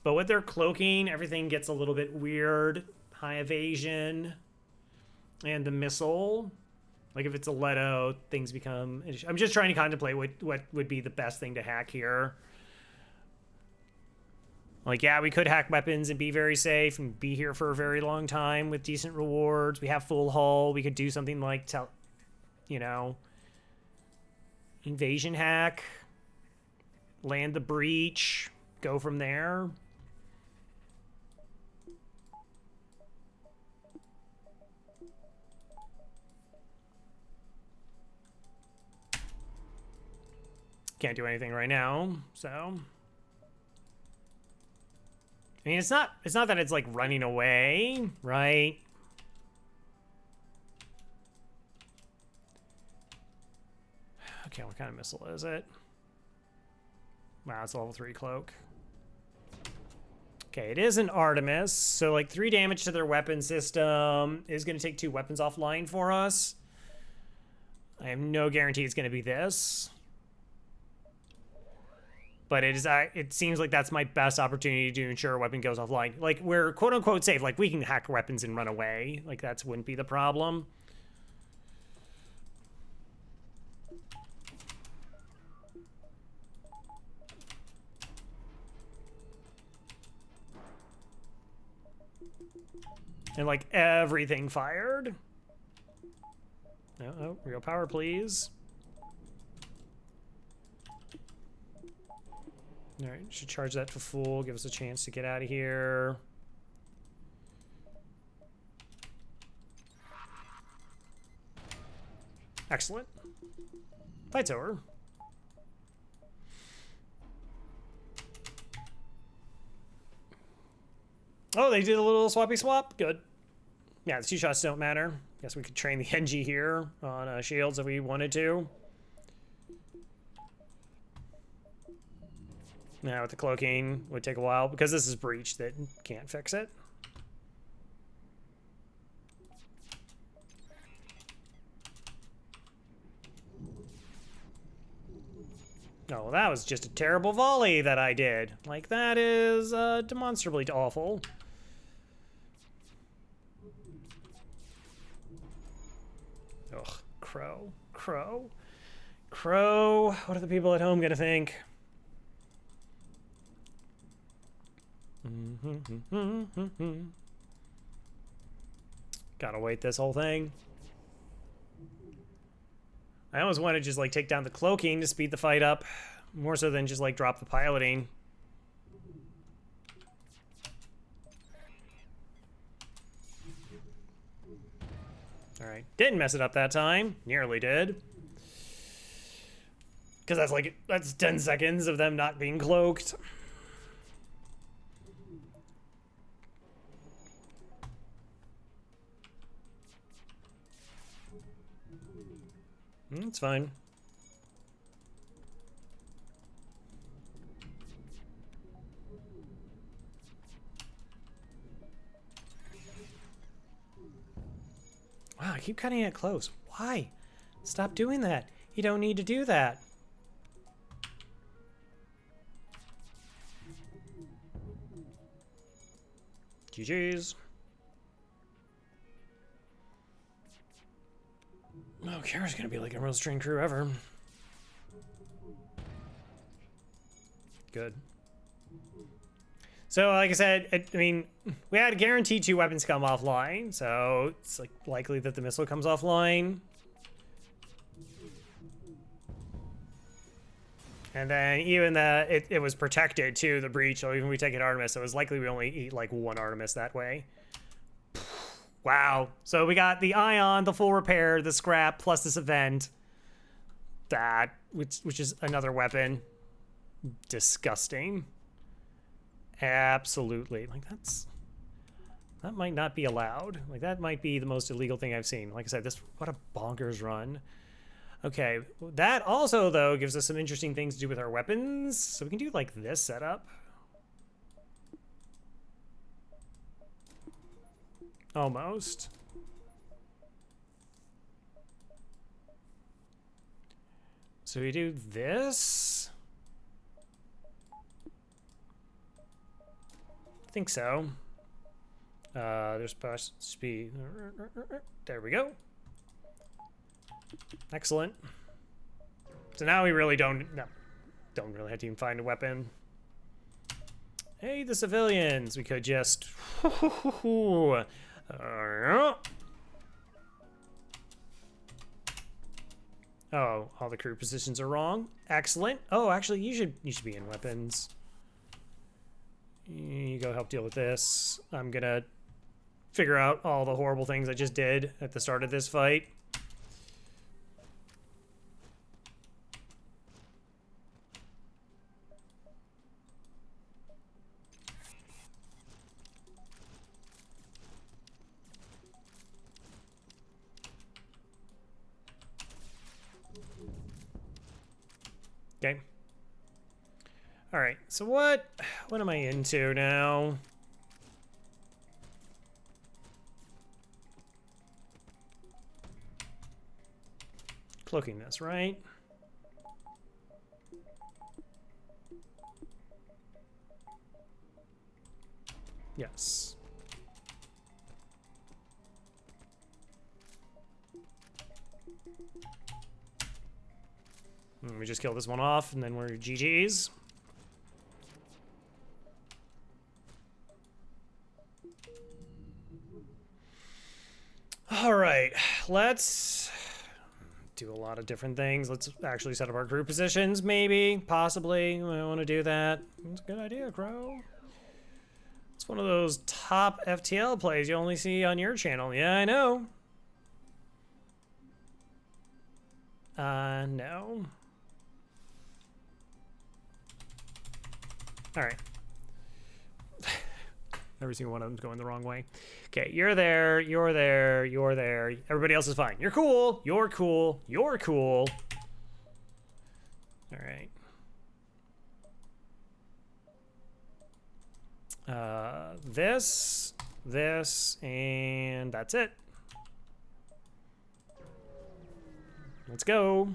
S1: But with their cloaking, everything gets a little bit weird. High evasion. And the missile. Like if it's a Leto, things become... I'm just trying to contemplate what would be the best thing to hack here. Like, yeah, we could hack weapons and be very safe and be here for a very long time with decent rewards. We have full hull. We could do something like, you know, invasion hack, land the breach, go from there. Can't do anything right now, so... I mean, it's not that it's like running away, right? Okay, what kind of missile is it? Wow, it's a level 3 cloak. Okay, it is an Artemis, so like 3 damage to their weapon system is going to take 2 weapons offline for us. I have no guarantee it's going to be this. But it seems like that's my best opportunity to ensure a weapon goes offline. Like, we're quote-unquote safe. Like, we can hack weapons and run away. Like, that wouldn't be the problem. And, like, everything fired. Oh, real power, please. All right, should charge that to full, give us a chance to get out of here. Excellent. Fight's over. Oh, they did a little swappy swap. Good. Yeah, the 2 shots don't matter. Guess we could train the NG here on shields if we wanted to. Now with the cloaking would take a while because this is breach that can't fix it. Oh, well, that was just a terrible volley that I did. Like, that is demonstrably awful. Ugh, Crow. Crow. Crow. What are the people at home gonna think? Gotta wait this whole thing. I almost want to just like take down the cloaking to speed the fight up, more so than just like drop the piloting. All right, didn't mess it up that time. Nearly did. Because that's 10 seconds of them not being cloaked. It's fine. Wow, I keep cutting it close. Why? Stop doing that. You don't need to do that. GG's. Oh, Kara's gonna be like a most trained crew ever. Good. So, like I said, I mean, we had guaranteed 2 weapons come offline, so it's like likely that the missile comes offline. And then even it was protected too, the breach, so even if we take an Artemis, it was likely we only eat like 1 Artemis that way. Wow. So we got the Ion, the full repair, the scrap, plus this event. That, which is another weapon. Disgusting. Absolutely. Like, that might not be allowed. Like, that might be the most illegal thing I've seen. Like I said, what a bonkers run. Okay. That also, though, gives us some interesting things to do with our weapons. So we can do, like, this setup. Almost. So we do this. think so. There's supposed to be... There we go. Excellent. So now we really don't really have to even find a weapon. Hey, the civilians. We could just... Oh, all the crew positions are wrong. Excellent. Oh, actually, you should be in weapons. You go help deal with this. I'm gonna figure out all the horrible things I just did at the start of this fight. Okay. All right. So what am I into now? Cloaking this, right? Yes. We just kill this one off, and then we're GG's. All right, let's do a lot of different things. Let's actually set up our crew positions, maybe, possibly. I want to do that. It's a good idea, Crow. It's one of those top FTL plays you only see on your channel. Yeah, I know. No. All right. Every single one of them's going the wrong way. Okay, you're there, you're there, you're there. Everybody else is fine. You're cool, you're cool, you're cool. All right. This, and that's it. Let's go.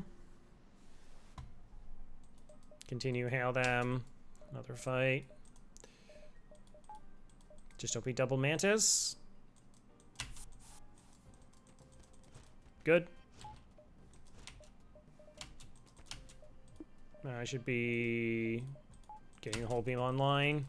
S1: Continue, hail them. Another fight. Just hope we double mantis. Good. I should be getting the whole beam online.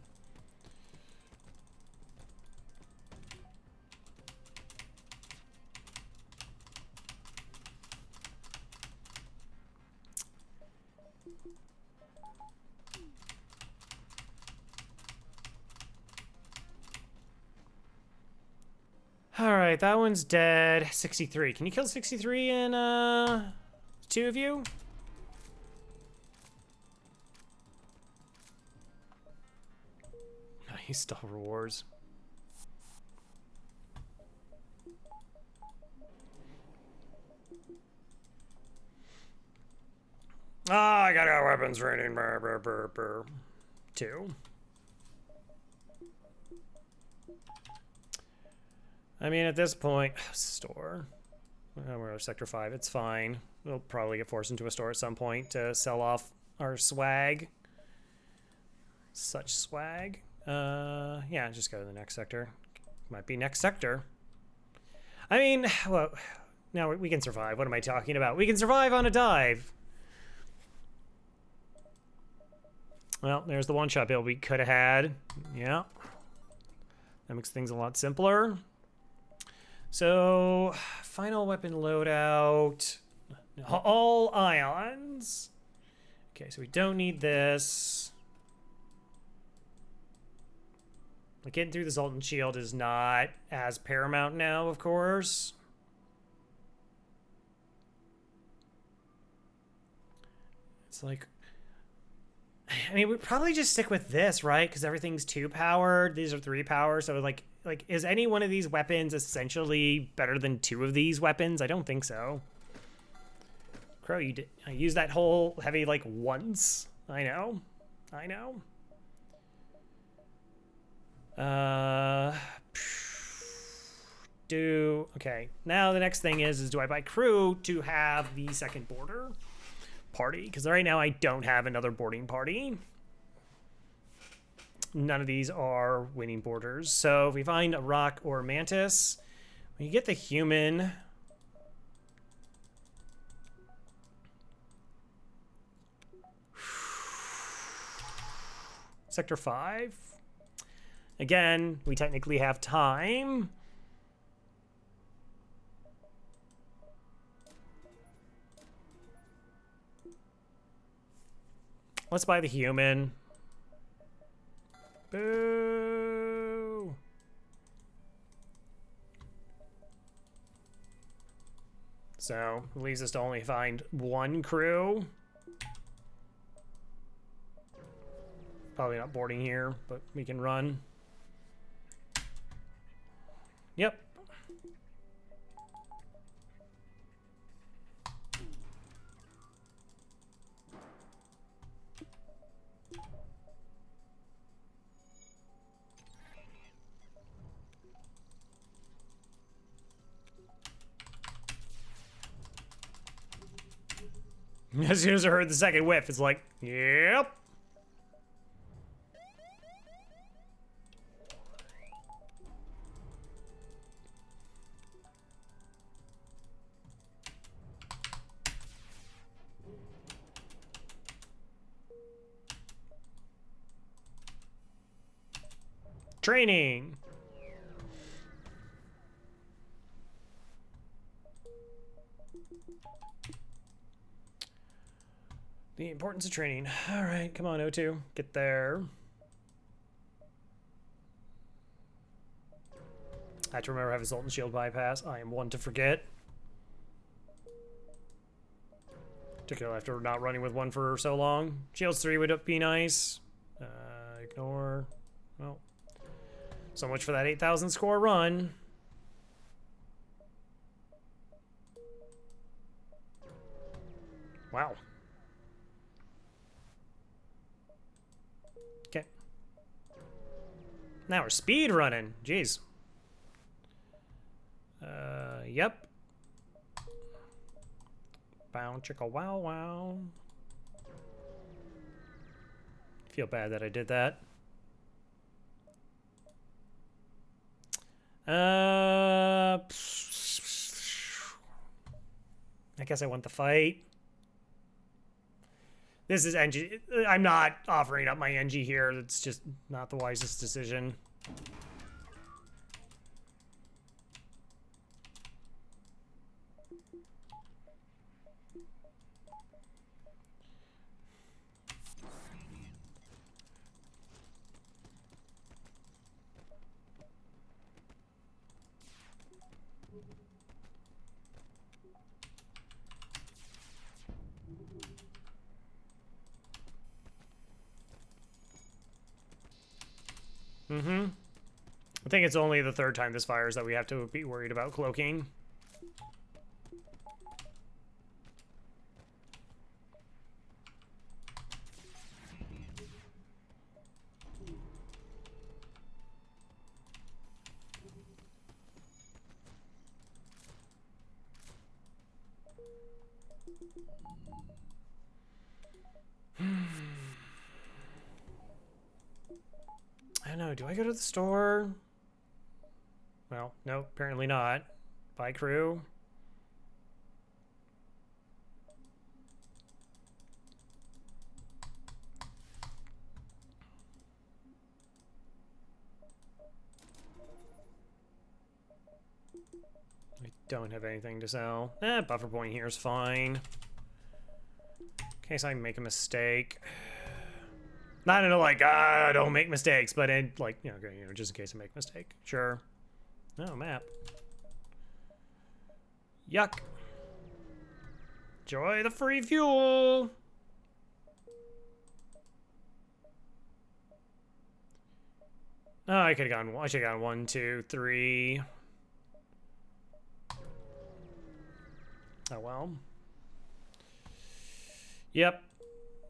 S1: All right, that one's dead. 63. Can you kill 63 in two of you? He stole rewards. Ah, I got our weapons rating. Burr, burr, burr, burr. 2. I mean, at this point, store. We're sector 5. It's fine. We'll probably get forced into a store at some point to sell off our swag. Such swag. Yeah, just go to the next sector. Might be next sector. I mean, well, now we can survive. What am I talking about? We can survive on a dive. Well, there's the one-shot build we could have had. Yeah. That makes things a lot simpler. So, final weapon loadout. All ions. Okay, so we don't need this. Like, getting through the Zoltan Shield is not as paramount now, of course. It's like... I mean, we probably just stick with this, right? Because everything's 2 powered. These are 3 power. So, like, is any one of these weapons essentially better than 2 of these weapons? I don't think so. Crow, I used that whole heavy, like, once. I know. I know. Okay. Now the next thing is do I buy crew to have the second border party? Because right now I don't have another boarding party. none of these are winning borders. So if we find a rock or a mantis, when you get the human... Sector 5. Again, we technically have time. Let's buy the human. Boo! So, it leaves us to only find one crew. Probably not boarding here, but we can run. Yep. As soon as I heard the second whiff, it's like, yep. Training. The importance of training. All right, come on, O2. Get there. I have to remember I have a Sultan Shield bypass. I am one to forget. Particularly after not running with one for so long. Shields 3 would be nice. Ignore. Well, so much for that 8,000 score run. Wow. Okay. Now we're speed running. Jeez. Yep. Bow chicka wow wow. Feel bad that I did that. I guess I want the fight. This is NG. I'm not offering up my NG here. It's just not the wisest decision. I think it's only the third time this fires that we have to be worried about cloaking. I don't know, do I go to the store? Well, no, apparently not. Buy crew. I don't have anything to sell. Buffer point here is fine. In case I make a mistake. Not in a like, don't make mistakes, but in like, you know, just in case I make a mistake. Sure. Oh, map. Yuck. Enjoy the free fuel. Oh, I could have gone, I should have gone 1, 2, 3. Oh, well. Yep.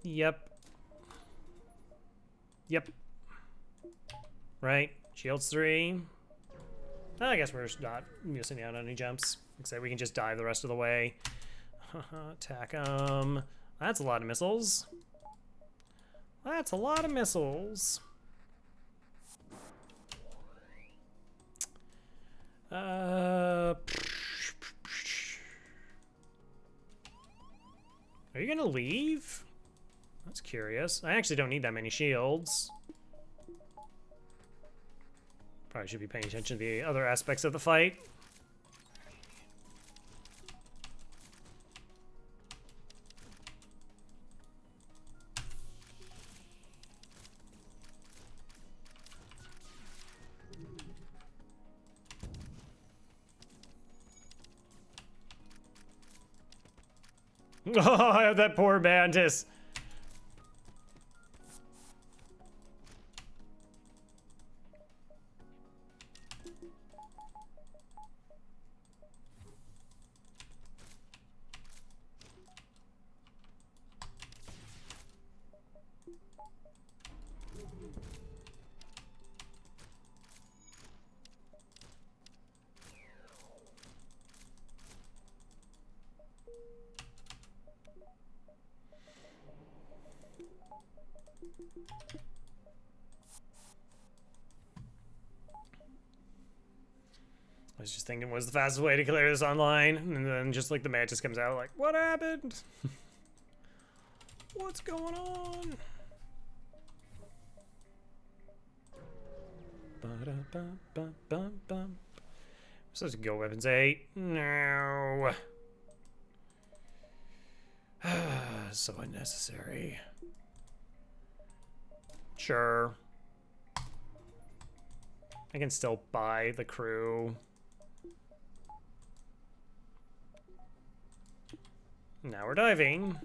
S1: Yep. Yep. Right. Shields 3. I guess we're not missing out on any jumps. Except we can just dive the rest of the way. Attack 'em. That's a lot of missiles. That's a lot of missiles. Are you gonna leave? That's curious. I actually don't need that many shields. Probably should be paying attention to the other aspects of the fight. Oh, that poor mantis. I was just thinking, what's the fastest way to clear this online? And then just like the mantis comes out like, what happened? What's going on? Ba-da-ba-ba-ba-bum. I'm supposed to go weapons 8. No. So unnecessary. Sure. I can still buy the crew. Now we're diving.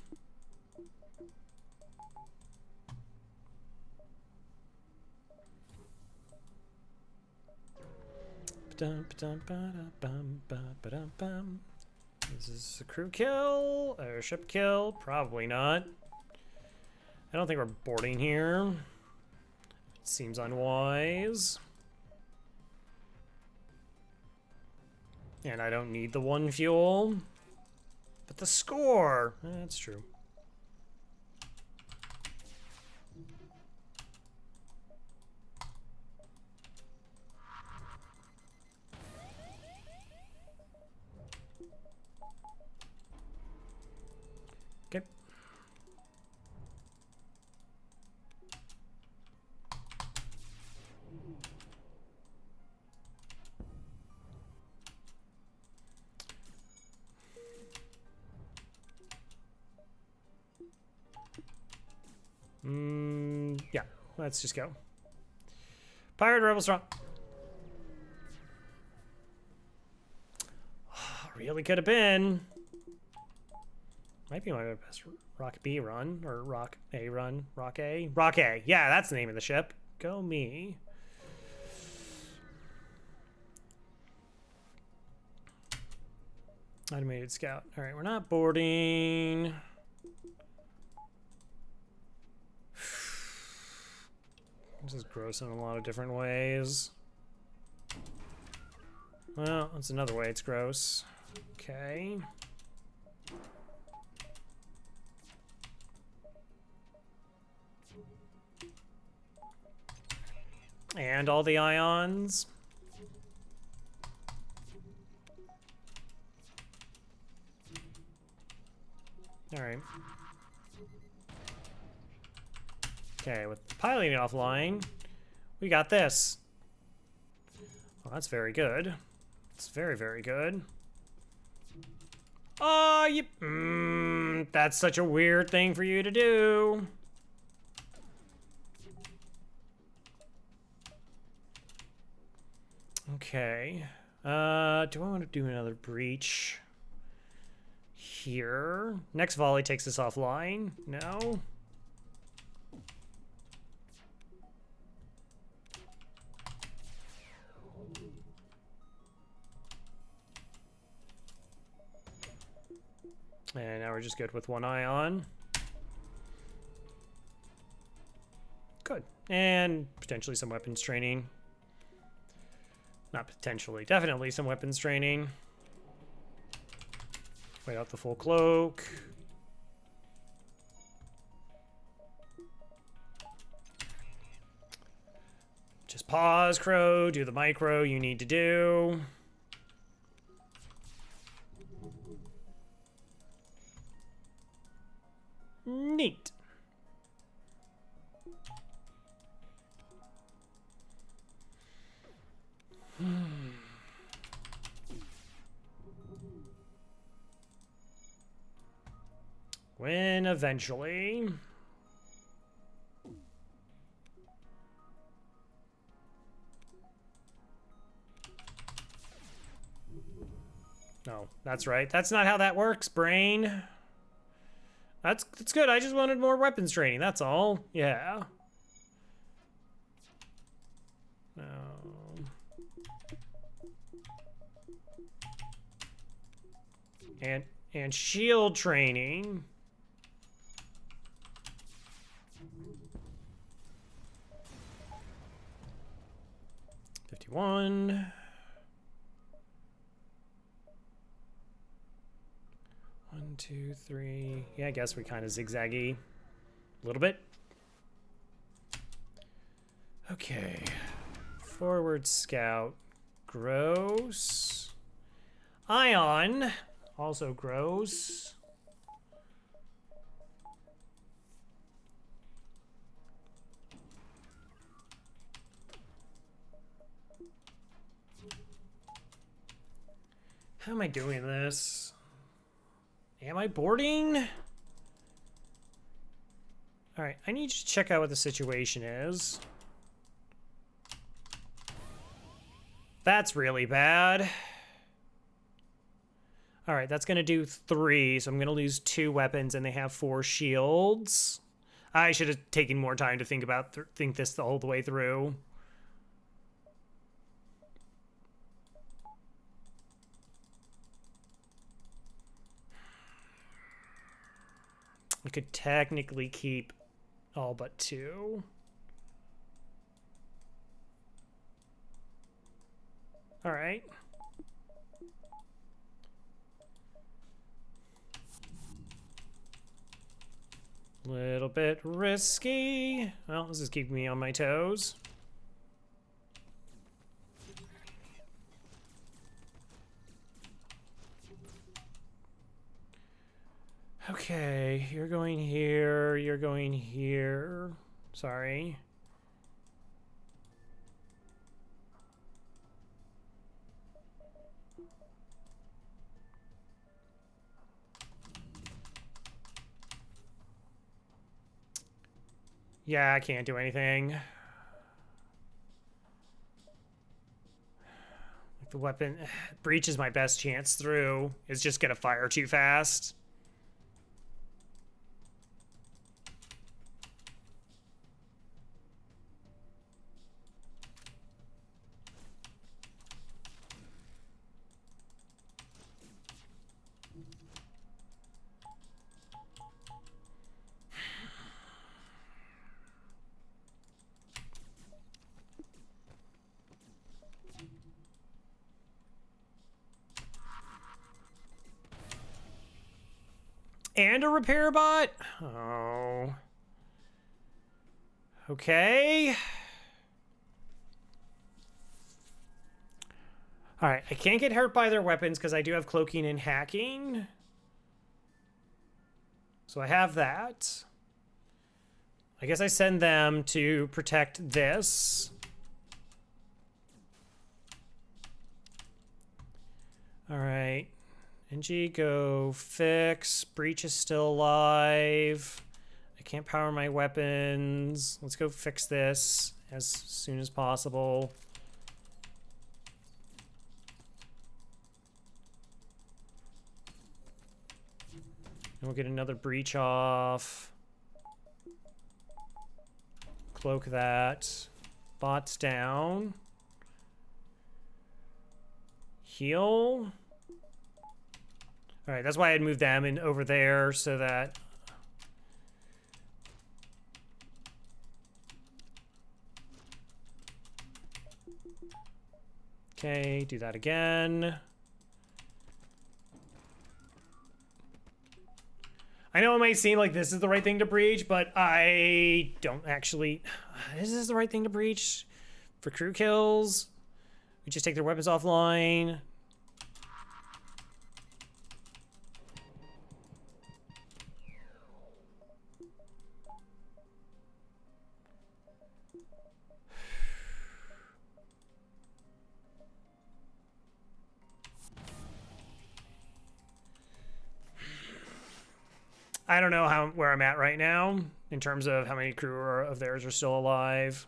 S1: Is this a crew kill or a ship kill? Probably not. I don't think we're boarding here. It seems unwise. And I don't need the 1 fuel. But the score! That's true. Okay. Yeah, let's just go. Pirate Rebel Strong. Oh, really could have been. Might be my best Rock B run, or Rock A run. Rock A? Rock A. Yeah, that's the name of the ship. Go me. Automated scout. All right, we're not boarding. This is gross in a lot of different ways. Well, that's another way it's gross. Okay. And all the ions. All right. Okay, with piloting offline, we got this. Well, that's very good. It's very, very good. Oh, that's such a weird thing for you to do. Okay. Do I want to do another breach here? Next volley takes us offline. No. And now we're just good with 1 ion. Good. And potentially some weapons training. Not potentially, definitely some weapons training. Wait out the full cloak. Just pause, Crow, do the micro you need to do. in eventually. No, that's right. That's not how that works, brain. That's good. I just wanted more weapons training. That's all. Yeah. No. And shield training. $51. 1, 2, 3. Yeah, I guess we kind of zigzaggy a little bit. Okay. Forward scout. Gross. Ion. Also gross. How am I doing this? Am I boarding? All right, I need to check out what the situation is. That's really bad. All right, that's gonna do 3, so I'm gonna lose 2 weapons, and they have 4 shields. I should have taken more time to think this all the way through. I could technically keep all but 2. All right. Little bit risky. Well, this is keeping me on my toes. Okay, you're going here, you're going here. Sorry. Yeah, I can't do anything. The weapon breach is my best chance through. It's just gonna fire too fast. And a repair bot? Oh. Okay. Alright, I can't get hurt by their weapons because I do have cloaking and hacking. So I have that. I guess I send them to protect this. Alright. NG, go fix. Breach is still alive. I can't power my weapons. Let's go fix this as soon as possible. And we'll get another breach off. Cloak that. Bots down. Heal. All right, that's why I'd move them in over there so that... Okay, do that again. I know it might seem like this is the right thing to breach, but I don't actually... Is this the right thing to breach? For crew kills? We just take their weapons offline. I don't know where I'm at right now in terms of how many crew of theirs are still alive.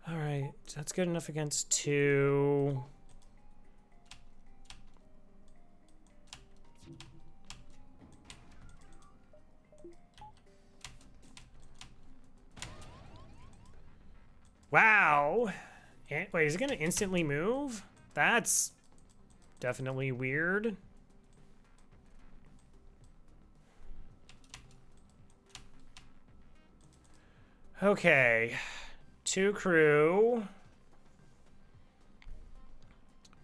S1: All right, that's good enough against 2. Wow. Wait, is it gonna instantly move? That's definitely weird. Okay. 2 crew.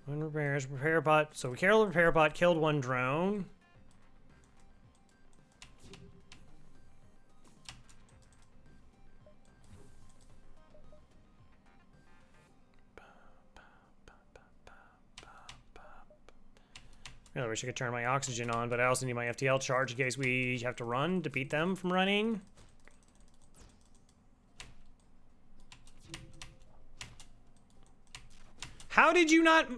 S1: 1 repairs. Repair bot. So we killed the repair bot, killed 1 drone. I wish I could turn my oxygen on, but I also need my FTL charge in case we have to run to beat them from running. How did you not...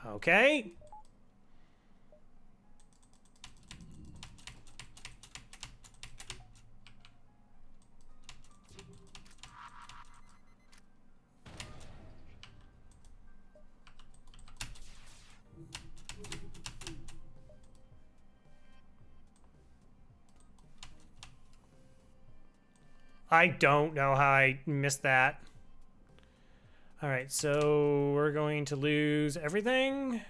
S1: Okay. I don't know how I missed that. All right, so we're going to lose everything.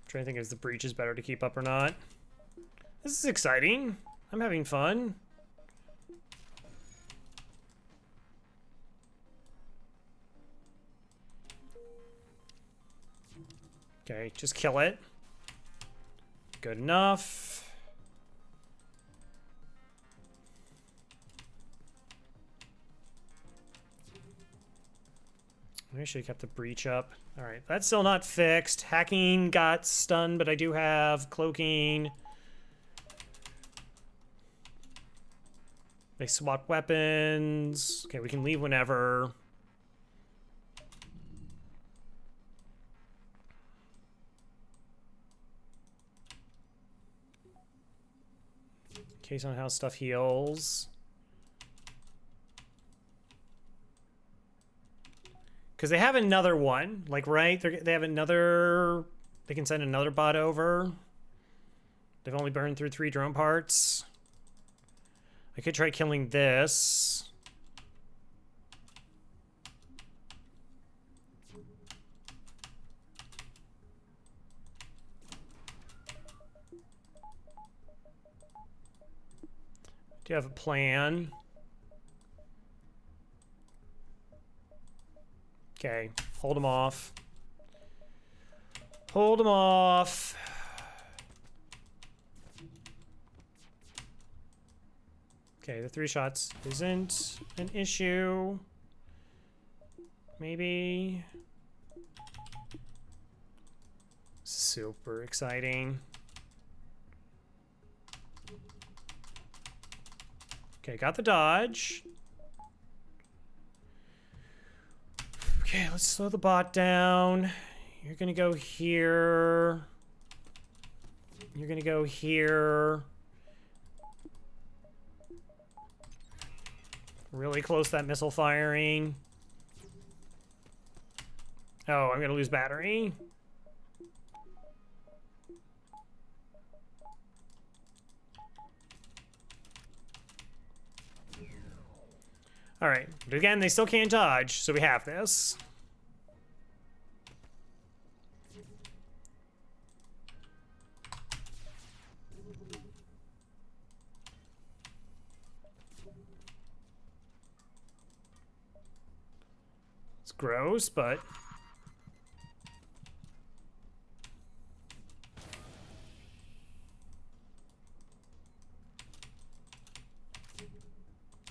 S1: Trying to think if the breach is better to keep up or not. This is exciting. I'm having fun. Okay, just kill it. Good enough. I should have kept the breach up. All right, that's still not fixed. Hacking got stunned, but I do have cloaking. They swap weapons. Okay, we can leave whenever. Case on how stuff heals. Because they have another one, like, right? They have another... They can send another bot over. They've only burned through 3 drone parts. I could try killing this. Do you have a plan? Okay, hold him off. Hold him off. Okay, the 3 shots isn't an issue. Maybe. Super exciting. Okay, got the dodge. Okay, let's slow the bot down. You're gonna go here. You're gonna go here. Really close, that missile firing. Oh, I'm gonna lose battery. All right, but again, they still can't dodge, so we have this. It's gross, but...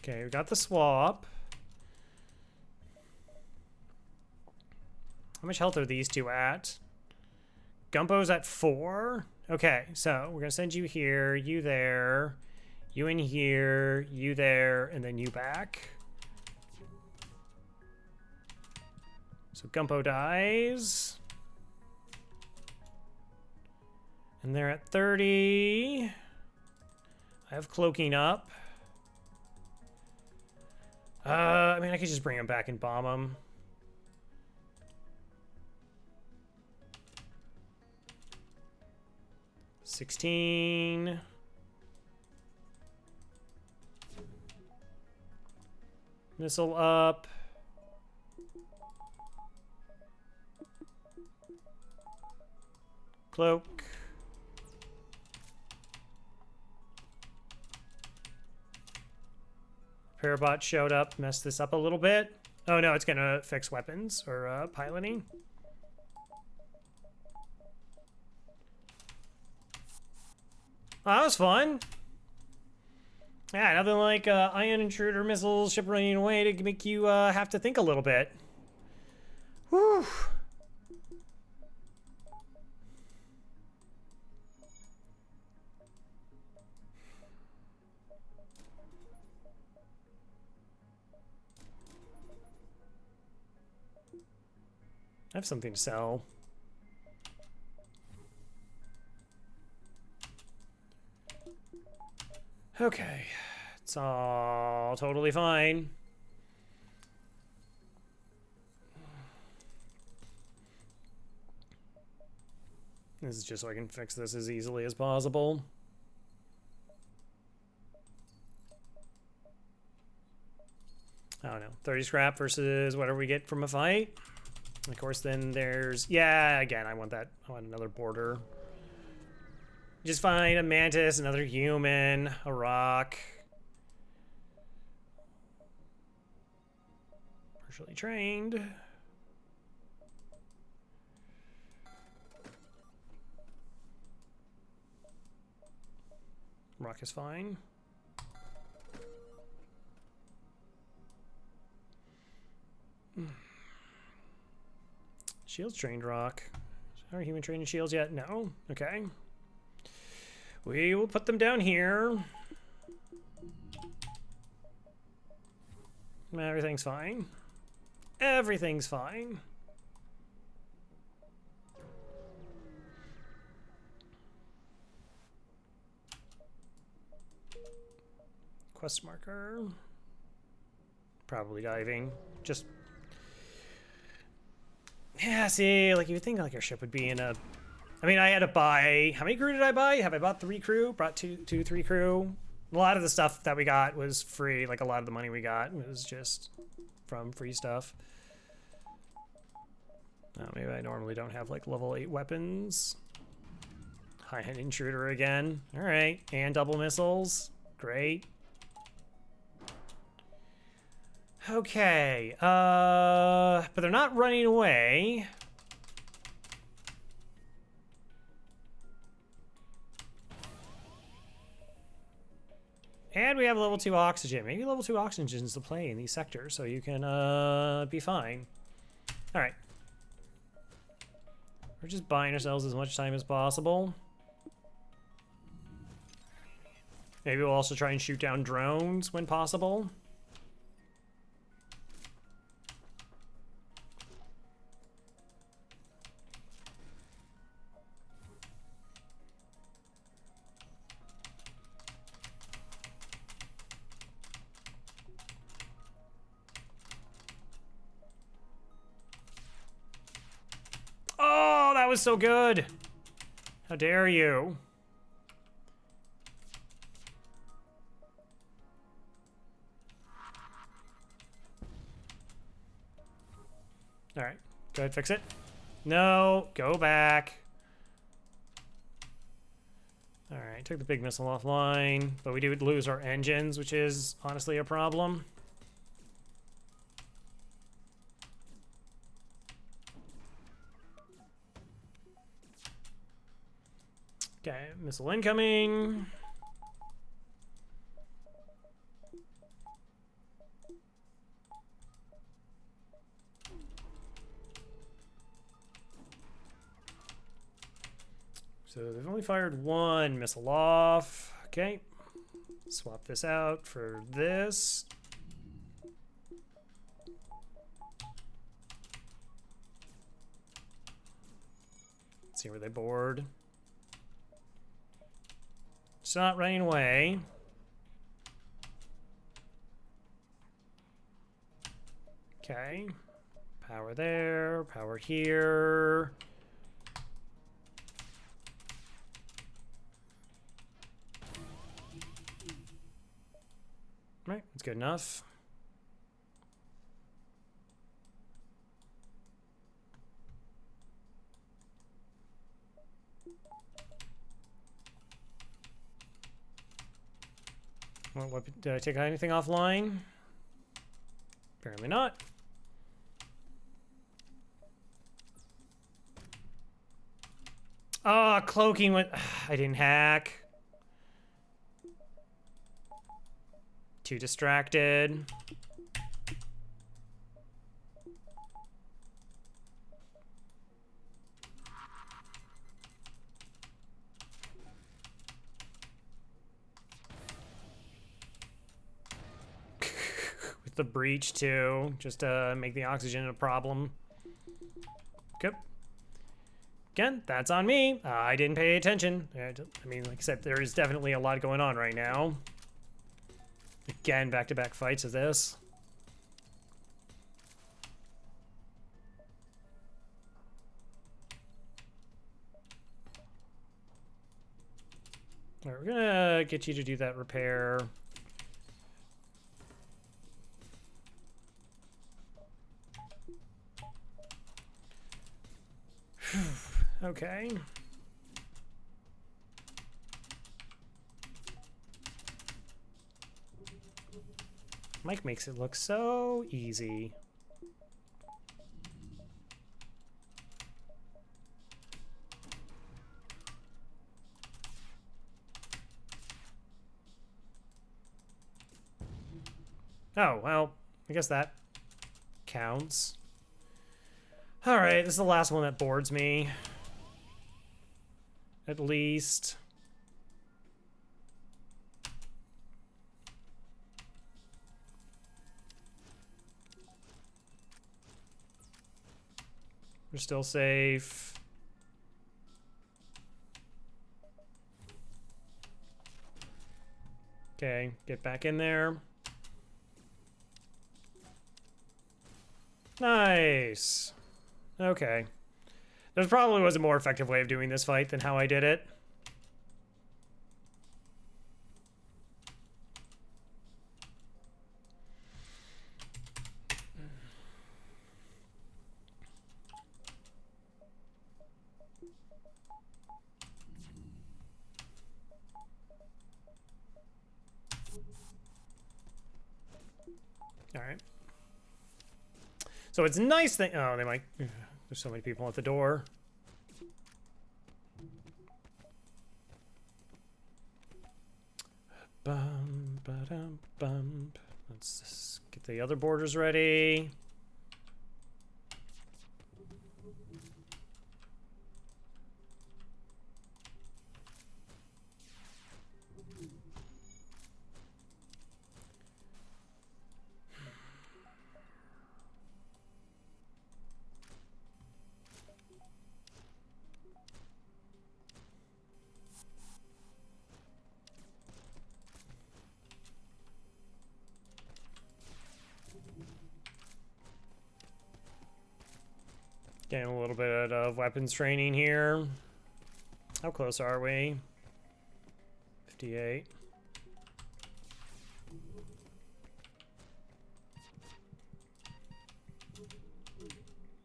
S1: Okay, we got the swap. How much health are these 2 at? Gumbo's at 4. Okay, so we're gonna send you here, you there, you in here, you there, and then you back. So Gumpo dies. And they're at 30. I have cloaking up. I mean, I could just bring him back and bomb him. $16. Missile up. Cloak. Parabot showed up, messed this up a little bit. Oh no, it's gonna fix weapons or piloting. Oh, that was fun. Yeah, nothing like ion intruder missiles, ship running away to make you have to think a little bit. Whew. I have something to sell. Okay, it's all totally fine. This is just so I can fix this as easily as possible. I don't know, 30 scrap versus whatever we get from a fight. Of course, then there's, yeah, again, I want that, I want another border. Just find a mantis, another human, a rock. Partially trained. Rock is fine. Shields trained rock. Are human trained in shields yet? No? Okay. We will put them down here. Everything's fine. Everything's fine. Quest marker. Probably diving. Just... yeah, see, like you would think like your ship would be in a... I mean, I had to buy... how many crew did I buy? Have I bought 3 crew? Brought three crew? A lot of the stuff that we got was free. Like, a lot of the money we got was just from free stuff. Oh, maybe I normally don't have, like, level 8 weapons. High-end intruder again. Alright, and double missiles. Great. Okay, but they're not running away. And we have level 2 oxygen. Maybe level 2 oxygen's to play in these sectors, so you can be fine. All right. We're just buying ourselves as much time as possible. Maybe we'll also try and shoot down drones when possible. That was so good. How dare you? All right, go ahead, fix it. No, go back. All right, took the big missile offline, but we do lose our engines, which is honestly a problem. Okay, missile incoming. So they've only fired 1 missile off. Okay, swap this out for this. See where they board. It's not running away. Okay. Power there, power here. Right, that's good enough. What, did I take anything offline? Apparently not. Ah, oh, cloaking went. I didn't hack. Too distracted. With the breach too, just to make the oxygen a problem. Good. Again, that's on me. I didn't pay attention. I mean, like I said, there is definitely a lot going on right now. Again, back-to-back fights of this. All right, we're gonna get you to do that repair. Okay. Mike makes it look so easy. Oh, well, I guess that counts. All right, this is the last one that boards me. At least. We're still safe. Okay, get back in there. Nice. Okay. There probably was a more effective way of doing this fight than how I did it. All right. So it's nice that, oh, they might, there's so many people at the door. Bum, ba-dum, bum. Let's just get the other borders ready. Getting a little bit of weapons training here. How close are we? 58.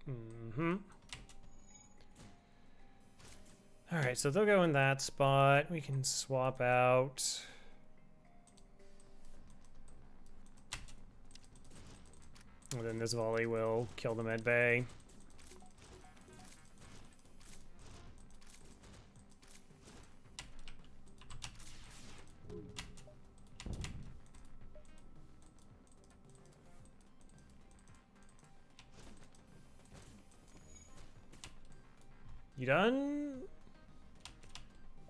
S1: Mm-hmm. All right, so they'll go in that spot. We can swap out. And then this volley will kill the med bay. You done?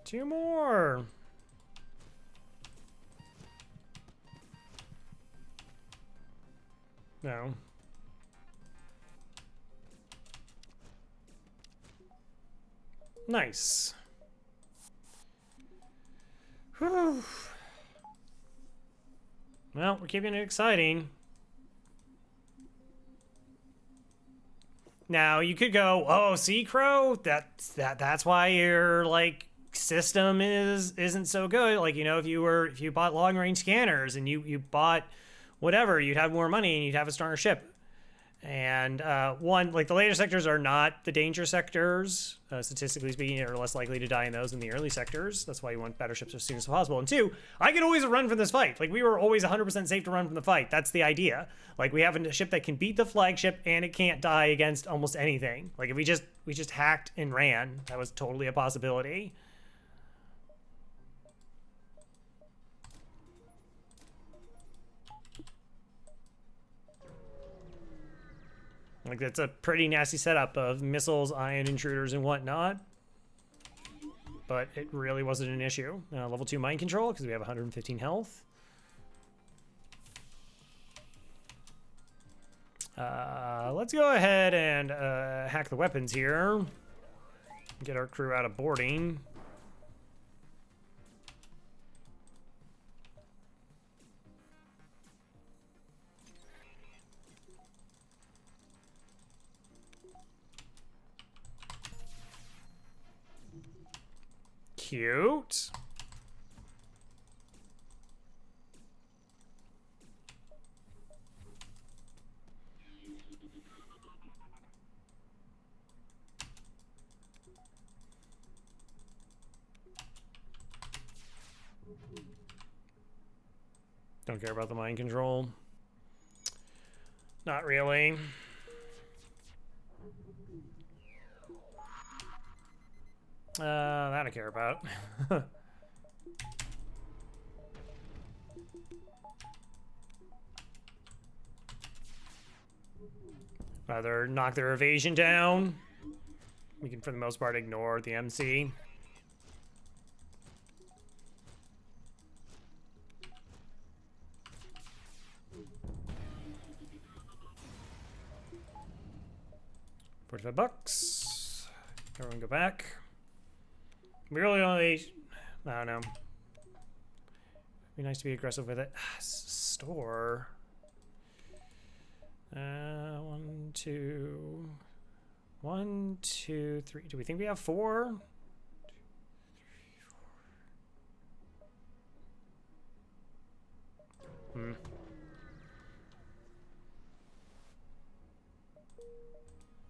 S1: 2 more. No. Nice. Whew. Well, we're keeping it exciting. Now you could go, oh, see, Crow, that's why your like system isn't so good. Like, you know, if you bought long range scanners and you bought whatever, you'd have more money and you'd have a stronger ship. And one, like the later sectors are not the danger sectors. Statistically speaking, you're less likely to die in those than the early sectors. That's why you want better ships as soon as possible. And two, I could always run from this fight. Like we were always 100% safe to run from the fight. That's the idea. Like we have a ship that can beat the flagship and it can't die against almost anything. Like if we just hacked and ran, that was totally a possibility. Like, that's a pretty nasty setup of missiles, ion intruders, and whatnot. But it really wasn't an issue. Level 2 mind control, because we have 115 health. Let's go ahead and hack the weapons here. Get our crew out of boarding. Cute. Don't care about the mind control. Not really. That I care about. Rather knock their evasion down. We can, for the most part, ignore the MC. $45. Everyone go back. We really only, I don't know. It'd be nice to be aggressive with it. Store. 1, 2. 1, 2, 3. Do we think we have 4? 2, 3, 4.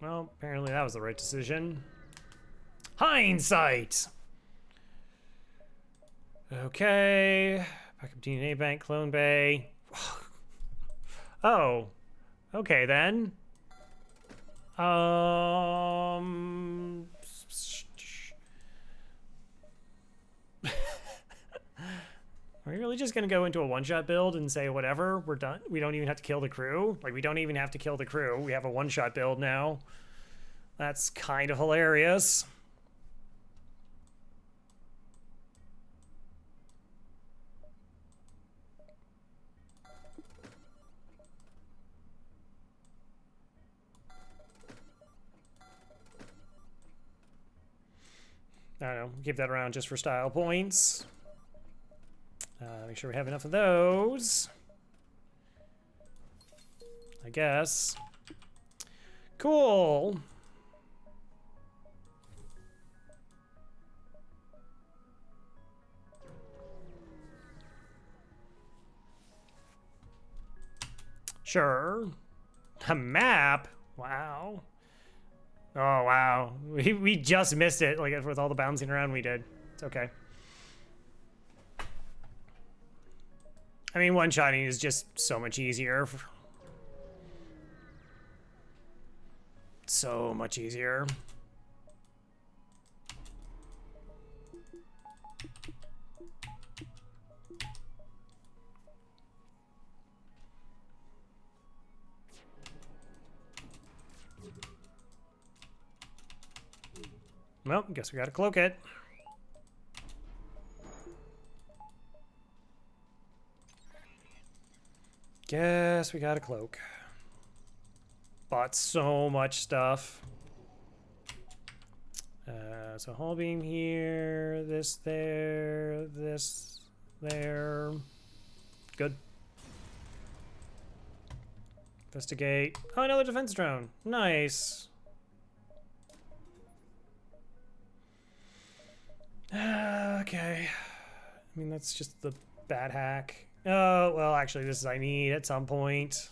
S1: Well, apparently that was the right decision. Hindsight! Okay. Backup DNA bank, clone bay. Oh. Okay then. Are we really just gonna go into a one-shot build and say whatever, we're done? We don't even have to kill the crew? Like, we don't even have to kill the crew. We have a one-shot build now. That's kind of hilarious. I don't know, keep that around just for style points. Make sure we have enough of those. I guess. Cool. Sure. A map? Wow. Oh, wow. We just missed it, like, with all the bouncing around we did. It's okay. I mean, one-shotting is just so much easier. So much easier. Well, guess we gotta cloak it. Guess we gotta cloak. Bought so much stuff. So hull beam here, this there, this there. Good. Investigate. Oh, another defense drone. Nice. Okay. I mean, that's just the bad hack. Oh, well, actually, this is I need at some point.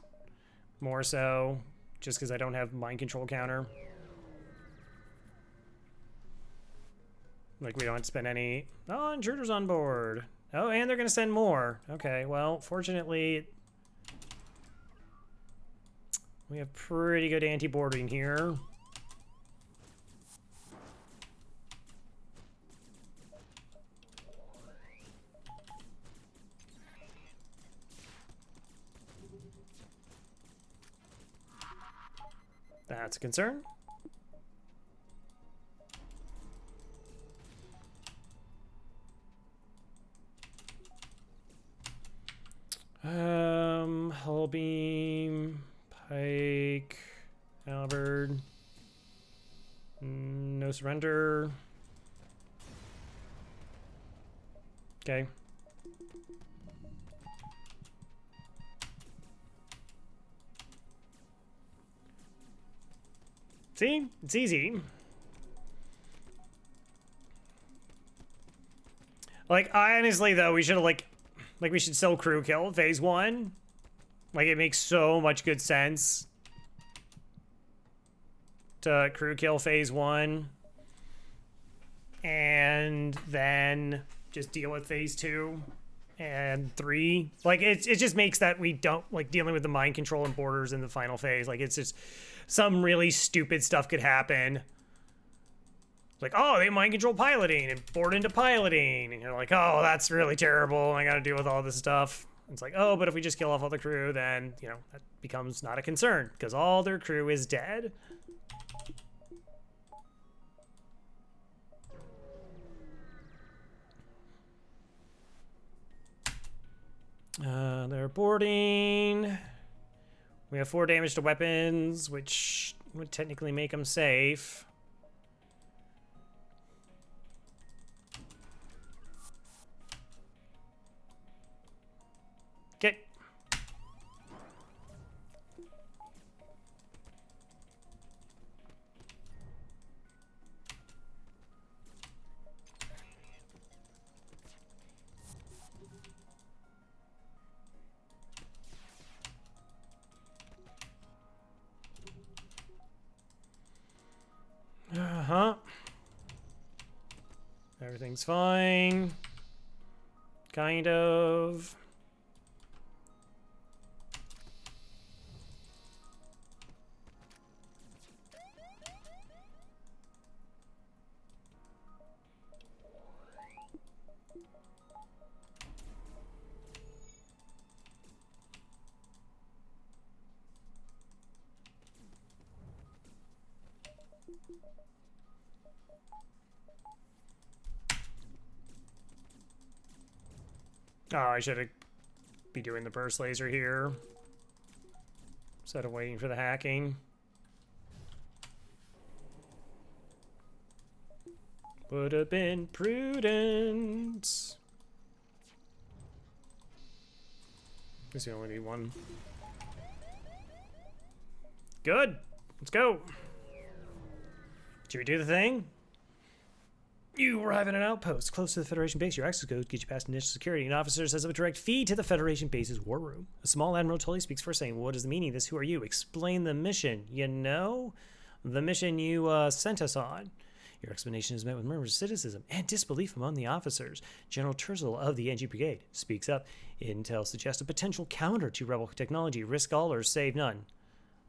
S1: More so. Just because I don't have mind control counter. Like, we don't have to spend any... Oh, intruders on board. Oh, and they're going to send more. Okay, well, fortunately... We have pretty good anti-boarding here. That's a concern. Hull beam, pike, halberd, no surrender. Okay. See? It's easy. Like, honestly, though, we should have, like, we should still crew kill phase 1. Like, it makes so much good sense to crew kill phase 1. And then just deal with phase 2 and 3. Like, it just makes that we don't, like, dealing with the mind control and borders in the final phase. Like, it's just... Some really stupid stuff could happen. Like, oh, they mind control piloting and board into piloting. And you're like, oh, that's really terrible. I gotta deal with all this stuff. It's like, oh, but if we just kill off all the crew, then, you know, that becomes not a concern because all their crew is dead. They're boarding. We have 4 damage to weapons, which would technically make them safe. Okay. Uh-huh. Everything's fine. Kind of. Oh, I should be doing the burst laser here instead of waiting for the hacking. Would have been prudent. Guess we only need one. Good. Let's go. Should we do the thing? You arrive at an outpost close to the Federation base. Your access code gets you past initial security. An officer says a direct feed to the Federation base's war room. A small Admiral Tully speaks first, saying, "What is the meaning of this? Who are you? Explain the mission." You know? The mission you sent us on. Your explanation is met with murmurs of cynicism and disbelief among the officers. General Terzel of the NG Brigade speaks up. Intel suggests a potential counter to rebel technology. Risk all or save none.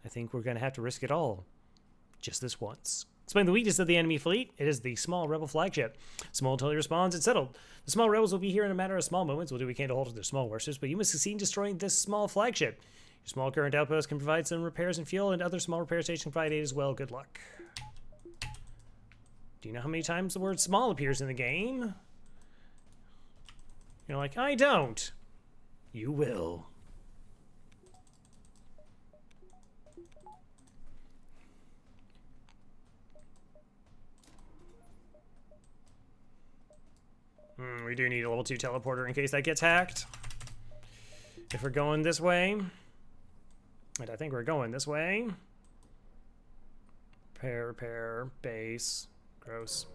S1: I think we're going to have to risk it all. Just this once. Explain the weakness of the enemy fleet. It is the small rebel flagship. Small Tully responds, "It's settled. The small rebels will be here in a matter of small moments. We'll do what we can to hold their small warships, but you must succeed in destroying this small flagship. Your small current outpost can provide some repairs and fuel, and other small repair stations can provide aid as well. Good luck." Do you know how many times the word small appears in the game? You're like, I don't. You will. We do need a level 2 teleporter in case that gets hacked. If we're going this way. And I think we're going this way. Repair, base. Gross.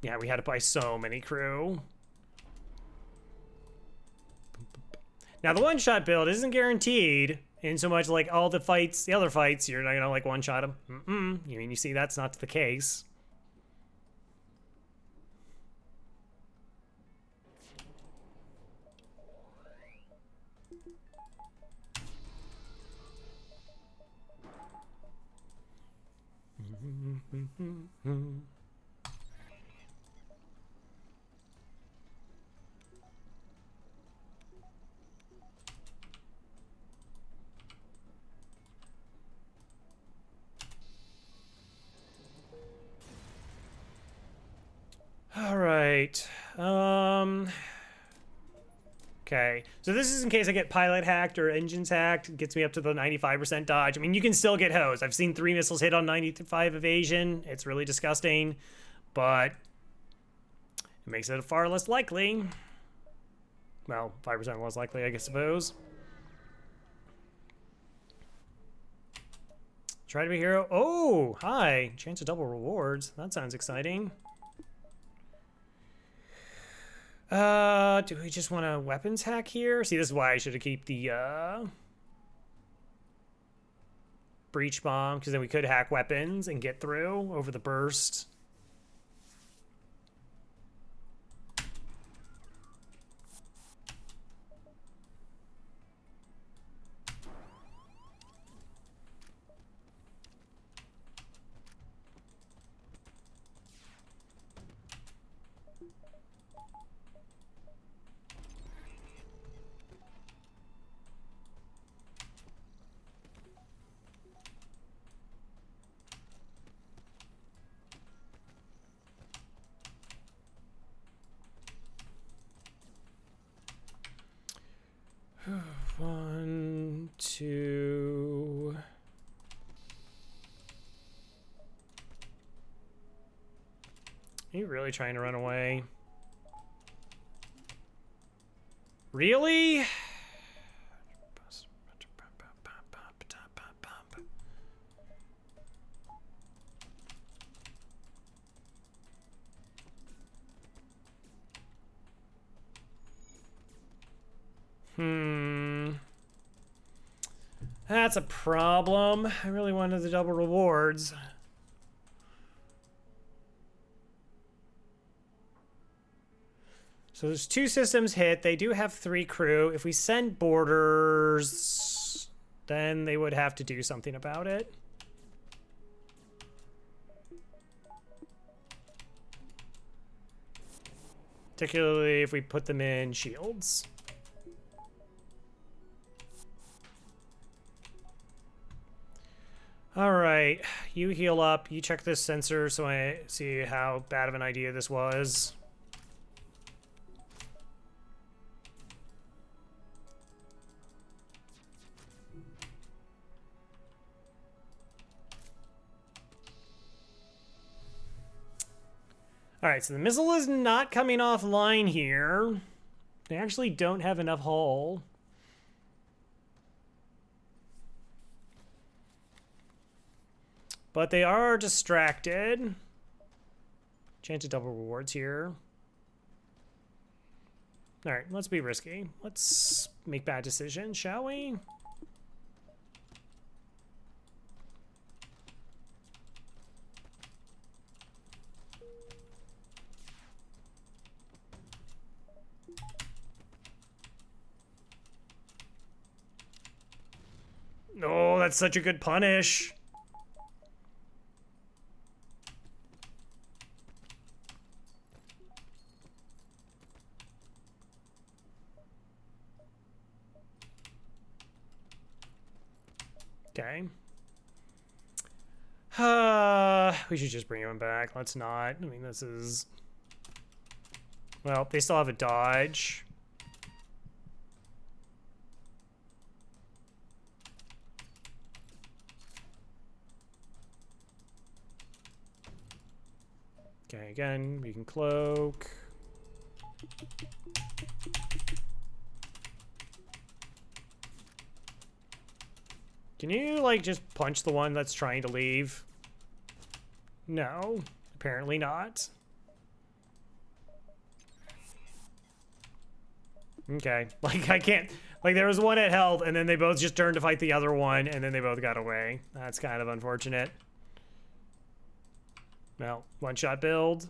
S1: Yeah, we had to buy so many crew. Now, the one-shot build isn't guaranteed in so much like all the fights, the other fights, you're not gonna like one-shot them. I mean, you see that's not the case. All right. Okay. So this is in case I get pilot hacked or engines hacked. It gets me up to the 95% dodge. I mean, you can still get hosed. I've seen 3 missiles hit on 95 evasion. It's really disgusting, but it makes it far less likely. Well, 5% less likely, I suppose. Try to be a hero. Oh, hi. Chance of double rewards. That sounds exciting. Do we just want a weapons hack here? See, this is why I should have kept the breach bomb, because then we could hack weapons and get through over the burst. One, two. Are you really trying to run away? Really? That's a problem. I really wanted the double rewards. So there's 2 systems hit. They do have 3 crew. If we send boarders, then they would have to do something about it. Particularly if we put them in shields. All right, you heal up. You check this sensor so I see how bad of an idea this was. All right, so the missile is not coming offline here. They actually don't have enough hull. But they are distracted. Chance of double rewards here. All right, let's be risky. Let's make bad decisions, shall we? Oh, that's such a good punish. Okay. We should just bring him back. Let's not. I mean, this is... Well, they still have a dodge. Okay, again, we can cloak. Can you, like, just punch the one that's trying to leave? No, apparently not. Okay, like, I can't... Like, there was one at health, and then they both just turned to fight the other one, and then they both got away. That's kind of unfortunate. Well, one-shot build.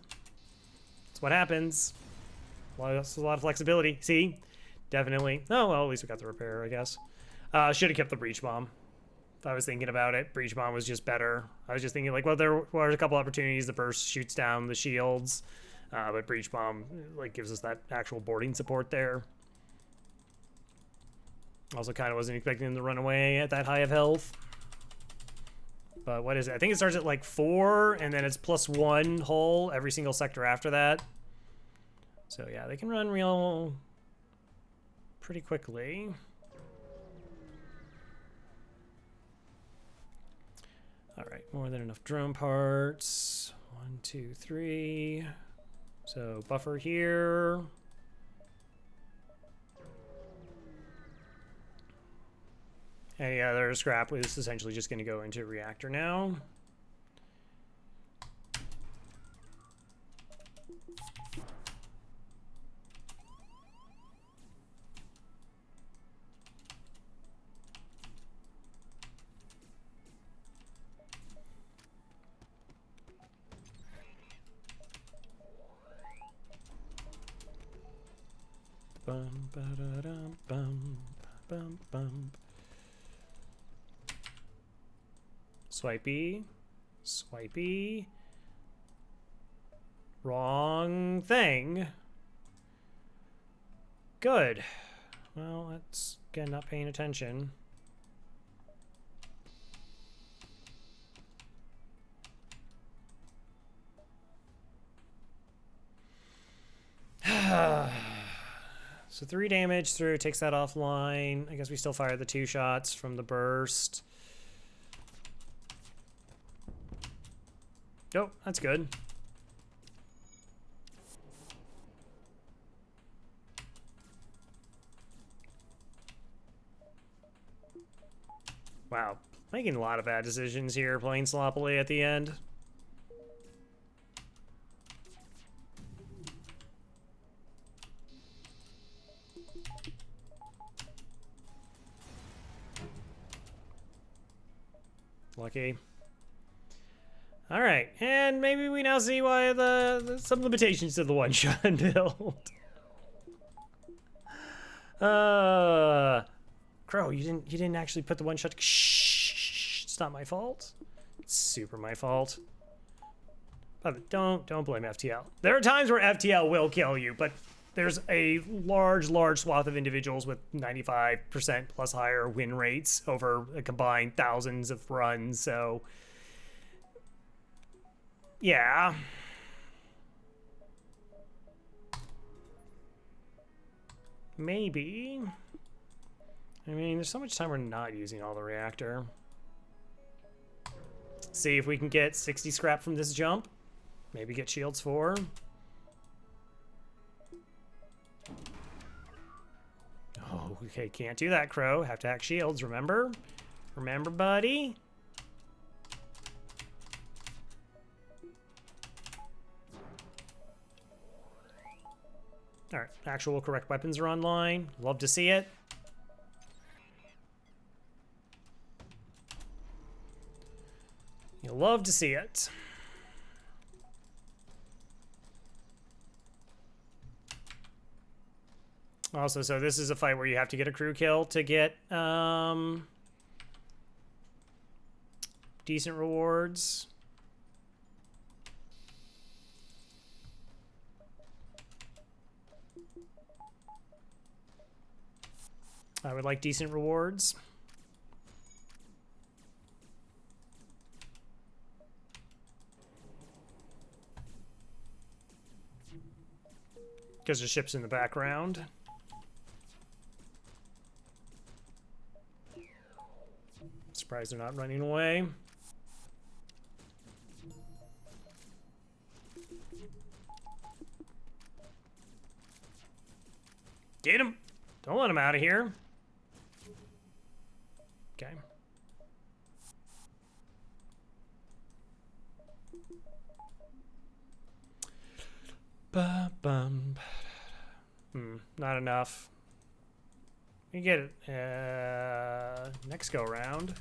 S1: That's what happens. A lot of flexibility. See? Definitely. Oh, well, at least we got the repair, I guess. Should have kept the breach bomb. I was thinking about it. Breach bomb was just better. I was just thinking, like, well, there were a couple opportunities. The burst shoots down the shields, but breach bomb, like, gives us that actual boarding support there. Also, kind of wasn't expecting them to run away at that high of health. But what is it? I think it starts at, like, 4, and then it's +1 hull every single sector after that. So, yeah, they can run real pretty quickly. All right, more than enough drone parts. 1, 2, 3. So buffer here. Any other scrap was essentially just going to go into reactor now. Bum, ba-da-dum, bum, bum, bum. Swipey. Swipey. Wrong thing. Good. Well, that's, again, not paying attention. So 3 damage through, takes that offline. I guess we still fire the 2 shots from the burst. Oh, that's good. Wow, making a lot of bad decisions here, playing sloppily at the end. Lucky. All right, and maybe we now see why some limitations to the one-shot build. Crow, you didn't actually put the one-shot. Shh, it's not my fault. It's super my fault. But don't blame FTL. There are times where FTL will kill you, but there's a large swath of individuals with 95% plus higher win rates over a combined thousands of runs, so yeah. Maybe. I mean, there's so much time we're not using all the reactor. See if we can get 60 scrap from this jump. Maybe get shields 4. Oh, okay, can't do that, Crow. Have to hack shields, remember? Remember, buddy? All right, actual correct weapons are online. Love to see it. You'll love to see it. Also, so this is a fight where you have to get a crew kill to get decent rewards. I would like decent rewards. Because the ship's in the background. Surprised they're not running away. Get him! Don't let him out of here. Okay. Ba-bum. Not enough. We get it. Next go round.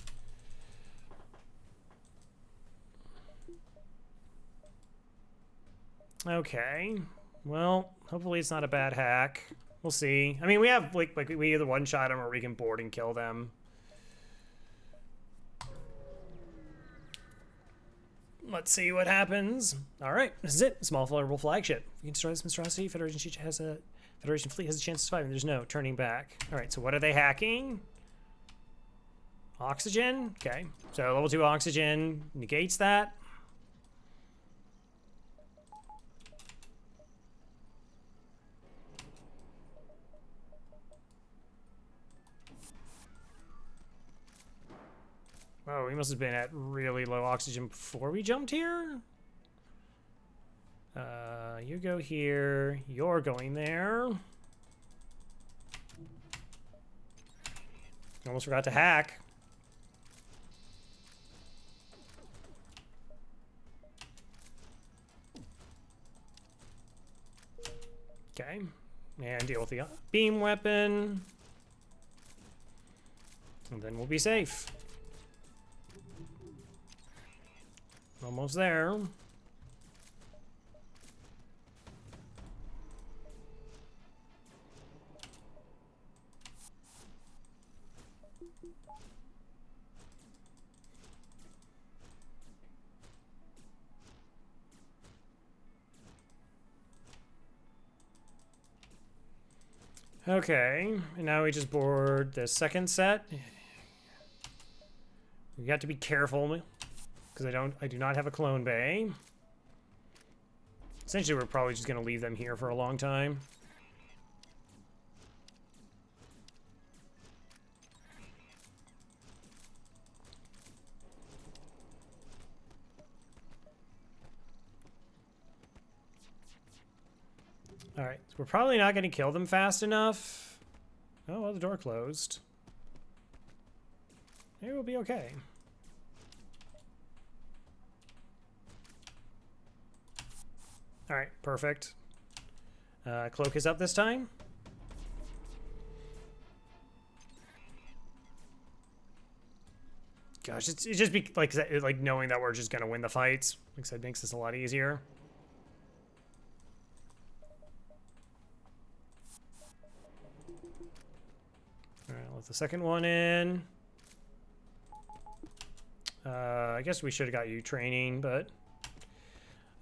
S1: Okay. Well, hopefully it's not a bad hack. We'll see. I mean, we have like we either one shot them or we can board and kill them. Let's see what happens. All right, this is it. Small vulnerable flagship. You can destroy this monstrosity. Federation fleet has a chance to survive, and there's no turning back. All right, so what are they hacking? Oxygen. Okay, so level 2 oxygen negates that. Oh, we must have been at really low oxygen before we jumped here. You go here. You're going there. Almost forgot to hack. Okay. And deal with the beam weapon. And then we'll be safe. Almost there. Okay, and now we just board the second set. We got to be careful because I do not have a clone bay. Essentially, we're probably just gonna leave them here for a long time. All right, so we're probably not going to kill them fast enough. Oh, well, the door closed. Maybe we'll be okay. All right, perfect. Cloak is up this time. Gosh, it just be like knowing that we're just going to win the fights. Like I said, makes this a lot easier. Let the second one in. I guess we should have got you training, but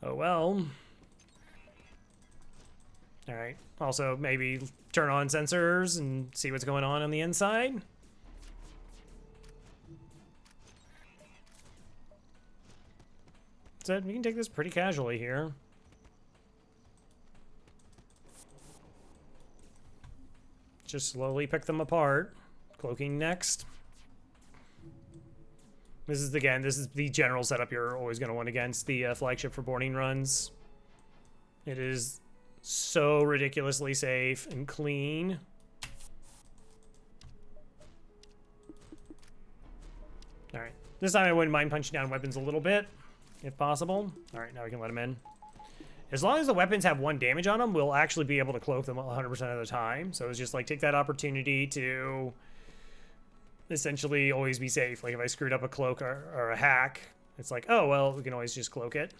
S1: oh well. All right. Also, maybe turn on sensors and see what's going on the inside. So we can take this pretty casually here. Just slowly pick them apart. Cloaking next. This is the general setup you're always going to want against the flagship for boarding runs. It is so ridiculously safe and clean. All right, this time I wouldn't mind punching down weapons a little bit, if possible. All right, now we can let them in. As long as the weapons have 1 damage on them, we'll actually be able to cloak them 100% of the time. So it's just like take that opportunity to essentially always be safe. Like if I screwed up a cloak or a hack, it's like, oh, well, we can always just cloak it.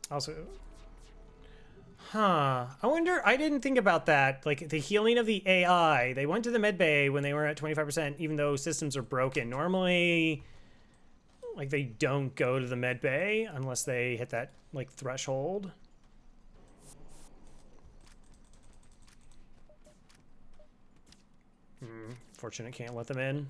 S1: Also, I wonder, I didn't think about that. Like the healing of the AI, they went to the med bay when they were at 25%, even though systems are broken. Normally, like they don't go to the med bay unless they hit that like threshold. Fortunate, can't let them in.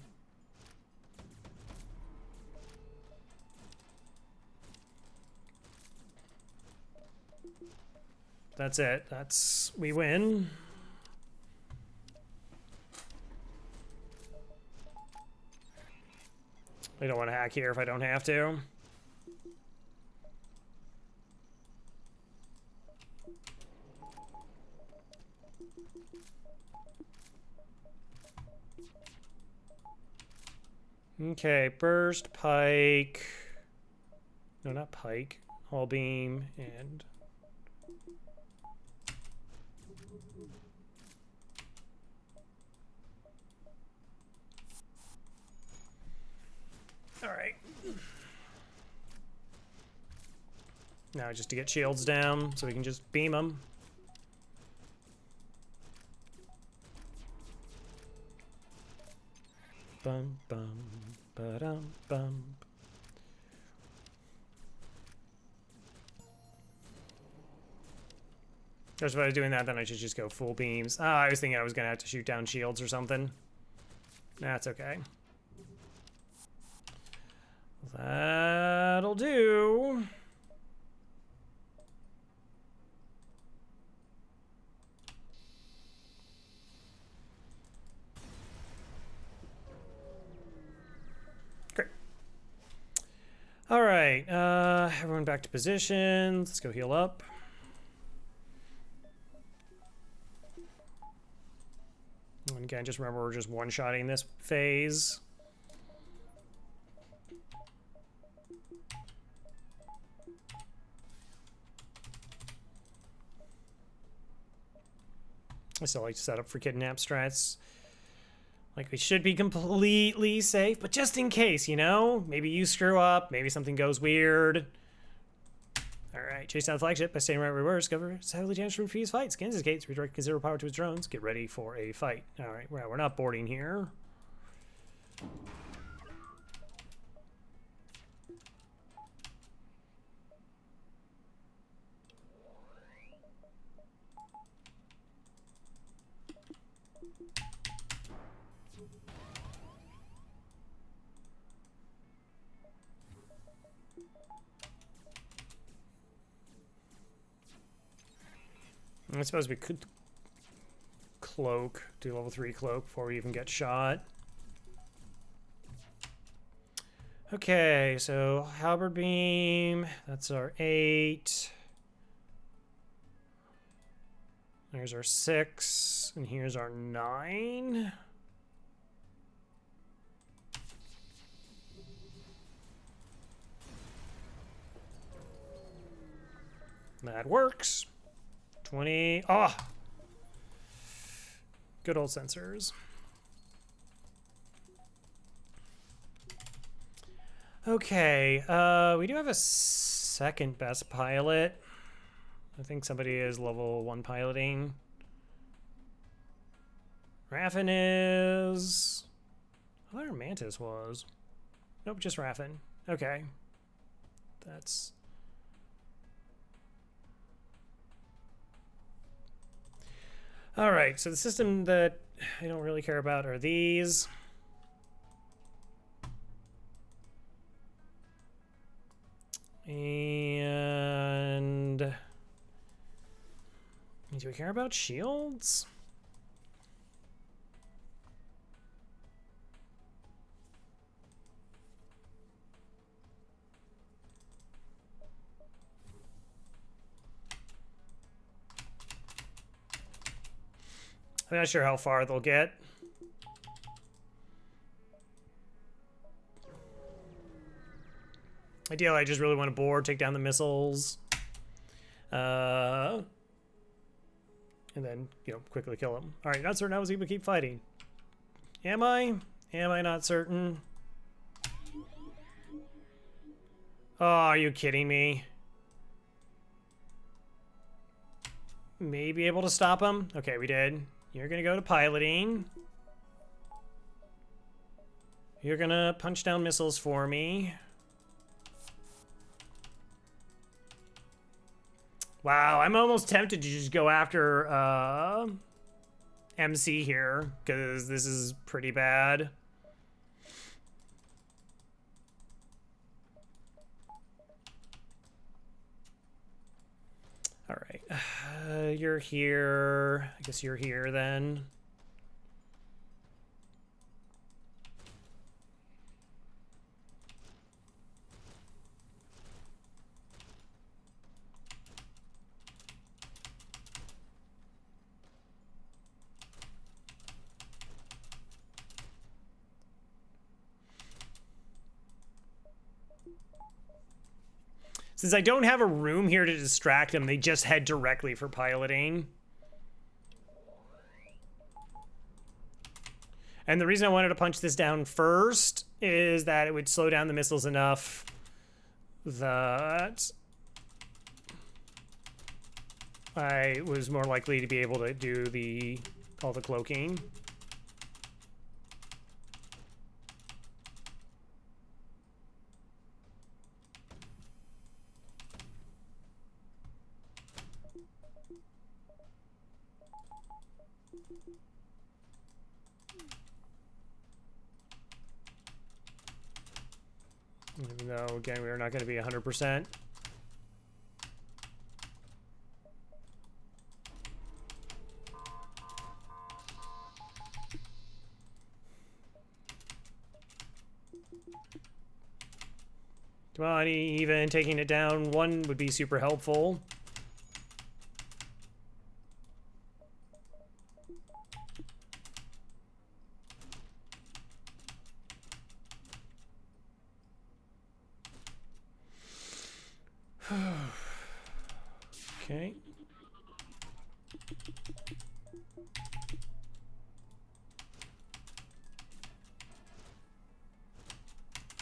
S1: That's it. We win. I don't want to hack here if I don't have to. Okay, burst, pike. No, not pike. Hull beam and... All right. Now just to get shields down so we can just beam them. Bum, bum, ba-dum, bum. Just if I was doing that, then I should just go full beams. Ah, I was thinking I was gonna have to shoot down shields or something. That's okay. That'll do. Great. All right, everyone back to positions. Let's go heal up. And again, just remember we're just one-shotting this phase. I still like to set up for kidnap strats. Like, we should be completely safe, but just in case, you know? Maybe you screw up, maybe something goes weird. Alright, chase down the flagship by staying right where we were. Discover it's heavily damaged from previous fights. Scans gates, redirect considerable power to its drones. Get ready for a fight. Alright, well, we're not boarding here. I suppose we could cloak, do level 3 cloak before we even get shot. Okay, so halberd beam, that's our 8. There's our 6, and here's our 9. That works. 20. Ah! Oh. Good old sensors. Okay, we do have a second best pilot. I think somebody is level 1 piloting. Raffin is... I thought Mantis was. Nope, just Raffin. Okay. That's... All right, so the system that I don't really care about are these. And do we care about shields? I'm not sure how far they'll get. Ideally, I just really want to board, take down the missiles. And then, you know, quickly kill them. All right, not certain I was able to keep fighting. Am I? Am I not certain? Oh, are you kidding me? Maybe able to stop him? Okay, we did. You're gonna go to piloting. You're gonna punch down missiles for me. Wow, I'm almost tempted to just go after MC here, because this is pretty bad. All right, you're here. I guess you're here then. Since I don't have a room here to distract them, they just head directly for piloting. And the reason I wanted to punch this down first is that it would slow down the missiles enough that I was more likely to be able to do all the cloaking. Even though, again, we're not going to be 100%. Come on, even taking it down one would be super helpful. Okay.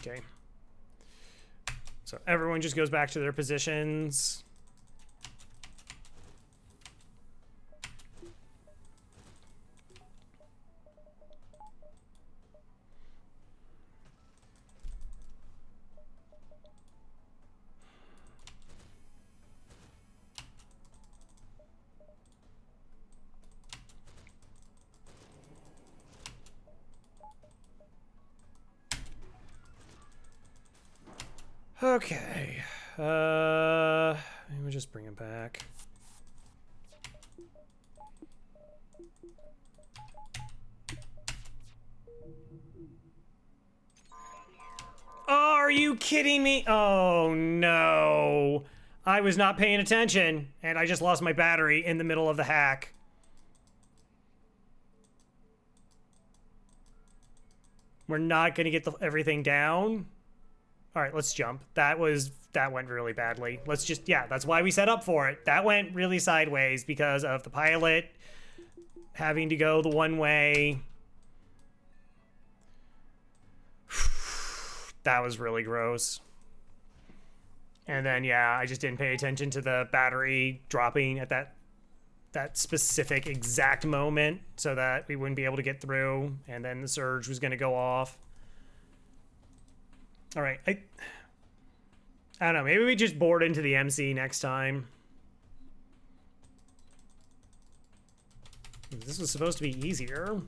S1: Okay. So everyone just goes back to their positions. Okay. Maybe we'll just bring it back. Oh, are you kidding me? Oh, no. I was not paying attention, and I just lost my battery in the middle of the hack. We're not going to get everything down. All right, let's jump. That went really badly. Let's just, yeah, that's why we set up for it. That went really sideways because of the pilot having to go the one way. That was really gross. And then, yeah, I just didn't pay attention to the battery dropping at that specific exact moment so that we wouldn't be able to get through, and then the surge was going to go off. All right, I don't know. Maybe we just board into the MC next time. This was supposed to be easier.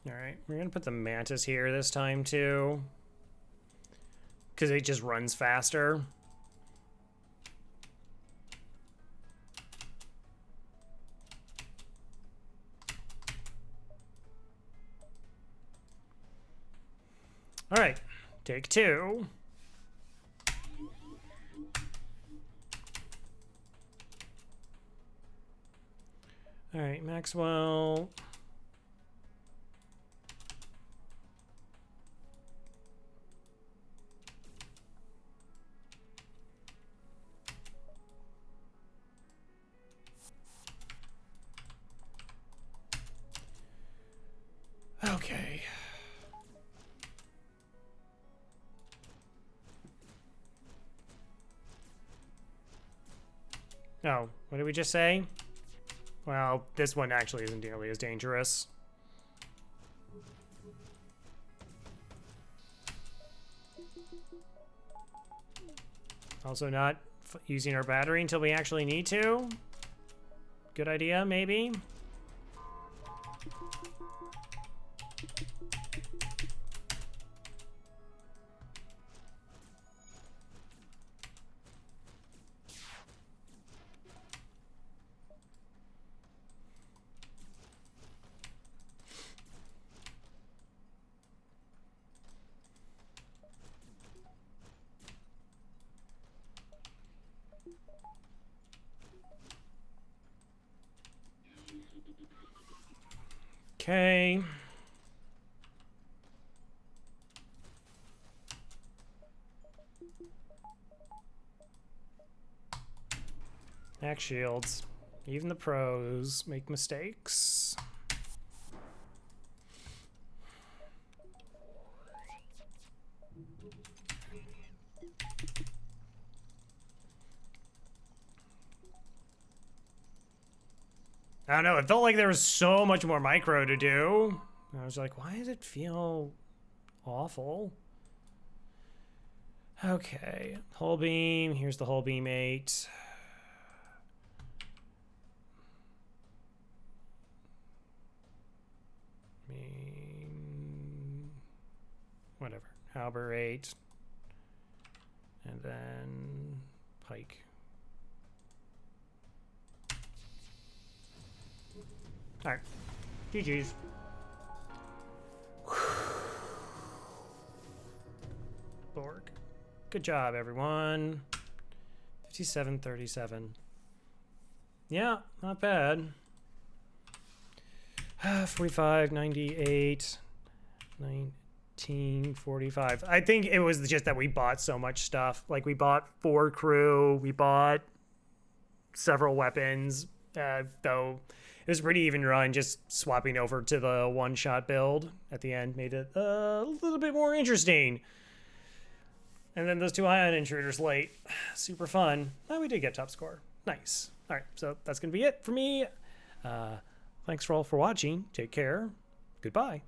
S1: All right, we're gonna put the Mantis here this time too, because it just runs faster. All right, take two. All right, Maxwell. Okay. Oh, what did we just say? Well, this one actually isn't nearly as dangerous. Also not using our battery until we actually need to. Good idea, maybe? Okay. Max shields. Even the pros make mistakes. I don't know, it felt like there was so much more micro to do. I was like, why does it feel awful? Okay, hull beam, here's the hull beam 8. Whatever, halber 8. And then pike. All right, GG's. Borg. Good job, everyone. 57-37. Yeah, not bad. 45, 98, 1945. I think it was just that we bought so much stuff. Like, we bought 4 crew, we bought several weapons, though it was a pretty even run. Just swapping over to the one-shot build at the end made it a little bit more interesting. And then those 2 ion intruders late. Super fun. Oh, we did get top score. Nice. All right, so that's going to be it for me. Thanks for all for watching. Take care. Goodbye.